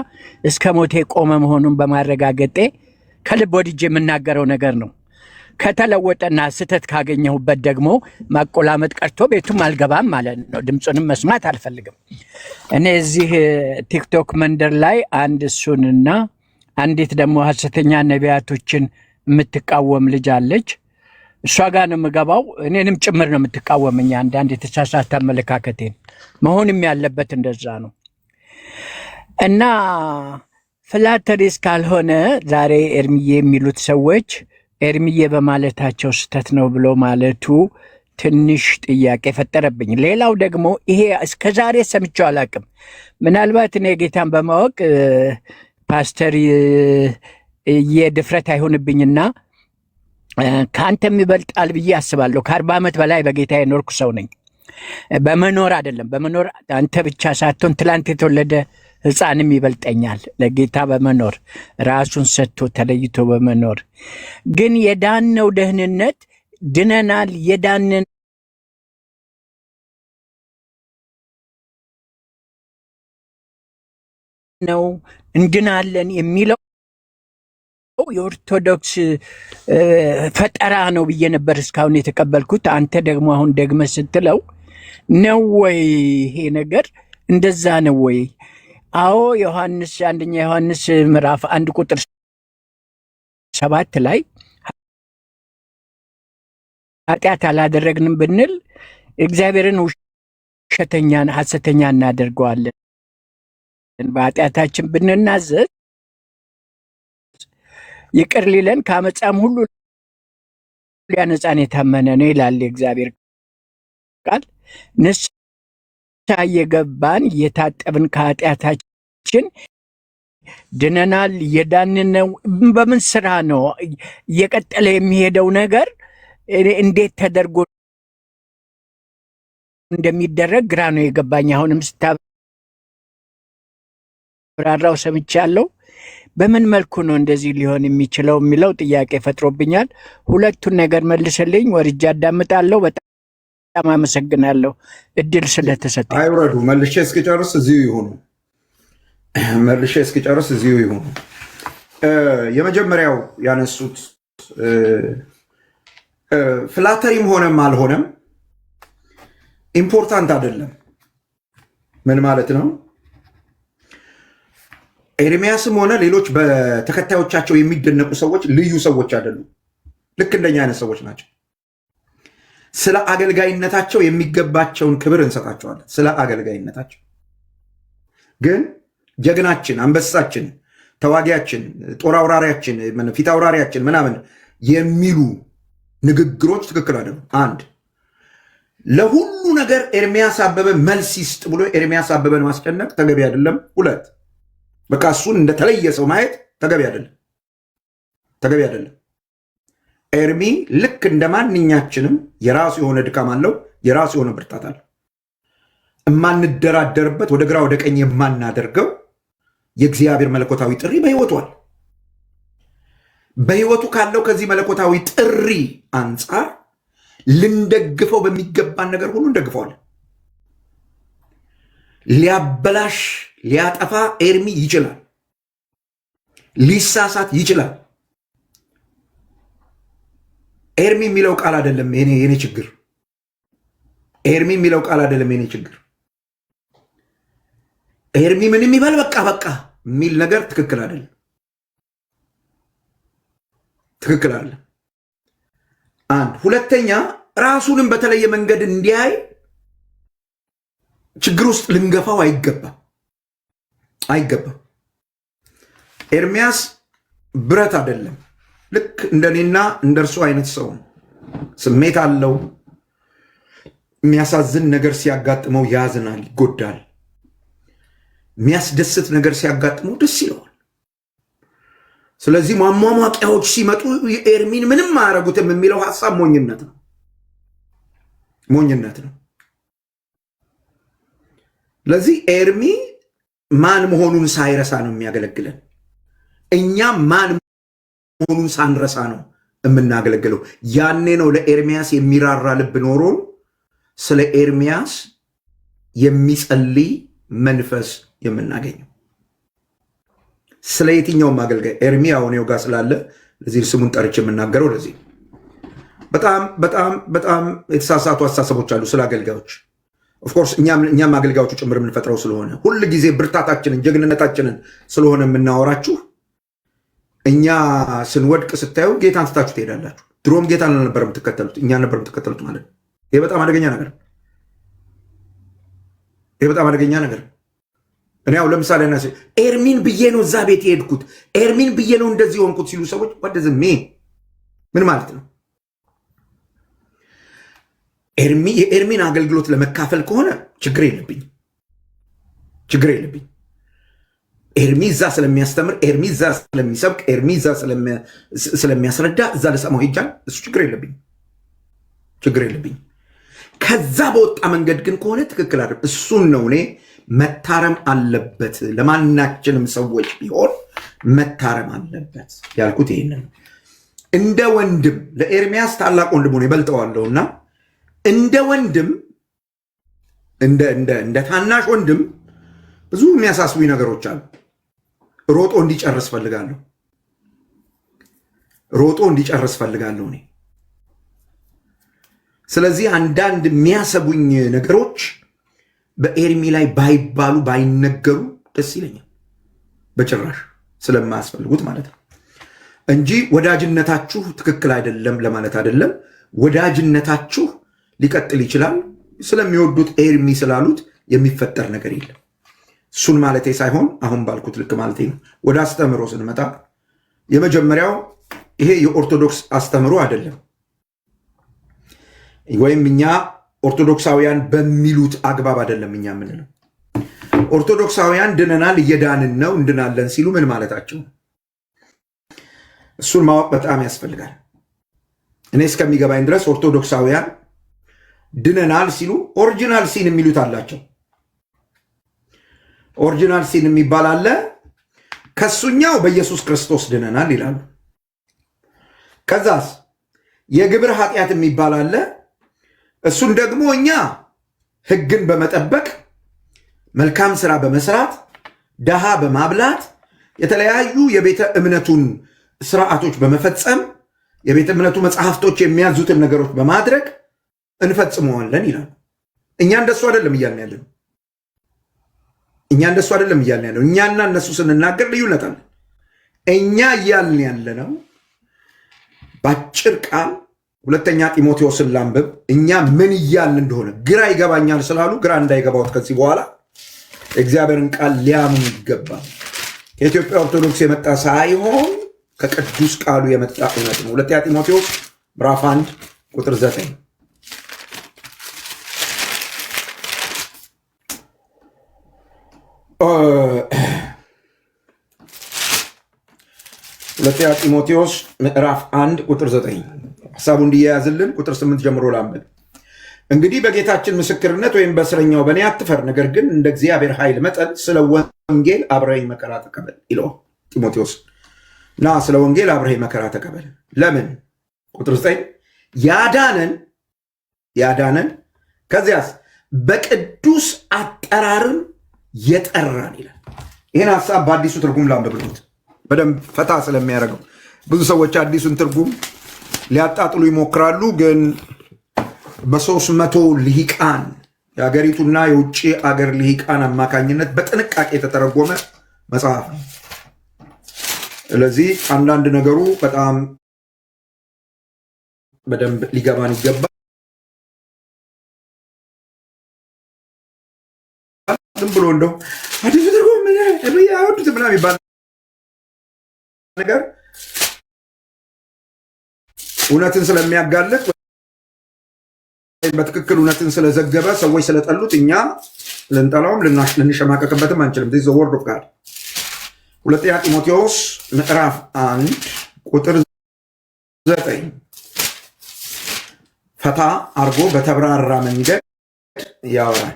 እስከ ሞት የቆመ መሆኑን በማረጋገጤ ከልብ ወድጄ የምናገረው ነገር ነው። ከተለወጠና ስህተት ካገኘሁበት ደግሞ ማቆላመጥ ቀርቶ ቤቱም አልገባም ማለት ነው። ድምፁንም መስማት አልፈልግም። እኔ እዚህ ቲክቶክ መንደር ላይ አንድ እሱንና አንዲት ደግሞ ሐሰተኛ ነቢያቶችን የምትቃወም ልጅ አለች። እሷ ጋር ነው የምገባው። እኔንም ጭምር ነው የምትቃወመኝ። አንዳንድ የተሳሳተ አመለካከቴን መሆንም ያለበት እንደዛ ነው እና ፍላተሪስ ካልሆነ ዛሬ ኤርሚዬ የሚሉት ሰዎች ኤርሚዬ በማለታቸው ስተት ነው ብሎ ማለቱ ትንሽ ጥያቄ ፈጠረብኝ። ሌላው ደግሞ ይሄ እስከ ዛሬ ሰምቼው አላቅም። ምናልባት እኔ ጌታን በማወቅ ፓስተር የድፍረት አይሆንብኝና ከአንተም ይበልጣል ብዬ አስባለሁ። ከ40 ዓመት በላይ በጌታ የኖርኩ ሰው ነኝ። በመኖር አይደለም፣ በመኖር አንተ ብቻ ሳትሆን ትላንት የተወለደ ሕፃንም ይበልጠኛል። ለጌታ በመኖር ራሱን ሰጥቶ ተለይቶ በመኖር ግን የዳነው ደህንነት ድነናል። የዳንን ነው እንድናለን የሚለው የኦርቶዶክስ ፈጠራ ነው ብዬ ነበር እስካሁን የተቀበልኩት። አንተ ደግሞ አሁን ደግመህ ስትለው ነው ወይ ይሄ ነገር እንደዛ ነው ወይ? አዎ ዮሐንስ አንደኛ ዮሐንስ ምዕራፍ 1 ቁጥር 7 ላይ ኃጢአት አላደረግንም ብንል እግዚአብሔርን ውሸተኛን ሐሰተኛ እናደርገዋለን። በኃጢአታችን ብንናዘዝ ይቅር ሊለን ከአመፃም ሁሉ ሊያነጻን የታመነ ነው ይላል የእግዚአብሔር ቃል። ንስሐ እየገባን እየታጠብን ከኃጢአታችን ድነናል። የዳንን ነው። በምን ስራ ነው እየቀጠለ የሚሄደው ነገር? እንዴት ተደርጎ እንደሚደረግ ግራ ነው የገባኝ። አሁንም ስታብራራው ሰምቻለሁ። በምን መልኩ ነው እንደዚህ ሊሆን የሚችለው የሚለው ጥያቄ ፈጥሮብኛል። ሁለቱን ነገር መልስልኝ፣ ወርጃ አዳምጣለሁ። በጣም አመሰግናለሁ እድል ስለተሰጠኝ። አይውረዱ፣ መልሼ እስክጨርስ እዚሁ ይሁኑ። የመጀመሪያው ያነሱት ፍላተሪም ሆነም አልሆነም ኢምፖርታንት አይደለም። ምን ማለት ነው? ኤርሚያስም ሆነ ሌሎች በተከታዮቻቸው የሚደነቁ ሰዎች ልዩ ሰዎች አይደሉም። ልክ እንደኛ አይነት ሰዎች ናቸው። ስለ አገልጋይነታቸው የሚገባቸውን ክብር እንሰጣቸዋለን። ስለ አገልጋይነታቸው ግን ጀግናችን፣ አንበሳችን፣ ተዋጊያችን፣ ጦር አውራሪያችን፣ ፊት አውራሪያችን ምናምን የሚሉ ንግግሮች ትክክል አይደሉም። አንድ ለሁሉ ነገር ኤርሚያስ አበበ መልስ ይስጥ ብሎ ኤርሚያስ አበበን ማስጨነቅ ተገቢ አይደለም። ሁለት በቃ እሱን እንደተለየ ሰው ማየት ተገቢ አይደለም። ኤርሚ ልክ እንደ ማንኛችንም የራሱ የሆነ ድካም አለው፣ የራሱ የሆነ ብርታት አለው። የማንደራደርበት ወደ ግራ ወደ ቀኝ የማናደርገው የእግዚአብሔር መለኮታዊ ጥሪ በህይወቷል። በህይወቱ ካለው ከዚህ መለኮታዊ ጥሪ አንጻር ልንደግፈው በሚገባን ነገር ሁሉ እንደግፈዋለን። ሊያበላሽ ሊያጠፋ ኤርሚ ይችላል። ሊሳሳት ይችላል። ኤርሚ የሚለው ቃል አይደለም የኔ ችግር። ኤርሚ የሚለው ቃል አይደለም የኔ ችግር። ኤርሚ ምን የሚባል በቃ የሚል ነገር ትክክል አይደለም። አንድ ሁለተኛ ራሱንም በተለየ መንገድ እንዲያይ ችግር ውስጥ ልንገፋው አይገባም። ኤርሚያስ ብረት አይደለም። ልክ እንደኔና እንደርሱ አይነት ሰው ስሜት አለው። የሚያሳዝን ነገር ሲያጋጥመው ያዝናል፣ ይጎዳል። የሚያስደስት ነገር ሲያጋጥመው ደስ ይለዋል። ስለዚህ ማሟሟቂያዎች ሲመጡ ኤርሚን ምንም አያረጉትም የሚለው ሐሳብ ሞኝነት ነው። ስለዚህ ኤርሚ ማን መሆኑን ሳይረሳ ነው የሚያገለግለን። እኛም ማን መሆኑን ሳንረሳ ነው የምናገለግለው። ያኔ ነው ለኤርሚያስ የሚራራ ልብ ኖሮን ስለ ኤርሚያስ የሚጸልይ መንፈስ የምናገኘው። ስለ የትኛውም አገልጋይ ኤርሚ አሁን ጋር ስላለ ለዚህ ስሙን ጠርቼ የምናገረው ለዚህ በጣም የተሳሳቱ አስተሳሰቦች አሉ ስለ አገልጋዮች። ኦፍኮርስ እኛም አገልጋዮቹ ጭምር የምንፈጥረው ስለሆነ ሁል ጊዜ ብርታታችንን ጀግንነታችንን ስለሆነ የምናወራችሁ፣ እኛ ስንወድቅ ስታዩ ጌታን ትታችሁ ትሄዳላችሁ። ድሮም ጌታን አልነበር የምትከተሉት፣ እኛ ነበር የምትከተሉት ማለት ነው። ይህ በጣም አደገኛ ነገር። እኔ ያው ለምሳሌ ኤርሚን ብዬ ነው እዛ ቤት የሄድኩት፣ ኤርሚን ብዬ ነው እንደዚህ ሆንኩት ሲሉ ሰዎች ምን ማለት ነው? የኤርሚን አገልግሎት ለመካፈል ከሆነ ችግር የለብኝ። ኤርሚ እዛ ስለሚያስተምር፣ ኤርሚ እዛ ስለሚሰብክ፣ ኤርሚ እዛ ስለሚያስረዳ እዛ ለሰማው ሄጃል፣ እሱ ችግር የለብኝ። ከዛ በወጣ መንገድ ግን ከሆነ ትክክል አይደለም። እሱን ነው እኔ መታረም አለበት፣ ለማናችንም ሰዎች ቢሆን መታረም አለበት ያልኩት ይህንን እንደ ወንድም ለኤርሚያስ ታላቅ ወንድም ሆነ ይበልጠዋለሁና እንደ ወንድም እንደ ታናሽ ወንድም ብዙ የሚያሳስቡኝ ነገሮች አሉ። ሮጦ እንዲጨርስ ፈልጋለሁ። ሮጦ እንዲጨርስ ፈልጋለሁ እኔ። ስለዚህ አንዳንድ የሚያሰቡኝ ነገሮች በኤርሚ ላይ ባይባሉ ባይነገሩ ደስ ይለኛል። በጭራሽ ስለማያስፈልጉት ማለት ነው እንጂ ወዳጅነታችሁ ትክክል አይደለም ለማለት አይደለም። ወዳጅነታችሁ ሊቀጥል ይችላል። ስለሚወዱት ኤርሚ ስላሉት የሚፈጠር ነገር የለም። እሱን ማለቴ ሳይሆን አሁን ባልኩት ልክ ማለቴ ነው። ወደ አስተምሮ ስንመጣ የመጀመሪያው ይሄ የኦርቶዶክስ አስተምሮ አይደለም፣ ወይም እኛ ኦርቶዶክሳውያን በሚሉት አግባብ አይደለም። እኛ የምንለው ኦርቶዶክሳውያን ድነናል፣ እየዳንን ነው፣ እንድናለን ሲሉ ምን ማለታቸው? እሱን ማወቅ በጣም ያስፈልጋል። እኔ እስከሚገባኝ ድረስ ኦርቶዶክሳውያን ድነናል ሲሉ ኦሪጂናል ሲን የሚሉት አላቸው። ኦሪጂናል ሲን የሚባል አለ። ከሱኛው በኢየሱስ ክርስቶስ ድነናል ይላሉ። ከዛስ የግብር ኃጢአት የሚባል አለ። እሱን ደግሞ እኛ ሕግን በመጠበቅ መልካም ስራ በመስራት ደሃ በማብላት የተለያዩ የቤተ እምነቱን ስርዓቶች በመፈጸም የቤተ እምነቱ መጽሐፍቶች የሚያዙትን ነገሮች በማድረግ እንፈጽመዋለን ይላሉ። እኛ እንደሱ አይደለም እያልን ያለነው። እኛና እነሱ ስንናገር ልዩነት አለ። እኛ እያልን ያለነው በአጭር ቃል ሁለተኛ ጢሞቴዎስን ላንብብ። እኛ ምን እያልን እንደሆነ ግራ ይገባኛል ስላሉ ግራ እንዳይገባውት ከዚህ በኋላ እግዚአብሔርን ቃል ሊያምኑ ይገባል። ከኢትዮጵያ ኦርቶዶክስ የመጣ ሳይሆን ከቅዱስ ቃሉ የመጣ እውነት ነው። ሁለተኛ ጢሞቴዎስ ምዕራፍ 1 ቁጥር 9 ሁለተኛ ጢሞቴዎስ ምዕራፍ 1 ቁጥር 9 ሐሳቡ እንዲያያዝልን ቁጥር 8 ጀምሮ ላንብብ። እንግዲህ በጌታችን ምስክርነት ወይም በእስረኛው በእኔ አትፈር፣ ነገር ግን እንደ እግዚአብሔር ኃይል መጠን ስለ ወንጌል አብረኸኝ መከራ ተቀበል ይለዋል ጢሞቴዎስ። እና ስለ ወንጌል አብረኸኝ መከራ ተቀበል። ለምን? ቁጥር 9 ያዳነን ከዚያስ በቅዱስ አጠራርም የጠራን ይላል። ይህን ሐሳብ በአዲሱ ትርጉም ላንብብሉት በደንብ ፈታ ስለሚያደርገው። ብዙ ሰዎች አዲሱን ትርጉም ሊያጣጥሉ ይሞክራሉ፣ ግን በ300 ልሂቃን የሀገሪቱና የውጭ አገር ልሂቃን አማካኝነት በጥንቃቄ የተተረጎመ መጽሐፍ ነው። ስለዚህ አንዳንድ ነገሩ በጣም በደንብ ሊገባን ይገባል። ዝም ብሎ እንደው አዲሱ ትርጉም ያወዱት ምናምን የሚባል ነገር እውነትን ስለሚያጋልጥ በትክክል እውነትን ስለዘገበ ሰዎች ስለጠሉት እኛ ልንጠላውም ልንሸማቀቅበትም አንችልም። ዚስ ዘ ወርድ ኦፍ ጋድ። ሁለተኛ ጢሞቴዎስ ምዕራፍ 1 ቁጥር 9 ፈታ አርጎ በተብራራ መንገድ ያወራል።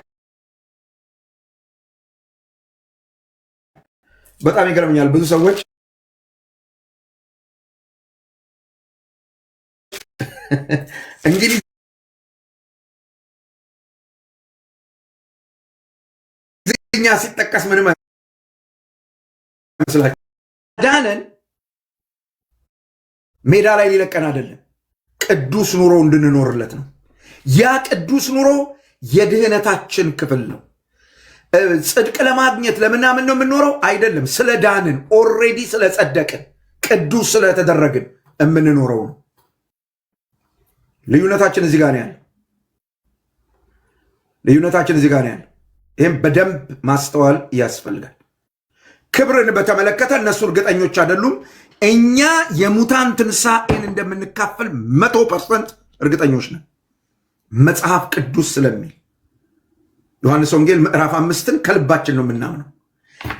በጣም ይገርመኛል። ብዙ ሰዎች እንግሊዝኛ ሲጠቀስ ምንም አይመስላችሁም። ዳነን ሜዳ ላይ ሊለቀን አይደለም፣ ቅዱስ ኑሮ እንድንኖርለት ነው። ያ ቅዱስ ኑሮ የድህነታችን ክፍል ነው። ጽድቅ ለማግኘት ለምናምን ነው የምንኖረው አይደለም። ስለ ዳንን ኦልሬዲ ስለ ጸደቅን ቅዱስ ስለተደረግን የምንኖረው ነው። ልዩነታችን እዚህ ጋር ነው ያለው። ይህም በደንብ ማስተዋል ያስፈልጋል። ክብርን በተመለከተ እነሱ እርግጠኞች አይደሉም። እኛ የሙታን ትንሣኤን እንደምንካፈል 100% እርግጠኞች ነን፣ መጽሐፍ ቅዱስ ስለሚል። ዮሐንስ ወንጌል ምዕራፍ 5ን ከልባችን ነው የምናምነው።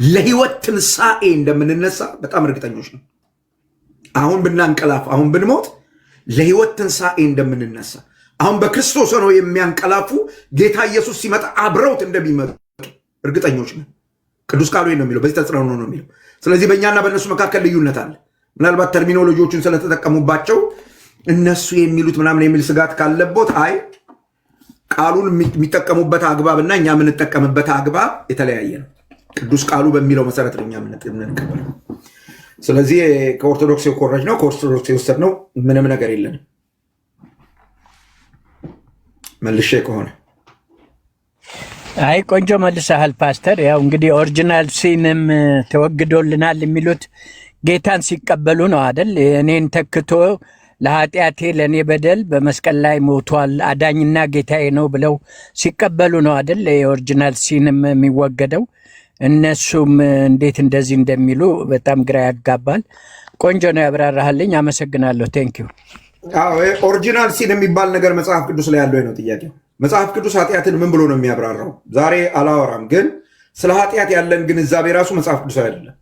ለህይወት ትንሣኤ እንደምንነሳ በጣም እርግጠኞች ነው። አሁን ብናንቀላፍ፣ አሁን ብንሞት ለህይወት ትንሣኤ እንደምንነሳ፣ አሁን በክርስቶስ ሆነው የሚያንቀላፉ ጌታ ኢየሱስ ሲመጣ አብረውት እንደሚመጡ እርግጠኞች ነን። ቅዱስ ቃሉ ነው የሚለው፣ በዚህ ተጽዕኖ ነው የሚለው። ስለዚህ በእኛና በእነሱ መካከል ልዩነት አለ። ምናልባት ተርሚኖሎጂዎቹን ስለተጠቀሙባቸው እነሱ የሚሉት ምናምን የሚል ስጋት ካለቦት አይ ቃሉን የሚጠቀሙበት አግባብ እና እኛ የምንጠቀምበት አግባብ የተለያየ ነው። ቅዱስ ቃሉ በሚለው መሰረት ነው እኛ የምንቀበለው። ስለዚህ ከኦርቶዶክስ የኮረጅ ነው ከኦርቶዶክስ የወሰድ ነው ምንም ነገር የለንም። መልሼ ከሆነ አይ ቆንጆ መልሰሃል ፓስተር። ያው እንግዲህ ኦሪጂናል ሲንም ተወግዶልናል የሚሉት ጌታን ሲቀበሉ ነው አይደል? እኔን ተክቶ ለኃጢአቴ ለእኔ በደል በመስቀል ላይ ሞቷል አዳኝና ጌታዬ ነው ብለው ሲቀበሉ ነው አይደል? የኦሪጂናል ሲንም የሚወገደው። እነሱም እንዴት እንደዚህ እንደሚሉ በጣም ግራ ያጋባል። ቆንጆ ነው ያብራራህልኝ፣ አመሰግናለሁ። ቴንኪዩ። ኦሪጂናል ሲን የሚባል ነገር መጽሐፍ ቅዱስ ላይ ያለው ነው ጥያቄው። መጽሐፍ ቅዱስ ኃጢአትን ምን ብሎ ነው የሚያብራራው? ዛሬ አላወራም፣ ግን ስለ ኃጢአት ያለን ግንዛቤ ራሱ መጽሐፍ ቅዱስ አይደለም።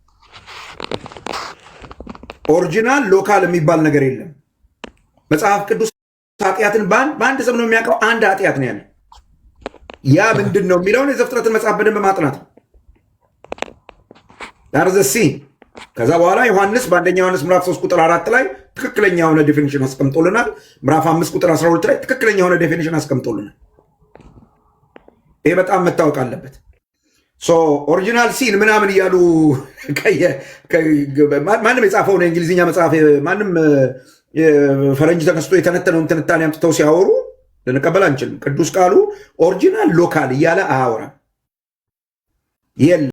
ኦሪጂናል ሎካል የሚባል ነገር የለም። መጽሐፍ ቅዱስ ኃጢአትን በአንድ ስም ነው የሚያውቀው። አንድ ኃጢአት ነው ያለ። ያ ምንድን ነው የሚለውን የዘፍጥረትን መጽሐፍ በደንብ ማጥናት ነው። ዳርዘሲ ከዛ በኋላ ዮሐንስ በአንደኛ ዮሐንስ ምዕራፍ 3 ቁጥር 4 ላይ ትክክለኛ የሆነ ዴፊኒሽን አስቀምጦልናል። ምዕራፍ 5 ቁጥር 12 ላይ ትክክለኛ የሆነ ዴፊኒሽን አስቀምጦልናል። ይሄ በጣም መታወቅ አለበት። ኦሪጂናል ሲን ምናምን እያሉ ማንም የጻፈውን የእንግሊዝኛ መጽሐፍ ማንም ፈረንጅ ተነስቶ የተነተነውን ትንታኔ አምጥተው ሲያወሩ ልንቀበል አንችልም። ቅዱስ ቃሉ ኦሪጂናል ሎካል እያለ አያወራም።